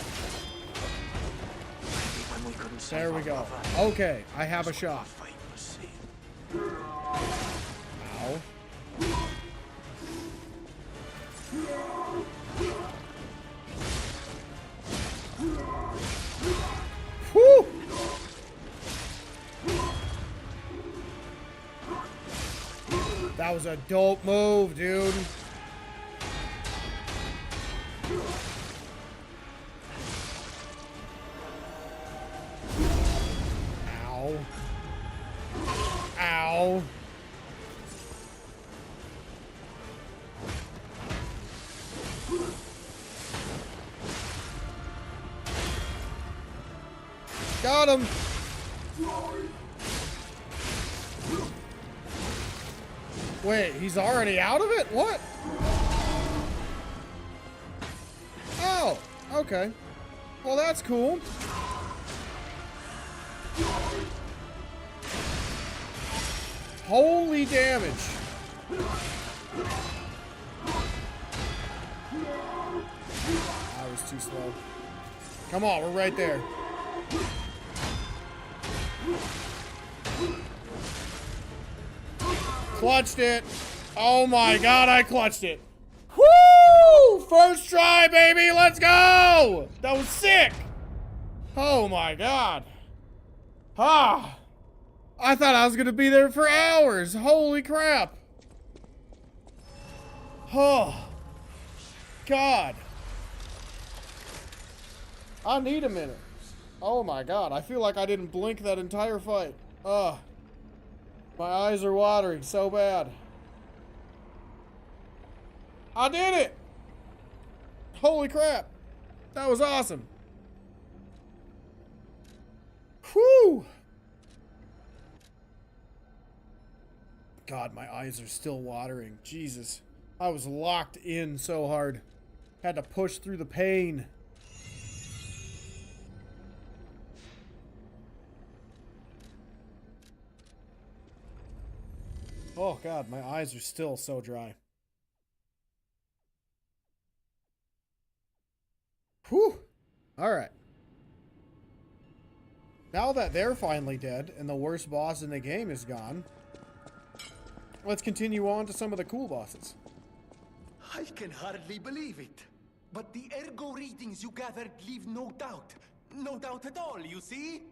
Speaker 1: There we go. Okay, I have a shot. Ow. That was a dope move, dude. Ow. Ow. Got him. Wait, he's already out of it? What? Oh, okay. Well, that's cool. Holy damage. That was too slow. Come on, we're right there. Clutched it. Oh my god, I clutched it. Woo! First try, baby. Let's go. That was sick. Oh my god. Ah. I thought I was going to be there for hours. Holy crap. Oh. God. I need a minute. Oh my god. I feel like I didn't blink that entire fight. Ugh. My eyes are watering so bad. I did it! Holy crap. That was awesome. Whew! God, my eyes are still watering. Jesus. I was locked in so hard. Had to push through the pain. Oh god, my eyes are still so dry. Whew! Alright. Now that they're finally dead and the worst boss in the game is gone, let's continue on to some of the cool bosses.
Speaker 5: I can hardly believe it. But the ergo readings you gathered leave no doubt. No doubt at all, you see?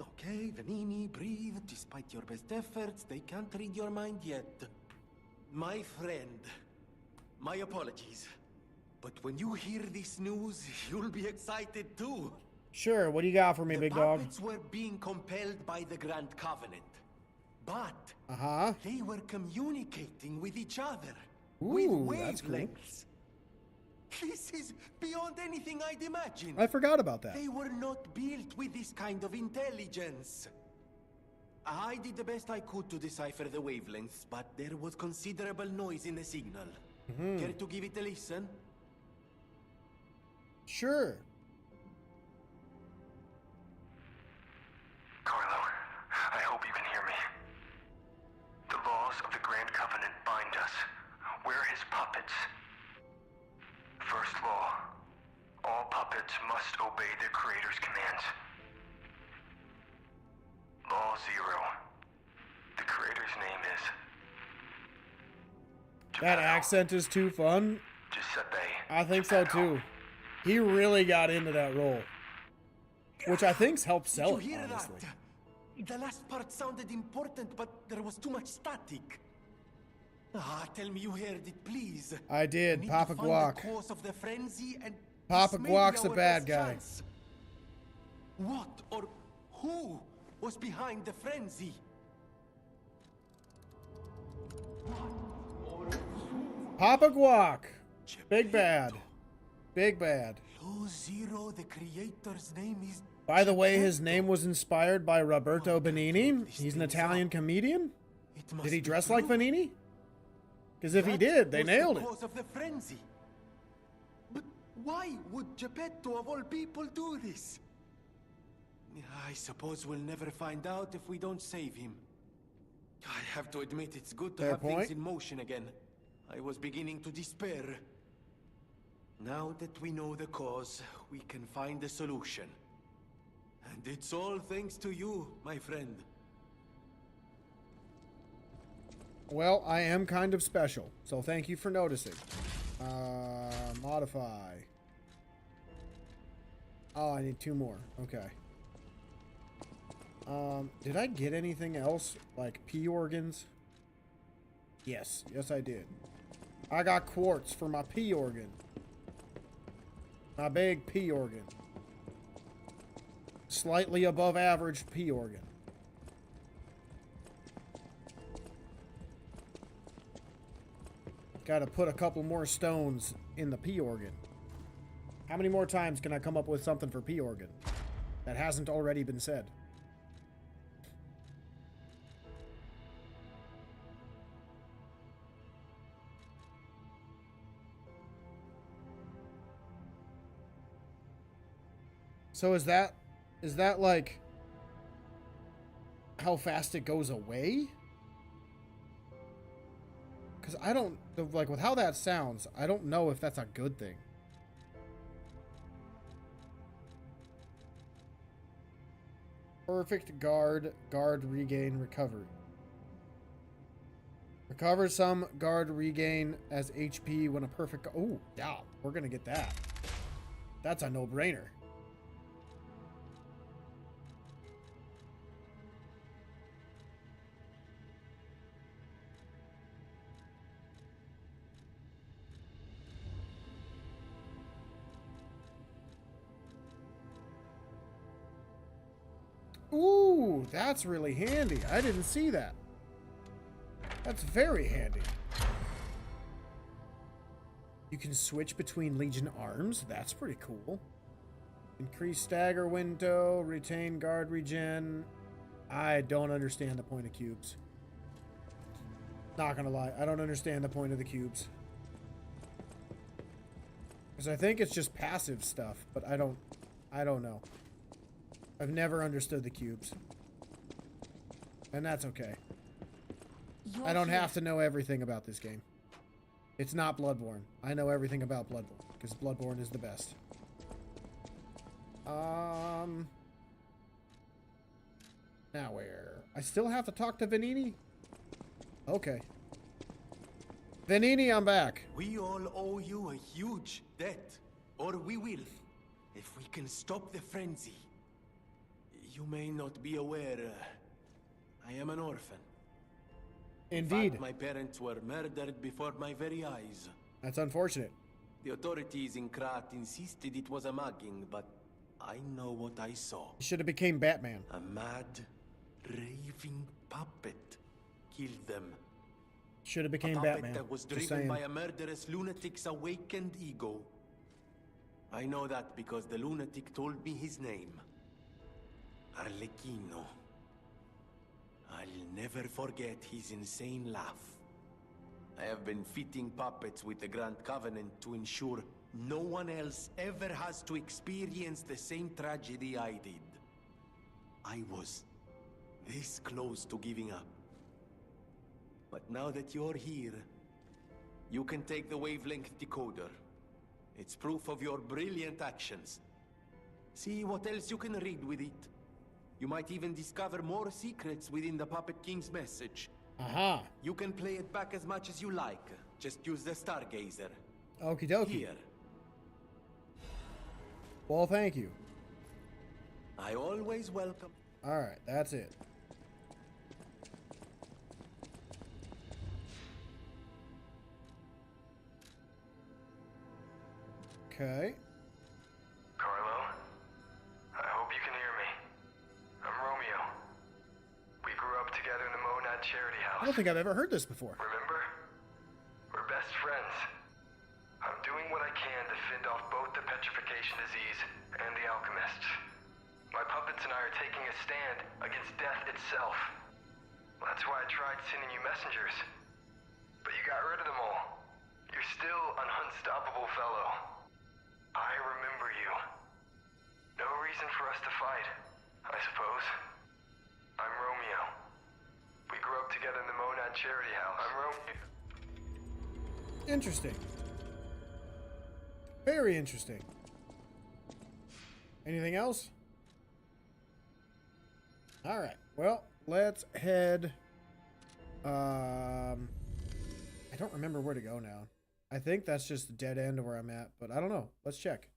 Speaker 5: Okay, Venini, breathe. Despite your best efforts, they can't read your mind yet. My friend, my apologies. But when you hear this news, you'll be excited too.
Speaker 1: Sure, what do you got for me, big dog?
Speaker 5: The puppets were being compelled by the Grand Covenant. But they were communicating with each other.
Speaker 1: Ooh, that's cool.
Speaker 5: This is beyond anything I'd imagined.
Speaker 1: I forgot about that.
Speaker 5: They were not built with this kind of intelligence. I did the best I could to decipher the wavelengths, but there was considerable noise in the signal. Care to give it a listen?
Speaker 1: Sure.
Speaker 9: Carlo, I hope you can hear me. The laws of the Grand Covenant bind us. We're his puppets. First law, all puppets must obey their creator's commands. Law 0, the creator's name is...
Speaker 1: That accent is too fun.
Speaker 9: Giuseppe.
Speaker 1: I think so too. He really got into that role. Which I think's helped sell it, honestly.
Speaker 5: The last part sounded important, but there was too much static. Tell me you heard it, please.
Speaker 1: I did. Papa Guac. Papa Guac's the bad guy.
Speaker 5: What or who was behind the frenzy?
Speaker 1: Papa Guac. Big bad. Big bad.
Speaker 5: Law 0, the creator's name is...
Speaker 1: By the way, his name was inspired by Roberto Benigni. He's an Italian comedian. Did he dress like Benigni? Because if he did, they nailed it.
Speaker 5: Of the frenzy. But why would Geppetto, of all people, do this? I suppose we'll never find out if we don't save him. I have to admit, it's good to have things in motion again. I was beginning to despair. Now that we know the cause, we can find a solution. And it's all thanks to you, my friend.
Speaker 1: Well, I am kind of special, so thank you for noticing. Modify. Oh, I need 2 more. Okay. Did I get anything else? Like P organs? Yes, yes I did. I got quartz for my pee organ. My big pee organ. Slightly above average pee organ. Gotta put a couple more stones in the pee organ. How many more times can I come up with something for pee organ that hasn't already been said? So is that like how fast it goes away? Because I don't, like, with how that sounds, I don't know if that's a good thing. Perfect guard regain recovery. Recover some guard regain as HP when a perfect, oh, yeah, we're gonna get that. That's a no-brainer. Ooh, that's really handy. I didn't see that. That's very handy. You can switch between Legion arms. That's pretty cool. Increase stagger window, retain guard regen. I don't understand the point of cubes. Not gonna lie, I don't understand the point of the cubes. Because I think it's just passive stuff, but I don't know. I've never understood the cubes. And that's okay. I don't have to know everything about this game. It's not Bloodborne. I know everything about Bloodborne, because Bloodborne is the best. Now where? I still have to talk to Venini? Okay. Venini, I'm back.
Speaker 5: We all owe you a huge debt. Or we will. If we can stop the frenzy. You may not be aware, I am an orphan.
Speaker 1: Indeed.
Speaker 5: In fact, my parents were murdered before my very eyes.
Speaker 1: That's unfortunate.
Speaker 5: The authorities in Krat insisted it was a mugging, but I know what I saw.
Speaker 1: You should have became Batman.
Speaker 5: A mad, raving puppet killed them.
Speaker 1: Should have became
Speaker 5: a puppet
Speaker 1: Batman.
Speaker 5: That was
Speaker 1: Just
Speaker 5: driven
Speaker 1: saying.
Speaker 5: by a murderous lunatic's awakened ego. I know that because the lunatic told me his name. Arlecchino. I'll never forget his insane laugh. I have been fitting puppets with the Grand Covenant to ensure no one else ever has to experience the same tragedy I did. I was this close to giving up. But now that you're here, you can take the wavelength decoder. It's proof of your brilliant actions. See what else you can read with it. You might even discover more secrets within the Puppet King's message.
Speaker 1: Aha.
Speaker 5: You can play it back as much as you like. Just use the Stargazer.
Speaker 1: Okie dokie.
Speaker 5: Here.
Speaker 1: Well, thank you.
Speaker 5: I always welcome.
Speaker 1: Alright, that's it. Okay.
Speaker 15: Carlo, I hope you can hear me. I'm Romeo. We grew up together in the Monad Charity House.
Speaker 1: I don't think I've ever heard this before.
Speaker 15: Remember? We're best friends. I'm doing what I can to fend off both the petrification disease and the alchemists. My puppets and I are taking a stand against death itself. That's why I tried sending you messengers. But you got rid of them all. You're still an unstoppable fellow. I remember you. No reason for us to fight, I suppose. I'm Romeo. We grew up together in the Monad Charity House. I'm Romeo.
Speaker 1: Interesting. Very interesting. Anything else? Alright, well, let's head... I don't remember where to go now. I think that's just a dead end where I'm at, but I don't know. Let's check.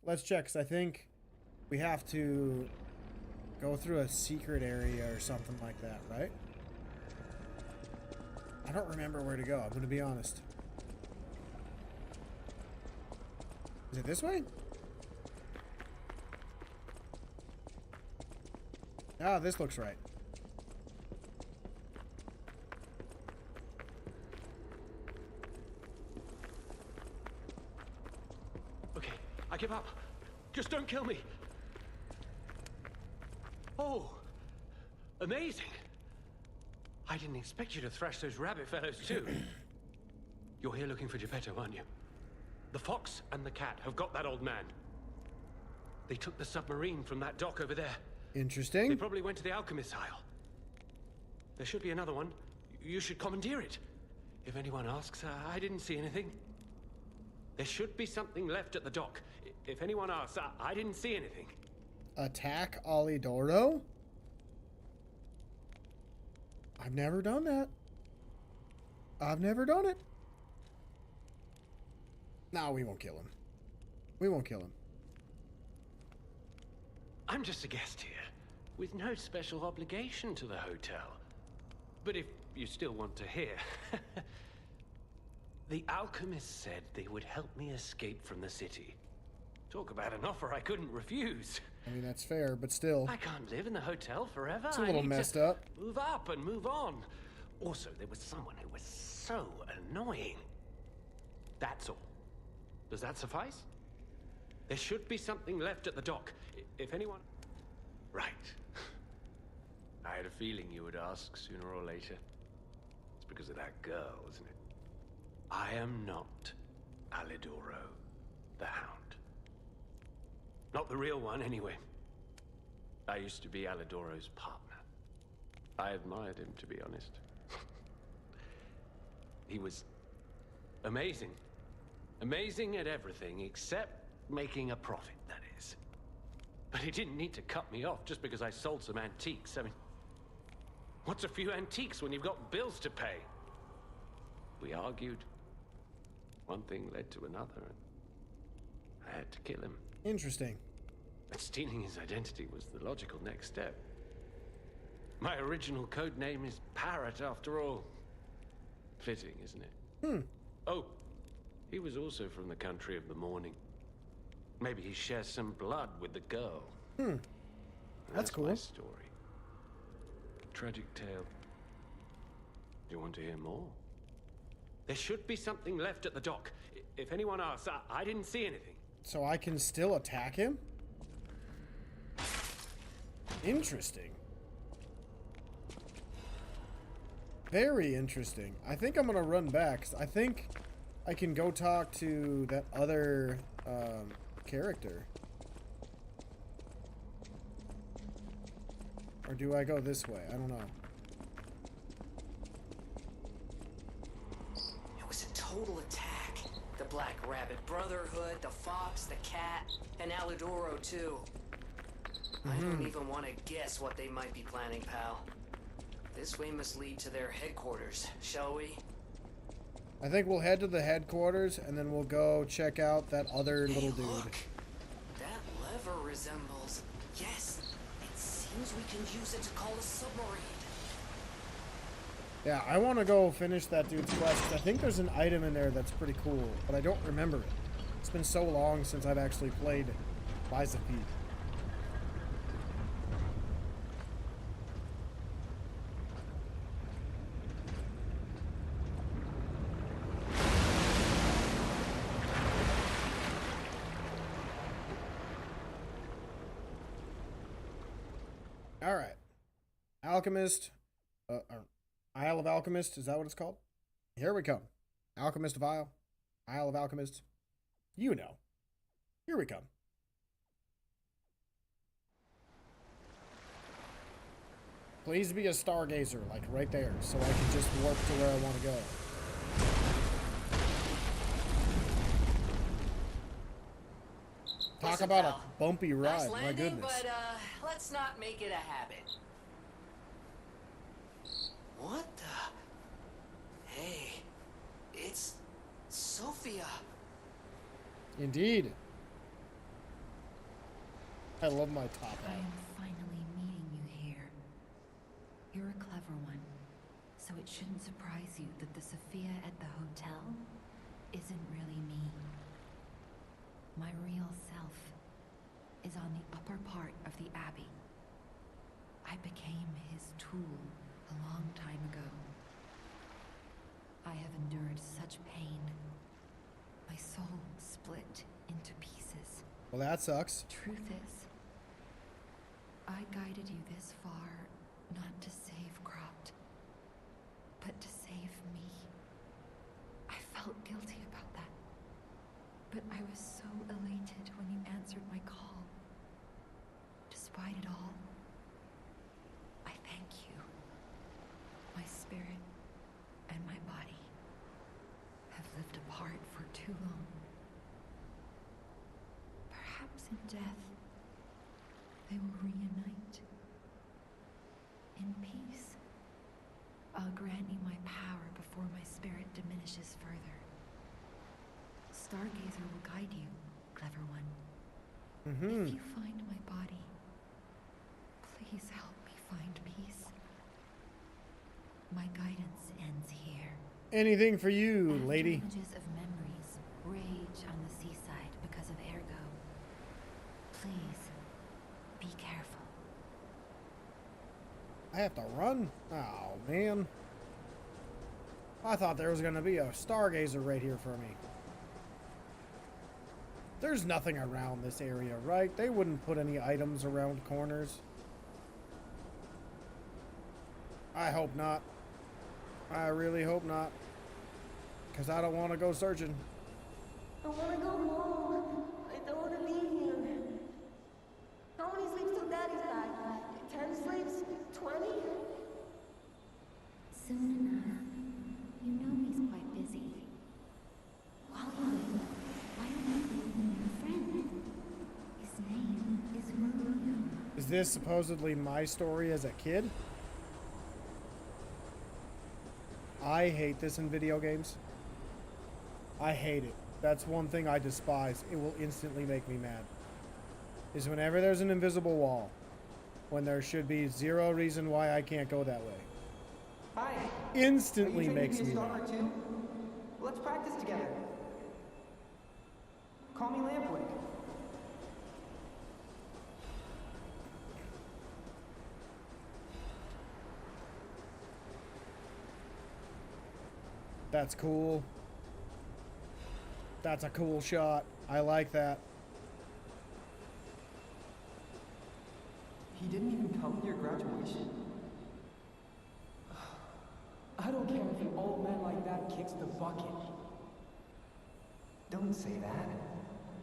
Speaker 1: Let's check, because I think we have to go through a secret area or something like that, right? I don't remember where to go. I'm gonna be honest. Is it this way? Ah, this looks right.
Speaker 6: Okay, I give up. Just don't kill me. Oh, amazing. I didn't expect you to thrash those rabbit fellows too. You're here looking for Geppetto, aren't you? The fox and the cat have got that old man. They took the submarine from that dock over there.
Speaker 1: Interesting.
Speaker 6: They probably went to the alchemist's aisle. There should be another one. You should commandeer it. If anyone asks, I didn't see anything. There should be something left at the dock. If anyone asks, I didn't see anything.
Speaker 1: Attack Alidoro? I've never done that. I've never done it. No, we won't kill him. We won't kill him.
Speaker 6: I'm just a guest here, with no special obligation to the hotel. But if you still want to hear... The alchemist said they would help me escape from the city. Talk about an offer I couldn't refuse.
Speaker 1: I mean, that's fair, but still.
Speaker 6: I can't live in the hotel forever.
Speaker 1: It's a little messed up.
Speaker 6: Move up and move on. Also, there was someone who was so annoying. That's all. Does that suffice? There should be something left at the dock. If anyone... Right. I had a feeling you would ask sooner or later. It's because of that girl, isn't it? I am not Alidoro, the Hound. Not the real one, anyway. I used to be Alidoro's partner. I admired him, to be honest. He was amazing. Amazing at everything, except making a profit, that is. But he didn't need to cut me off just because I sold some antiques. I mean, what's a few antiques when you've got bills to pay? We argued. One thing led to another, and I had to kill him.
Speaker 1: Interesting.
Speaker 6: But stealing his identity was the logical next step. My original code name is Parrot, after all. Fitting, isn't it? Oh, he was also from the country of the morning. Maybe he shares some blood with the girl.
Speaker 1: That's cool.
Speaker 6: My story. Tragic tale. Do you want to hear more? There should be something left at the dock. If anyone asks, I didn't see anything.
Speaker 1: So I can still attack him? Interesting. Very interesting. I think I'm gonna run back, 'cause I think I can go talk to that other character. Or do I go this way? I don't know.
Speaker 2: It was a total attack. The Black Rabbit Brotherhood, the Fox, the Cat, and Alidoro too. I don't even want to guess what they might be planning, pal. This way must lead to their headquarters, shall we?
Speaker 1: I think we'll head to the headquarters, and then we'll go check out that other little dude.
Speaker 2: Look! That lever resembles... Yes! It seems we can use it to call a submarine.
Speaker 1: Yeah, I want to go finish that dude's quest, 'cause I think there's an item in there that's pretty cool, but I don't remember it. It's been so long since I've actually played Lies of P. Alright. Alchemist. Isle of Alchemist. Is that what it's called? Here we come. Alchemist of Isle. Isle of Alchemist. You know. Here we come. Please be a stargazer, like right there, so I can just warp to where I want to go. Talk
Speaker 2: Listen,
Speaker 1: about
Speaker 2: pal.
Speaker 1: a bumpy ride,
Speaker 2: Nice
Speaker 1: my
Speaker 2: landing,
Speaker 1: goodness.
Speaker 2: but let's not make it a habit. What the? Hey, it's Sophia.
Speaker 1: Indeed. I love my top
Speaker 4: I
Speaker 1: hat.
Speaker 4: am finally meeting you here. You're a clever one. So it shouldn't surprise you that the Sophia at the hotel isn't really me. My real self is on the upper part of the Abbey. I became his tool a long time ago. I have endured such pain. My soul split into pieces.
Speaker 1: Well, that sucks.
Speaker 4: Truth is, I guided you this far not to save Cropt, but to save me. I felt guilty about that, but I was so elated when you answered my call. Despite it all, I thank you. My spirit and my body have lived apart for too long. Perhaps in death, they will reunite. In peace, I'll grant you my power before my spirit diminishes further. Stargazer will guide you, clever one. If you find my body, please help me find peace. My guidance ends here.
Speaker 1: Anything for you, lady.
Speaker 4: Images of memories rage on the seaside because of Ergo. Please, be careful.
Speaker 1: I have to run? Oh, man. I thought there was going to be a Stargazer right here for me. There's nothing around this area, right? They wouldn't put any items around corners. I hope not. I really hope not. Because I don't want to go searching.
Speaker 8: I want to go home. I don't want to be here. How many sleeps till Daddy's back? 10 sleeps? 20?
Speaker 4: Soon enough. You know he's quite busy. While you wait, why don't you leave me your friend? His name is Maria.
Speaker 1: Is this supposedly my story as a kid? I hate this in video games. I hate it. That's one thing I despise. It will instantly make me mad. Is whenever there's an invisible wall. When there should be zero reason why I can't go that way.
Speaker 16: Hi.
Speaker 1: Instantly makes me mad.
Speaker 16: Too? Let's practice together. Call me Lampwick.
Speaker 1: That's cool. That's a cool shot. I like that.
Speaker 16: He didn't even come to your graduation? I don't care if an old man like that kicks the bucket. Don't say that.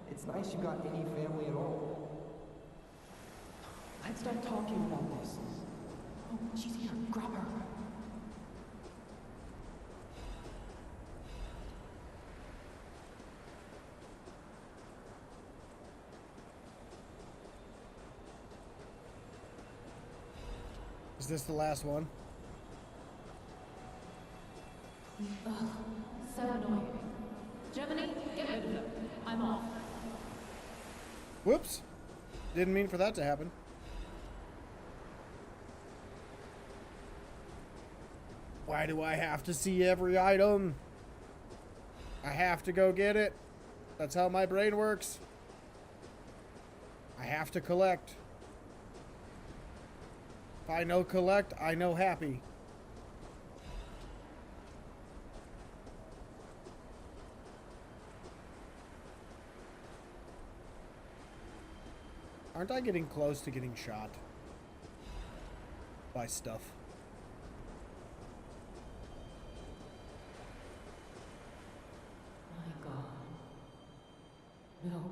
Speaker 16: It's nice you got any family at all. Let's stop talking about this. Oh, she's here. Grab her.
Speaker 1: Is this the last one?
Speaker 7: Ugh, so annoying. Germany, get rid of them. I'm off.
Speaker 1: Whoops. Didn't mean for that to happen. Why do I have to see every item? I have to go get it. That's how my brain works. I have to collect. If I know collect, I know happy. Aren't I getting close to getting shot by stuff?
Speaker 7: My God. No.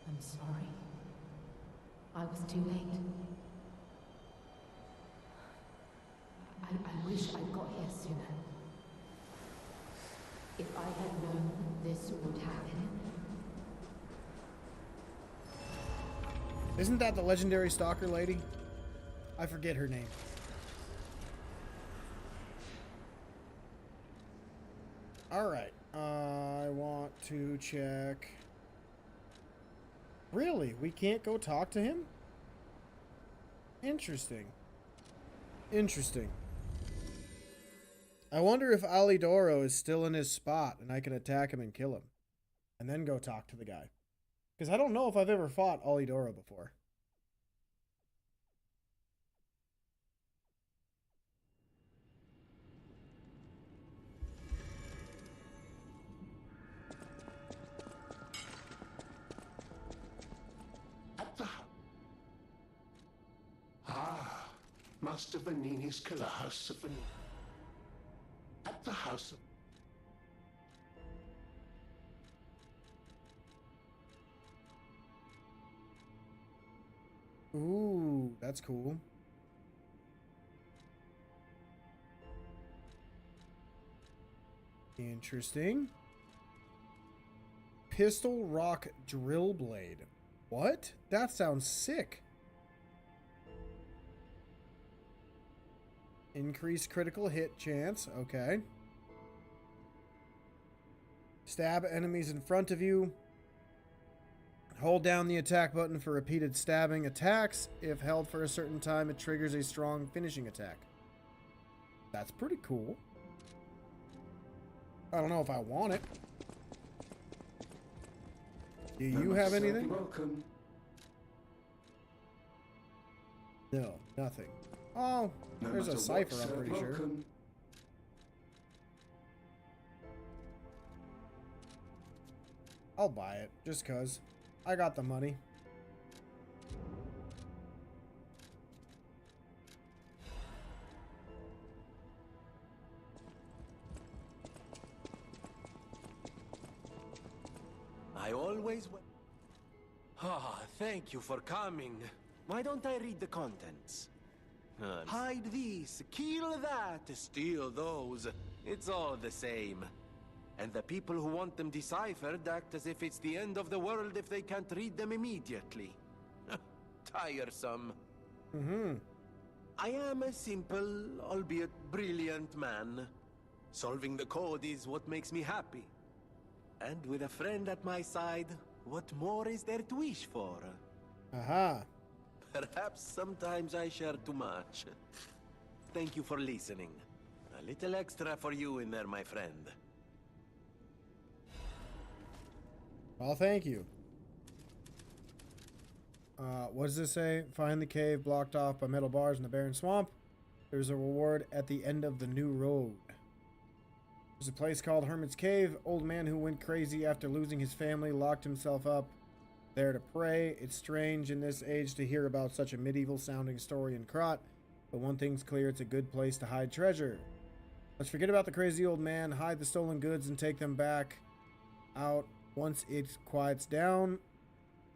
Speaker 7: I'm sorry. I was too late. I wish I'd got here sooner. If I had known this would happen.
Speaker 1: Isn't that the legendary stalker lady? I forget her name. Alright. I want to check. Really? We can't go talk to him? Interesting. Interesting. I wonder if Alidoro is still in his spot and I can attack him and kill him. And then go talk to the guy. Because I don't know if I've ever fought Alidoro before.
Speaker 9: Master Vanini's killer house of Vanini. At the house of...
Speaker 1: Ooh, that's cool. Interesting. Pistol Rock Drill Blade. What? That sounds sick. Increased critical hit chance. Okay. Stab enemies in front of you. Hold down the attack button for repeated stabbing attacks. If held for a certain time, it triggers a strong finishing attack. That's pretty cool. I don't know if I want it. Do you have anything?
Speaker 9: Welcome.
Speaker 1: No, nothing. Oh, there's a cipher, I'm pretty sure. I'll buy it, just cause. I got the money.
Speaker 5: I always... Ah, thank you for coming. Why don't I read the contents? Hide these, kill that, steal those. It's all the same. And the people who want them deciphered act as if it's the end of the world if they can't read them immediately. Tiresome. I am a simple, albeit brilliant man. Solving the code is what makes me happy. And with a friend at my side, what more is there to wish for?
Speaker 1: Aha.
Speaker 5: Perhaps sometimes I share too much. Thank you for listening. A little extra for you in there, my friend.
Speaker 1: Well, thank you. What does this say? Find the cave blocked off by metal bars in the barren swamp. There's a reward at the end of the new road. There's a place called Hermit's Cave. Old man who went crazy after losing his family locked himself up there to pray. It's strange in this age to hear about such a medieval sounding story in Krat, but one thing's clear, it's a good place to hide treasure. Let's forget about the crazy old man, hide the stolen goods and take them back out once it quiets down.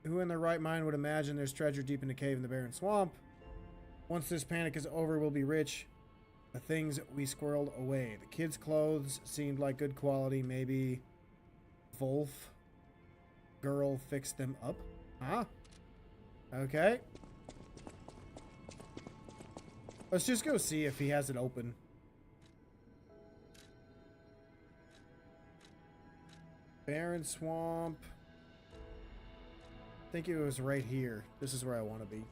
Speaker 1: Who in their right mind would imagine there's treasure deep in the cave in the barren swamp? Once this panic is over, we'll be rich. The things we squirreled away. The kids' clothes seemed like good quality. Maybe Wolf girl fixed them up. Huh? Okay. Let's just go see if he has it open. Barren swamp. I think it was right here. This is where I want to be.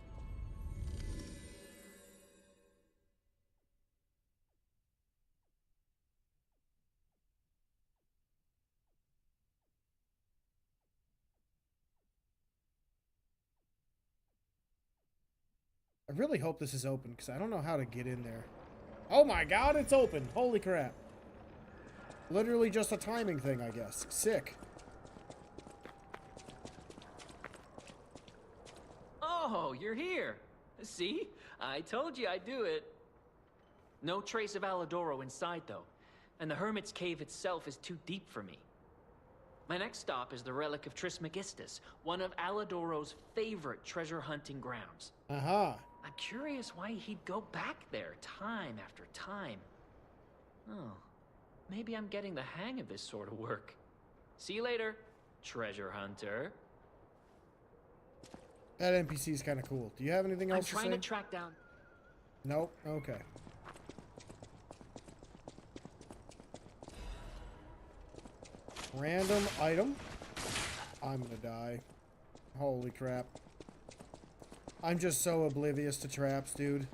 Speaker 1: I really hope this is open because I don't know how to get in there. Oh my god, it's open. Holy crap. Literally just a timing thing, I guess. Sick.
Speaker 3: Oh, you're here. See? I told you I'd do it. No trace of Alidoro inside, though. And the Hermit's Cave itself is too deep for me. My next stop is the Relic of Trismegistus, one of Alidoro's favorite treasure hunting grounds.
Speaker 1: Aha.
Speaker 3: I'm curious why he'd go back there time after time. Oh, maybe I'm getting the hang of this sort of work. See you later, treasure hunter.
Speaker 1: That NPC is kind of cool. Do you have anything else to say?
Speaker 3: I'm trying to track down...
Speaker 1: Nope. Okay. Random item. I'm gonna die. Holy crap. I'm just so oblivious to traps, dude.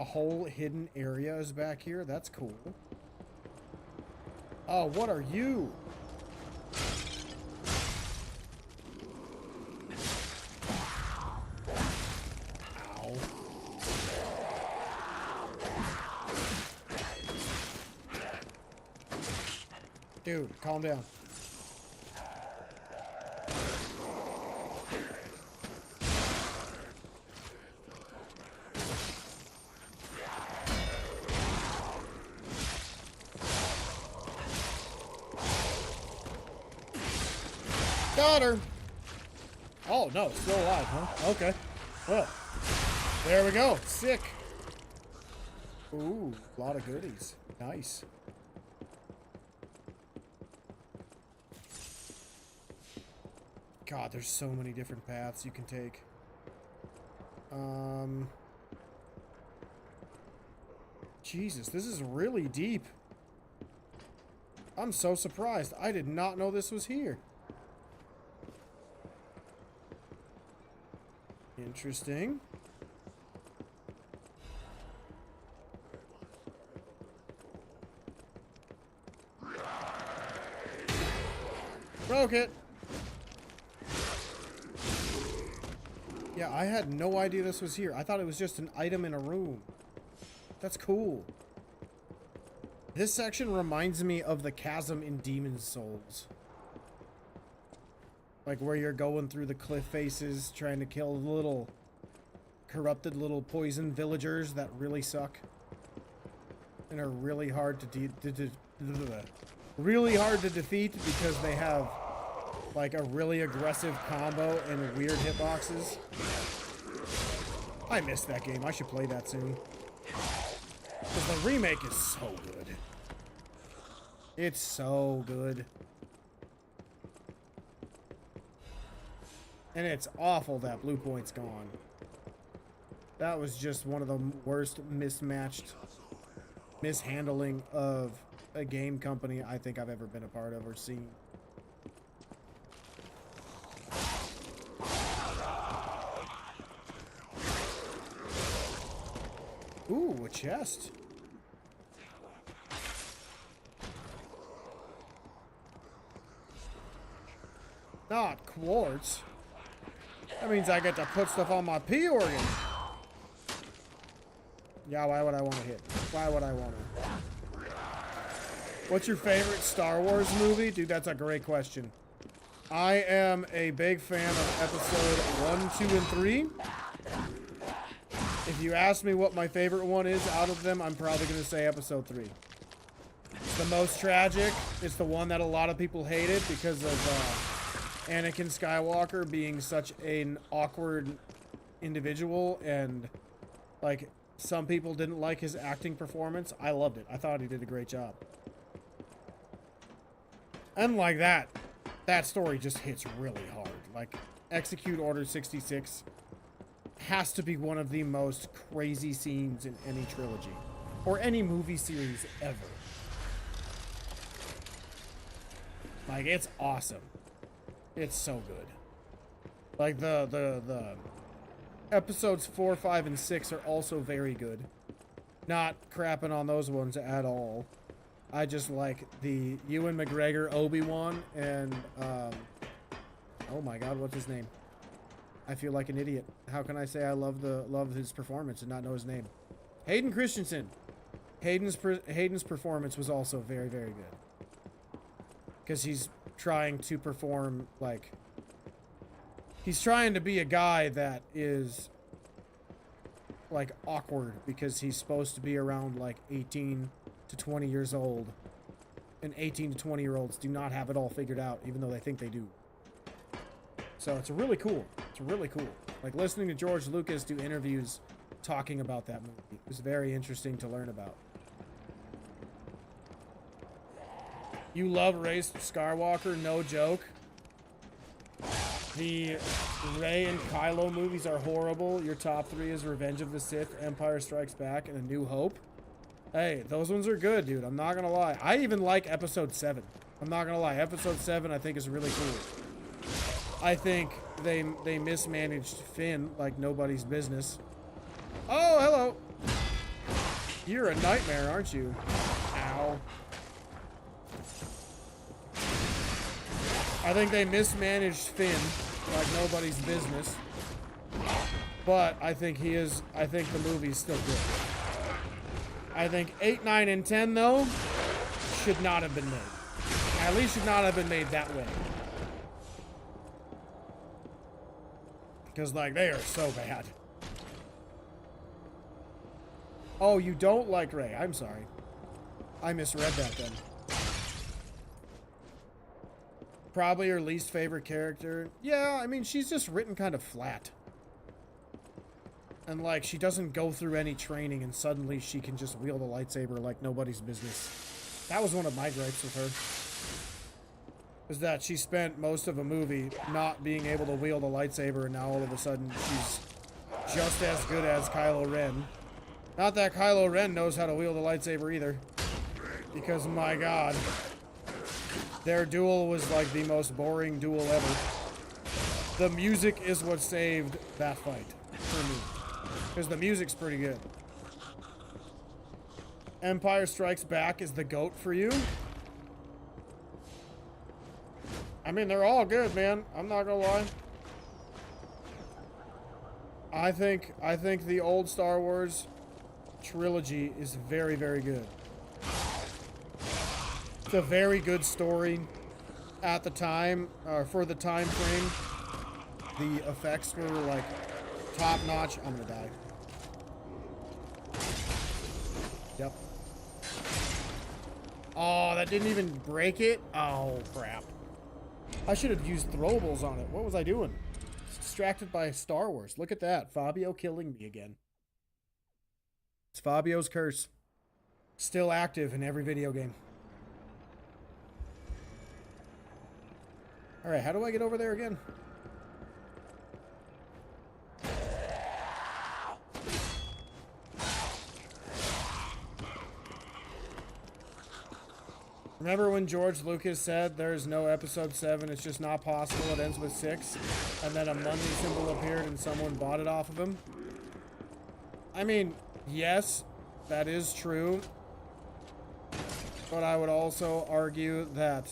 Speaker 1: a whole hidden area is back here. That's cool. Oh, what are you? Ow. Dude, calm down. Got her. Oh, no, still alive, huh? Okay. Well, there we go. Sick. Ooh, a lot of goodies. Nice. God, there's so many different paths you can take. Jesus, this is really deep. I'm so surprised. I did not know this was here. Interesting. Broke it. Yeah, I had no idea this was here. I thought it was just an item in a room. That's cool. This section reminds me of the chasm in Demon's Souls. Like where you're going through the cliff faces, trying to kill little corrupted little poison villagers that really suck. And are really hard to defeat because they have like a really aggressive combo and weird hitboxes. I missed that game. I should play that soon. Because the remake is so good. It's so good. And it's awful that Blue Point's gone. That was just one of the worst mishandling of a game company I think I've ever been a part of or seen. Ooh, a chest. Not quartz. That means I get to put stuff on my P organ. Yeah, why would I want to hit? Why would I want to? What's your favorite Star Wars movie? Dude, that's a great question. I am a big fan of episode 1, 2, and 3. If you ask me what my favorite one is out of them, I'm probably going to say episode 3. It's the most tragic. It's the one that a lot of people hated because of Anakin Skywalker being such an awkward individual, and like some people didn't like his acting performance. I loved it. I thought he did a great job. And like that story just hits really hard. Like Execute Order 66 has to be one of the most crazy scenes in any trilogy or any movie series ever. Like, it's awesome. It's so good. Like the episodes 4, 5, and 6 are also very good. Not crapping on those ones at all. I just like the Ewan McGregor Obi-Wan and oh my god, what's his name? I feel like an idiot. How can I say I love his performance and not know his name? Hayden Christensen. Hayden's performance was also very, very good. Because he's trying to perform like he's trying to be a guy that is like awkward because he's supposed to be around like 18 to 20 years old, and 18 to 20 year olds do not have it all figured out even though they think they do. So it's really cool. It's really cool. Like listening to George Lucas do interviews talking about that movie. It was very interesting to learn about. You love Rey Skywalker, no joke. The Rey and Kylo movies are horrible. Your top 3 is Revenge of the Sith, Empire Strikes Back, and A New Hope. Hey, those ones are good, dude. I'm not gonna lie. I even like Episode 7. I'm not gonna lie. Episode 7 I think is really cool. I think they mismanaged Finn like nobody's business. Oh, hello. You're a nightmare, aren't you? Ow. I think they mismanaged Finn like nobody's business. But I think the movie's still good. I think 8, 9, and 10, though, should not have been made. At least should not have been made that way. Because, like, they are so bad. Oh, you don't like Rey. I'm sorry. I misread that then. Probably her least favorite character. Yeah, I mean, she's just written kind of flat. And, like, she doesn't go through any training and suddenly she can just wield a lightsaber like nobody's business. That was one of my gripes with her. Is that she spent most of a movie not being able to wield a lightsaber, and now all of a sudden she's just as good as Kylo Ren. Not that Kylo Ren knows how to wield a lightsaber either. Because, my god, their duel was like the most boring duel ever. The music is what saved that fight for me. Because the music's pretty good. Empire Strikes Back is the GOAT for you? I mean, they're all good, man. I'm not gonna lie. I think the old Star Wars trilogy is very, very good. It's a very good story at the time, for the time frame. The effects were like top notch. I'm gonna die. Yep. Oh, that didn't even break it? Oh, crap. I should have used throwables on it. What was I doing? Distracted by Star Wars. Look at that. Fabio killing me again. It's Fabio's curse. Still active in every video game. Alright, how do I get over there again? Remember when George Lucas said there's no episode 7, it's just not possible, it ends with 6, and then a money symbol appeared and someone bought it off of him? I mean, yes, that is true, but I would also argue that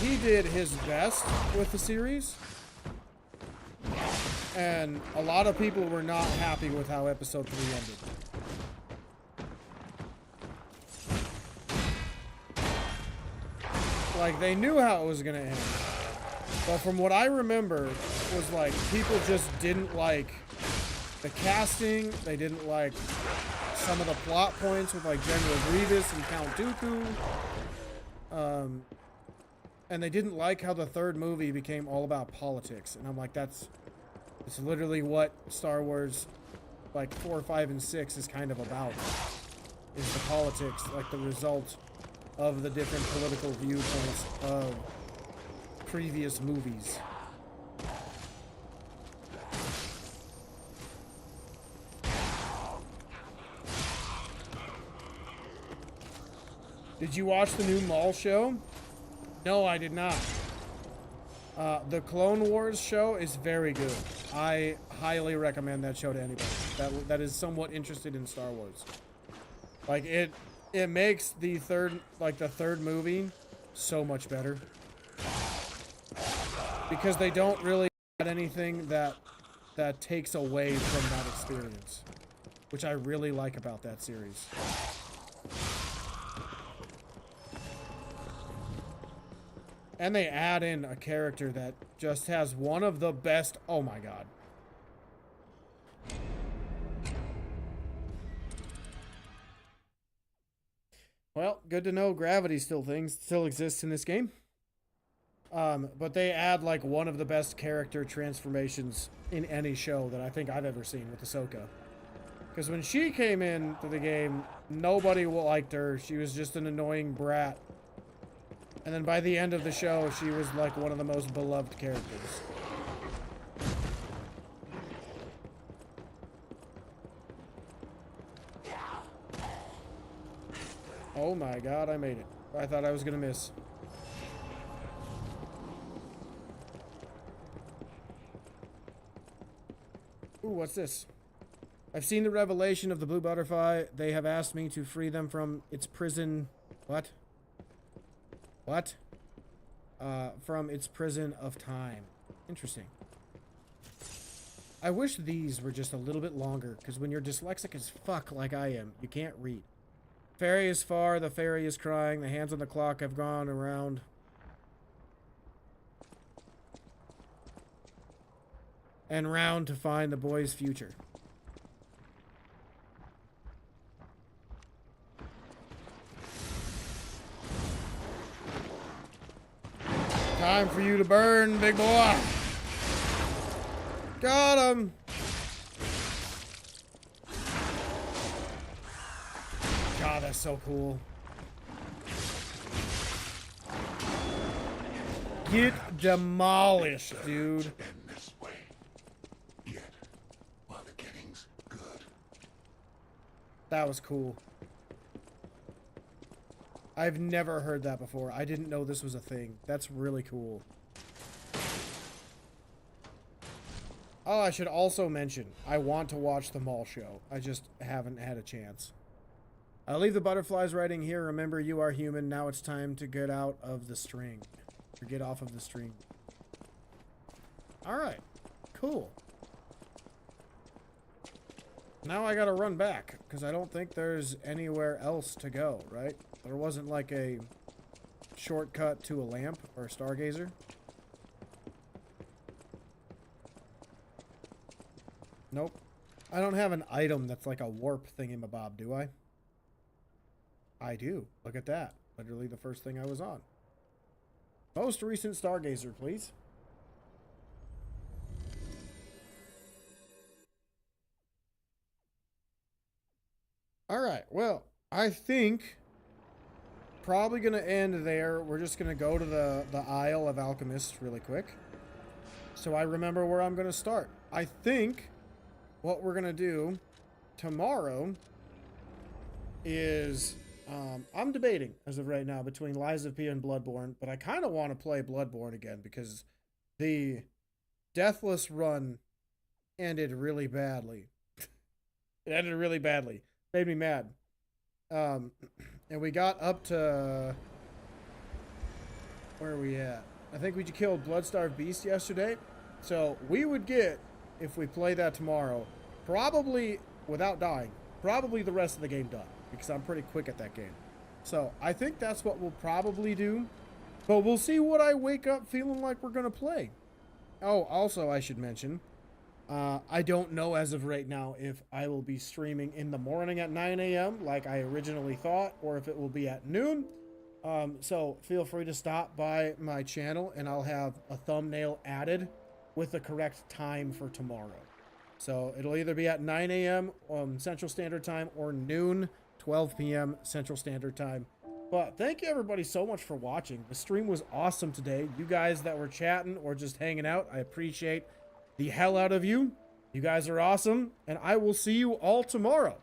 Speaker 1: he did his best with the series, and a lot of people were not happy with how episode 3 ended. Like, they knew how it was gonna end. But from what I remember, was like, people just didn't like the casting, they didn't like some of the plot points with like General Grievous and Count Dooku. And they didn't like how the third movie became all about politics. And I'm like, it's literally what Star Wars, like 4, 5, and 6 is kind of about. Is the politics, like the result of the different political viewpoints of previous movies. Did you watch the new Maul show? No, I did not. The Clone Wars show is very good. I highly recommend that show to anybody that is somewhat interested in Star Wars. Like, it makes the third movie so much better. Because they don't really add anything that takes away from that experience. Which I really like about that series. And they add in a character that just has one of the best... Oh my god. Well, good to know gravity still exists in this game. But they add like one of the best character transformations in any show that I think I've ever seen with Ahsoka. Because when she came into the game, nobody liked her. She was just an annoying brat. And then by the end of the show, she was like one of the most beloved characters. Oh my god, I made it. I thought I was gonna miss. Ooh, what's this? I've seen the revelation of the Blue Butterfly. They have asked me to free them from its prison. What? What? From its prison of time. Interesting. I wish these were just a little bit longer, because when you're dyslexic as fuck like I am, you can't read. Fairy is far, the fairy is crying, the hands on the clock have gone around. And round to find the boy's future. Time for you to burn, big boy. Got him. God, that's so cool. Get demolished, dude. That was cool. I've never heard that before. I didn't know this was a thing. That's really cool. Oh, I should also mention, I want to watch the mall show. I just haven't had a chance. I'll leave the butterflies writing here. Remember, you are human. Now it's time to get out of the string. Or get off of the string. Alright. Cool. Now I gotta run back, because I don't think there's anywhere else to go, right? There wasn't like a shortcut to a lamp or a stargazer. Nope. I don't have an item that's like a warp thingamabob, do I? I do. Look at that. Literally the first thing I was on. Most recent stargazer, please. Alright, well, I think probably going to end there. We're just going to go to the Isle of Alchemists really quick. So I remember where I'm going to start. I think what we're going to do tomorrow is... I'm debating, as of right now, between Lies of P and Bloodborne, but I kind of want to play Bloodborne again, because the Deathless run ended really badly. It ended really badly. Made me mad. And we got up to... Where are we at? I think we killed Bloodstarved Beast yesterday. So we would get, if we play that tomorrow, probably, without dying, probably the rest of the game done. Because I'm pretty quick at that game. So I think that's what we'll probably do. But we'll see what I wake up feeling like we're going to play. Oh, also I should mention... I don't know as of right now if I will be streaming in the morning at 9 a.m. like I originally thought, or if it will be at noon. So feel free to stop by my channel and I'll have a thumbnail added with the correct time for tomorrow. So it'll either be at 9 a.m. Central Standard Time or noon, 12 p.m. Central Standard Time. But thank you everybody so much for watching. The stream was awesome today. You guys that were chatting or just hanging out, I appreciate the hell out of you. You guys are awesome, and I will see you all tomorrow.